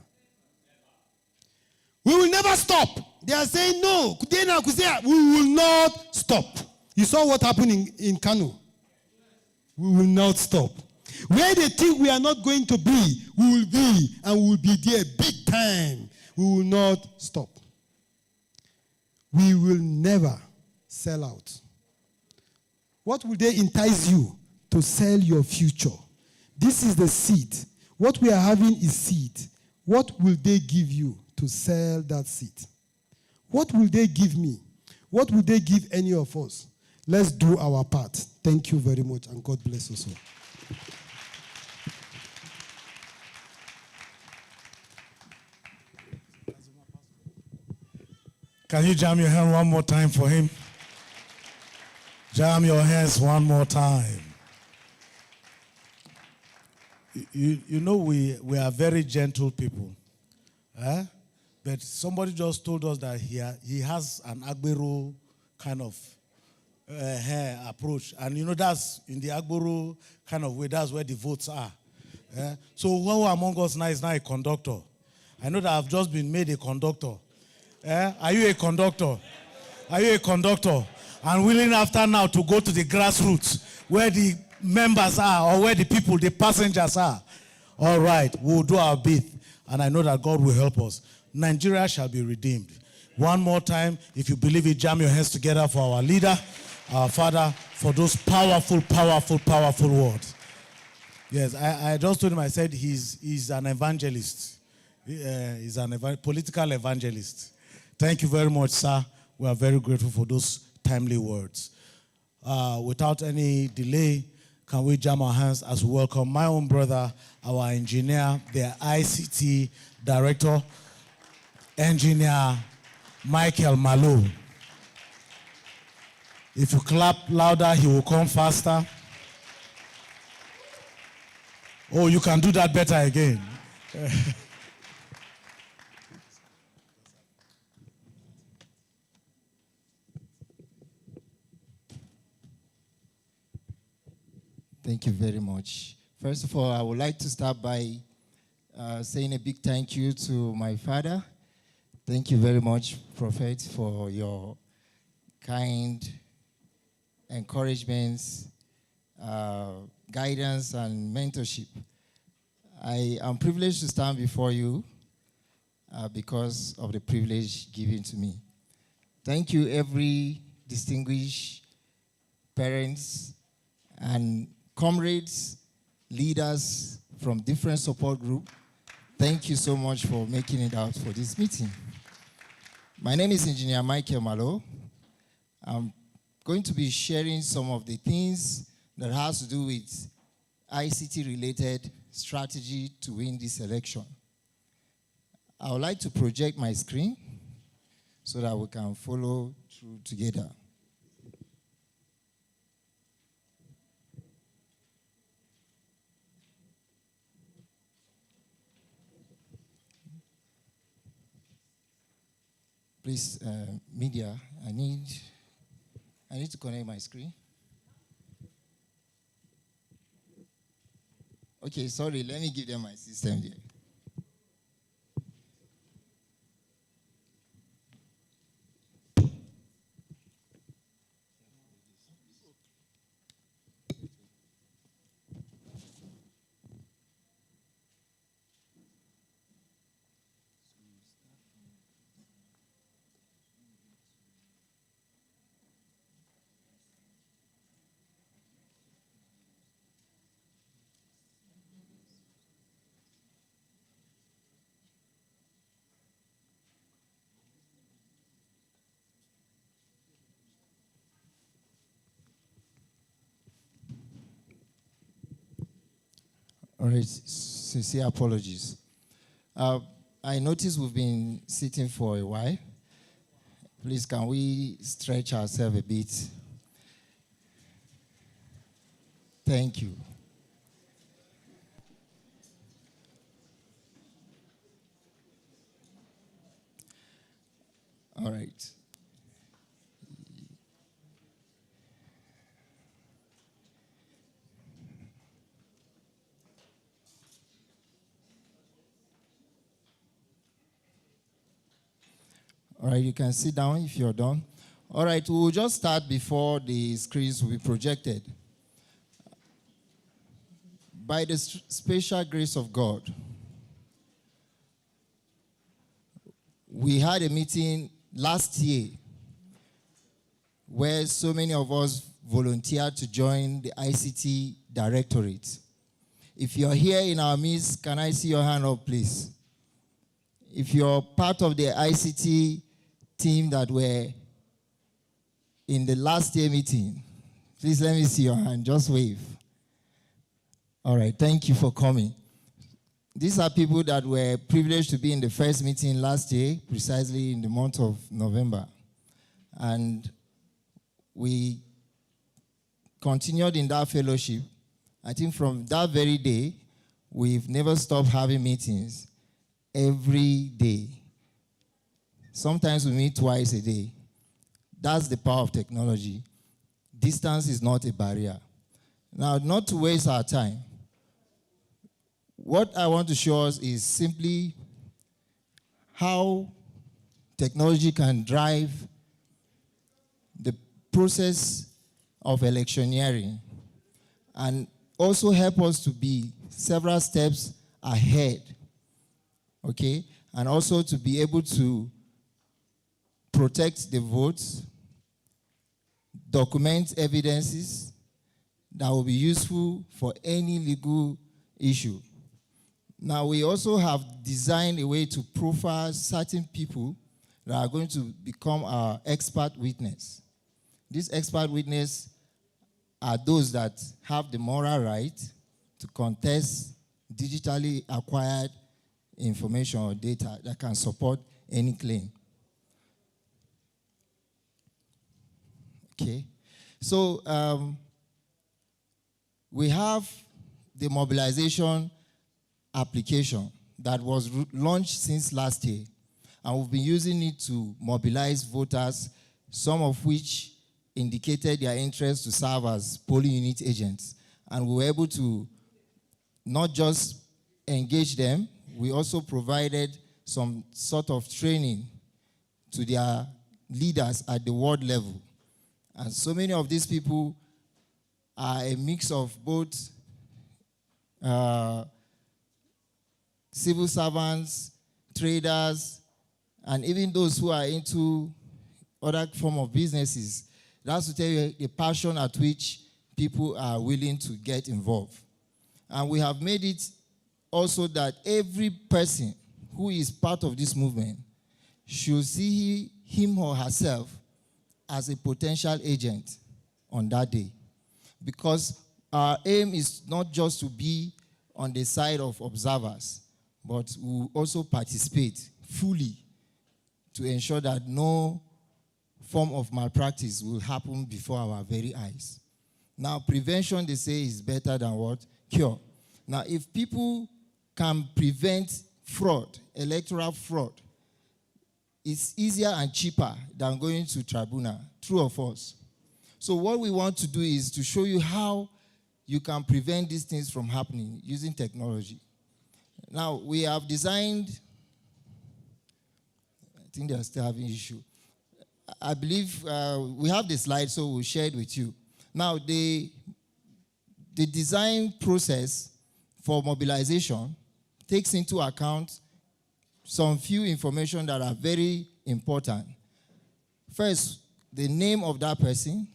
We will never stop. They are saying no. We will not stop. You saw what happened in Kano. We will not stop. Where they think we are not going to be, we will be, and we will be there big time. We will not stop. We will never sell out. What will they entice you to sell your future? This is the seed. What we are having is seed. What will they give you to sell that seed? What will they give me? What will they give any of us? Let's do our part. Thank you very much, and God bless us all. Can you jam your hand one more time for him? Jam your hands one more time. You know we are very gentle people. But somebody just told us that he has an Agbero kind of approach. And you know that's in the Agbero kind of way, that's where the votes are. So who among us now is now a conductor? I know that I've just been made a conductor. Are you a conductor? Are you a conductor? And willing after now to go to the grassroots where the members are or where the people, the passengers are? All right, we'll do our bit. And I know that God will help us. Nigeria shall be redeemed. One more time, if you believe it, jam your hands together for our leader, our father, for those powerful, powerful, powerful words. Yes, I just told him, I said he's an evangelist. He's a political evangelist. Thank you very much, sir. We are very grateful for those timely words. Without any delay, can we jam our hands as we welcome my own brother, our engineer, the ICT director, engineer Michael Malo. If you clap louder, he will come faster. Oh, you can do that better again. Thank you very much. First of all, I would like to start by saying a big thank you to my father. Thank you very much, Prophet, for your kind encouragements, guidance, and mentorship. I am privileged to stand before you because of the privilege given to me. Thank you, every distinguished parents and comrades, leaders from different support groups. Thank you so much for making it out for this meeting. My name is Engineer Michael Malo. I'm going to be sharing some of the things that has to do with ICT-related strategy to win this election. I would like to project my screen so that we can follow through together. Please, media, I need to connect my screen. Okay, sorry, let me give them my system there. All right, sincere apologies. I noticed we've been sitting for a while. Please, can we stretch ourselves a bit? Thank you. All right. All right, you can sit down if you're done. All right, we'll just start before the screens will be projected. By the special grace of God, we had a meeting last year where so many of us volunteered to join the ICT Directorate. If you're here in our midst, can I see your hand up, please? If you're part of the ICT team that were in the last year meeting, please let me see your hand. Just wave. All right, thank you for coming. These are people that were privileged to be in the first meeting last year, precisely in the month of November. And we continued in that fellowship. I think from that very day, we've never stopped having meetings every day. Sometimes we meet twice a day. That's the power of technology. Distance is not a barrier. Now, not to waste our time, what I want to show us is simply how technology can drive the process of electioneering and also help us to be several steps ahead, okay? And also to be able to protect the votes, document evidences that will be useful for any legal issue. Now, we also have designed a way to profile certain people that are going to become our expert witness. These expert witnesses are those that have the moral right to contest digitally acquired information or data that can support any claim. Okay, so we have the mobilization application that was launched since last year, and we've been using it to mobilize voters, some of which indicated their interest to serve as polling unit agents. And we were able to not just engage them, we also provided some sort of training to their leaders at the ward level. And so many of these people are a mix of both civil servants, traders, and even those who are into other form of businesses. That's to tell you the passion at which people are willing to get involved. And we have made it also that every person who is part of this movement should see him or herself as a potential agent on that day. Because our aim is not just to be on the side of observers, but we also participate fully to ensure that no form of malpractice will happen before our very eyes. Now, prevention, they say, is better than what? Cure. Now, if people can prevent fraud, electoral fraud, it's easier and cheaper than going to tribunal. True or false? So what we want to do is to show you how you can prevent these things from happening using technology. Now, we have designed, I think they're still having issue. I believe we have the slide, so we'll share it with you. Now, the design process for mobilization takes into account some few information that are very important. First, the name of that person.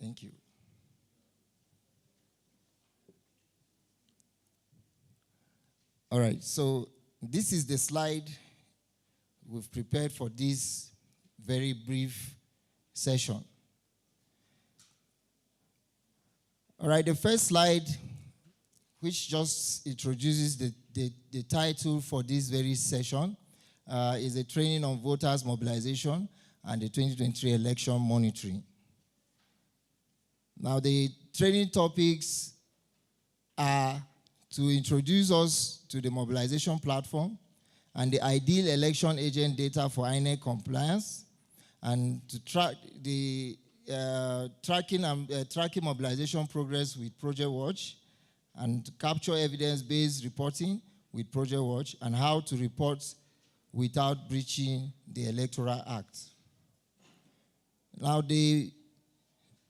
Thank you. All right, so this is the slide we've prepared for this very brief session. All right, the first slide, which just introduces the title for this very session, is a training on voters mobilization and the 2023 election monitoring. Now, the training topics are to introduce us to the mobilization platform and the ideal election agent data for INEC compliance, and to track the tracking mobilization progress with Project Watch, and to capture evidence-based reporting with Project Watch, and how to report without breaching the Electoral Act. Now, the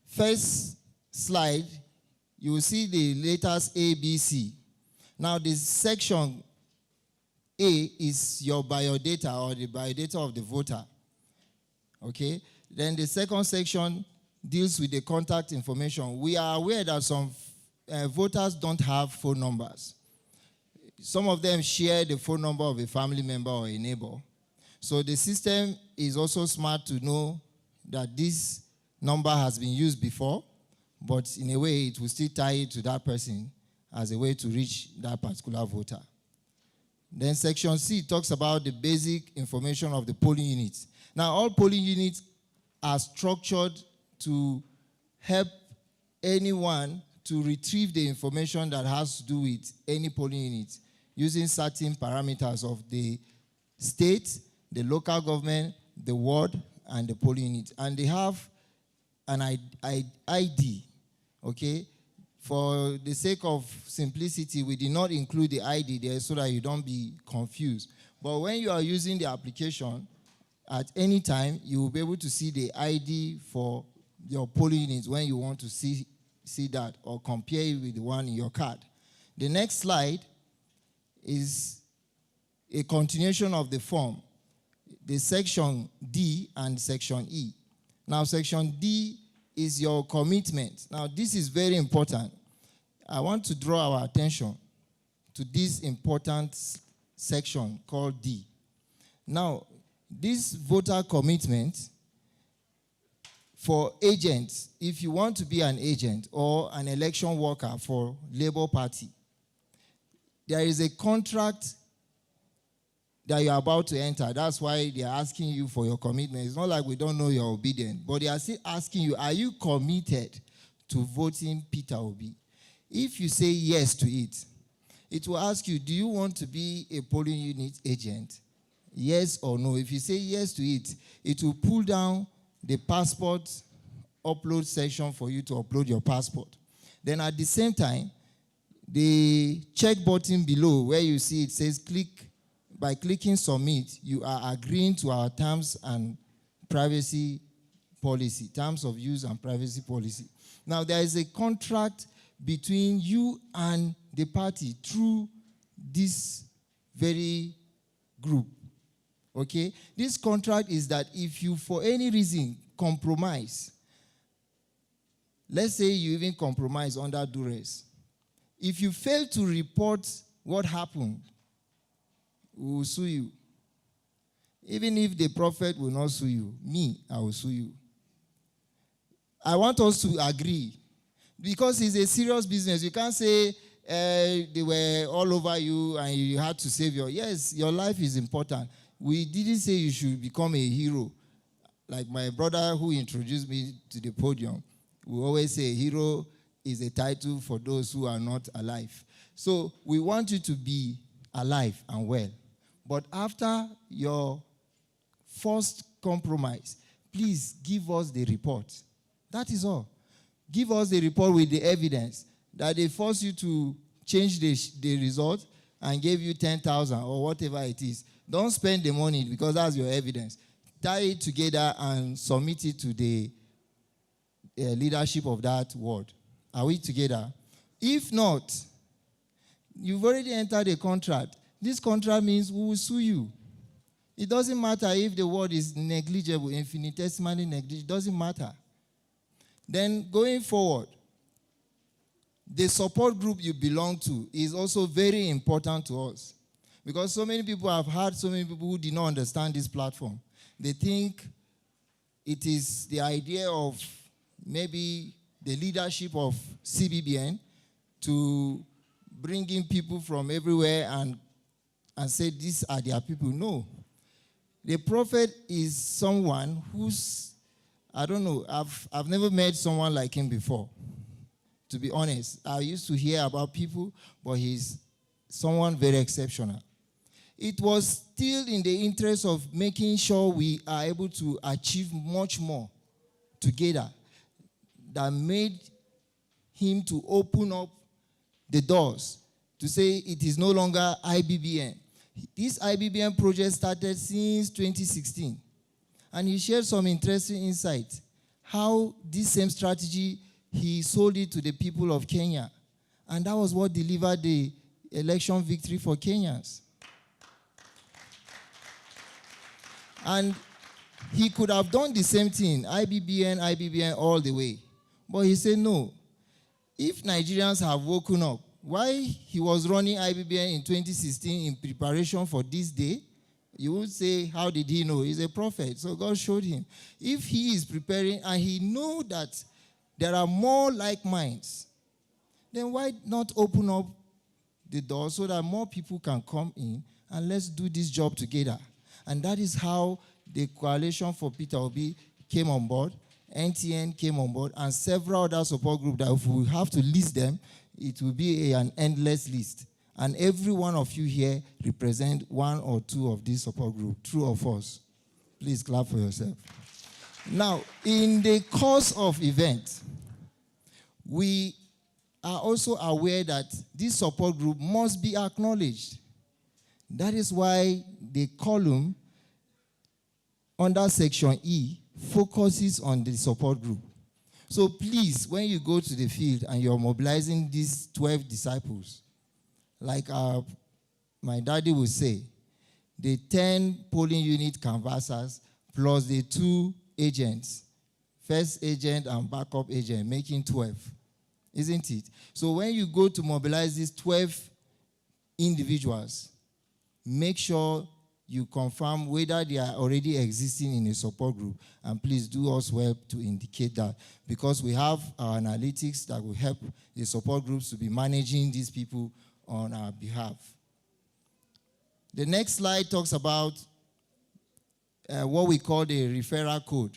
first slide, you will see the letters A, B, C. Now, this section A is your biodata, or the biodata of the voter. Okay? Then the second section deals with the contact information. We are aware that some voters don't have phone numbers. Some of them share the phone number of a family member or a neighbor. So the system is also smart to know that this number has been used before, but in a way it will still tie it to that person as a way to reach that particular voter. Then section C talks about the basic information of the polling units. Now, all polling units are structured to help anyone to retrieve the information that has to do with any polling unit using certain parameters of the state, the local government, the ward, and the polling unit. And they have an ID, okay? For the sake of simplicity, we did not include the ID there so that you don't be confused. But when you are using the application, at any time, you will be able to see the ID for your polling units when you want to see that or compare it with the one in your card. The next slide is a continuation of the form, the section D and section E. Now, section D is your commitment. Now, this is very important. I want to draw our attention to this important section called D. Now, this voter commitment for agents, if you want to be an agent or an election worker for Labour Party, there is a contract that you are about to enter. That's why they are asking you for your commitment. It's not like we don't know you're obedient, but they are still asking you, are you committed to voting Peter Obi? If you say yes to it, it will ask you, do you want to be a polling unit agent? Yes or no. If you say yes to it, it will pull down the passport upload section for you to upload your passport. Then at the same time, the check button below where you see it says click, by clicking submit, you are agreeing to our terms and privacy policy, terms of use and privacy policy. Now, there is a contract between you and the party through this very group, okay? This contract is that if you, for any reason, compromise, let's say you even compromise under duress, if you fail to report what happened, we will sue you. Even if the prophet will not sue you, me, I will sue you. I want us to agree, because it's a serious business. You can't say they were all over you and you had to save yes, your life is important. We didn't say you should become a hero. Like my brother who introduced me to the podium, we always say a hero is a title for those who are not alive. So we want you to be alive and well. But after your first compromise, please give us the report. That is all. Give us the report with the evidence that they force you to change the result and gave you 10,000 or whatever it is. Don't spend the money because that's your evidence. Tie it together and submit it to the leadership of that ward. Are we together? If not, you've already entered a contract. This contract means we will sue you. It doesn't matter if the word is negligible, infinitesimally negligible. It doesn't matter. Then going forward, the support group you belong to is also very important to us. Because so many people have heard so many people who did not understand this platform. They think it is the idea of maybe the leadership of CBBN to bring in people from everywhere and say these are their people. No. The prophet is someone who's, I don't know, I've never met someone like him before. To be honest, I used to hear about people, but he's someone very exceptional. It was still in the interest of making sure we are able to achieve much more together that made him to open up the doors to say it is no longer IBBN. This IBBN project started since 2016, and he shared some interesting insights, how this same strategy, he sold it to the people of Kenya, and that was what delivered the election victory for Kenyans. And he could have done the same thing, IBBN all the way. But he said no. If Nigerians have woken up, why he was running IBBN in 2016 in preparation for this day, you would say, how did he know? He's a prophet, so God showed him. If he is preparing and he knows that there are more like minds, then why not open up the door so that more people can come in and let's do this job together? And that is how the Coalition for Peter Obi came on board, NTN came on board, and several other support groups that if we have to list them, it will be an endless list. And every one of you here represent one or two of these support groups, true or false. Please clap for yourself. Now, in the course of events, we are also aware that this support group must be acknowledged. That is why the column under section E focuses on the support group. So please, when you go to the field and you're mobilizing these 12 disciples, like my daddy would say, the 10 polling unit canvassers plus the 2 agents, first agent and backup agent, making 12, isn't it? So when you go to mobilize these 12 individuals, make sure you confirm whether they are already existing in a support group. And please do us well to indicate that, because we have our analytics that will help the support groups to be managing these people on our behalf. The next slide talks about what we call the referral code.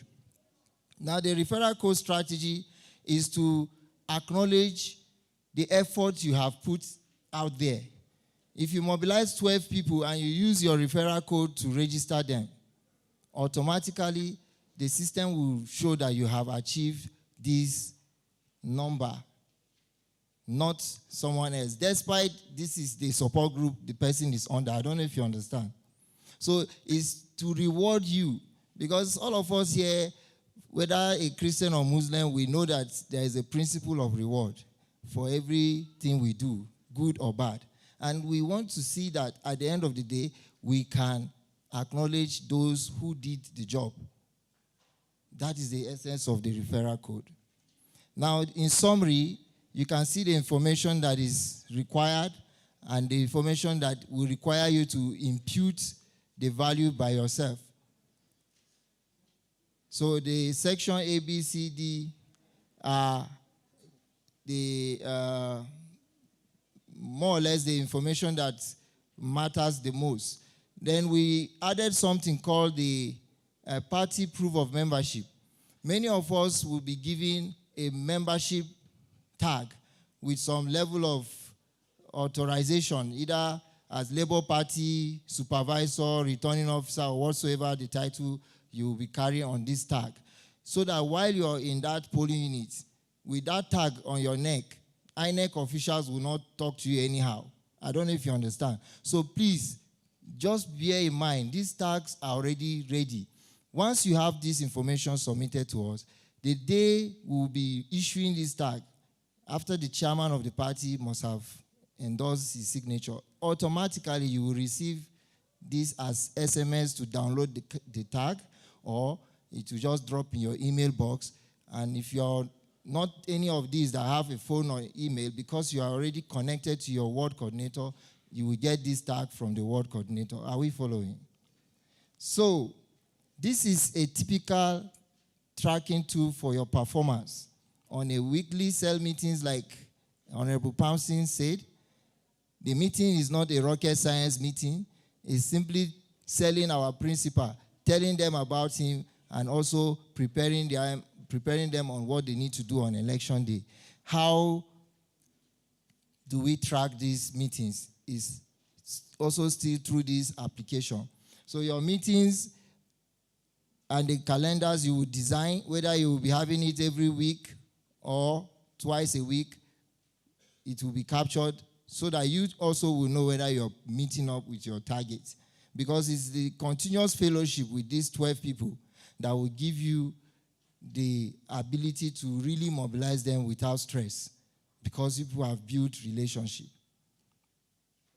Now, the referral code strategy is to acknowledge the effort you have put out there. If you mobilize 12 people and you use your referral code to register them, automatically the system will show that you have achieved this number, not someone else. Despite this is the support group the person is under. I don't know if you understand. So it's to reward you, because all of us here, whether a Christian or Muslim, we know that there is a principle of reward for everything we do, good or bad. And we want to see that at the end of the day, we can acknowledge those who did the job. That is the essence of the referral code. Now, in summary, you can see the information that is required and the information that will require you to impute the value by yourself. So the section A, B, C, D are more or less the information that matters the most. Then we added something called the party proof of membership. Many of us will be given a membership tag with some level of authorization, either as Labour Party, supervisor, returning officer, or whatsoever the title you will be carrying on this tag. So that while you're in that polling unit, with that tag on your neck, INEC officials will not talk to you anyhow. I don't know if you understand. So please, just bear in mind, these tags are already ready. Once you have this information submitted to us, the day we will be issuing this tag, after the chairman of the party must have endorsed his signature, automatically you will receive this as SMS to download the tag, or it will just drop in your email box. And if you're not any of these that have a phone or email, because you are already connected to your ward coordinator, you will get this tag from the ward coordinator. Are we following? So, this is a typical tracking tool for your performance. On a weekly cell meetings, like Honorable Pouncing said, the meeting is not a rocket science meeting. It's simply selling our principal, telling them about him, and also preparing them on what they need to do on election day. How do we track these meetings? Is also still through this application. So your meetings and the calendars you will design, whether you will be having it every week or twice a week, it will be captured so that you also will know whether you're meeting up with your targets. Because it's the continuous fellowship with these 12 people that will give you the ability to really mobilize them without stress, because people have built relationship.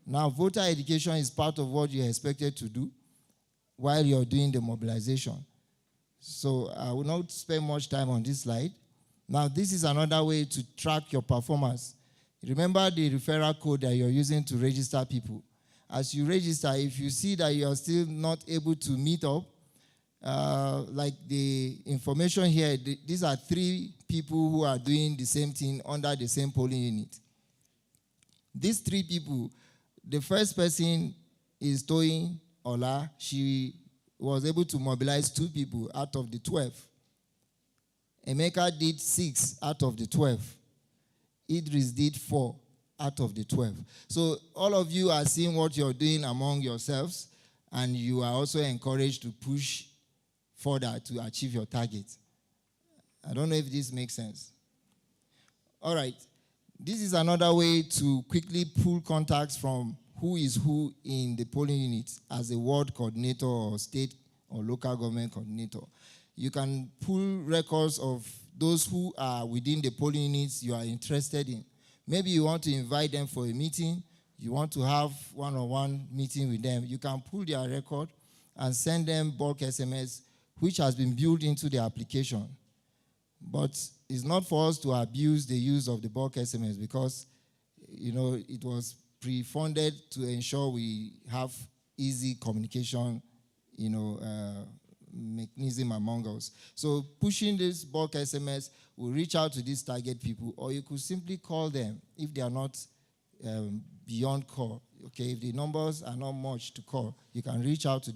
Now, voter education is part of what you're expected to do while you're doing the mobilization. So I will not spend much time on this slide. Now, this is another way to track your performance. Remember the referral code that you're using to register people. As you register, if you see that you're still not able to meet up, like the information here, these are 3 people who are doing the same thing under the same polling unit. These 3 people, the first person is Toyin Ola. She was able to mobilize 2 people out of the 12. Emeka did 6 out of the 12. Idris did 4 out of the 12. So all of you are seeing what you're doing among yourselves, and you are also encouraged to push further to achieve your target. I don't know if this makes sense. All right. This is another way to quickly pull contacts from who is who in the polling unit as a ward coordinator or state or local government coordinator. You can pull records of those who are within the polling units you are interested in. Maybe you want to invite them for a meeting, you want to have one-on-one meeting with them. You can pull their record and send them bulk SMS, which has been built into the application. But it's not for us to abuse the use of the bulk SMS, because, you know, it was pre-funded to ensure we have easy communication, you know, mechanism among us. So pushing this bulk SMS will reach out to these target people, or you could simply call them if they are not beyond call. Okay, if the numbers are not much to call, you can reach out to them.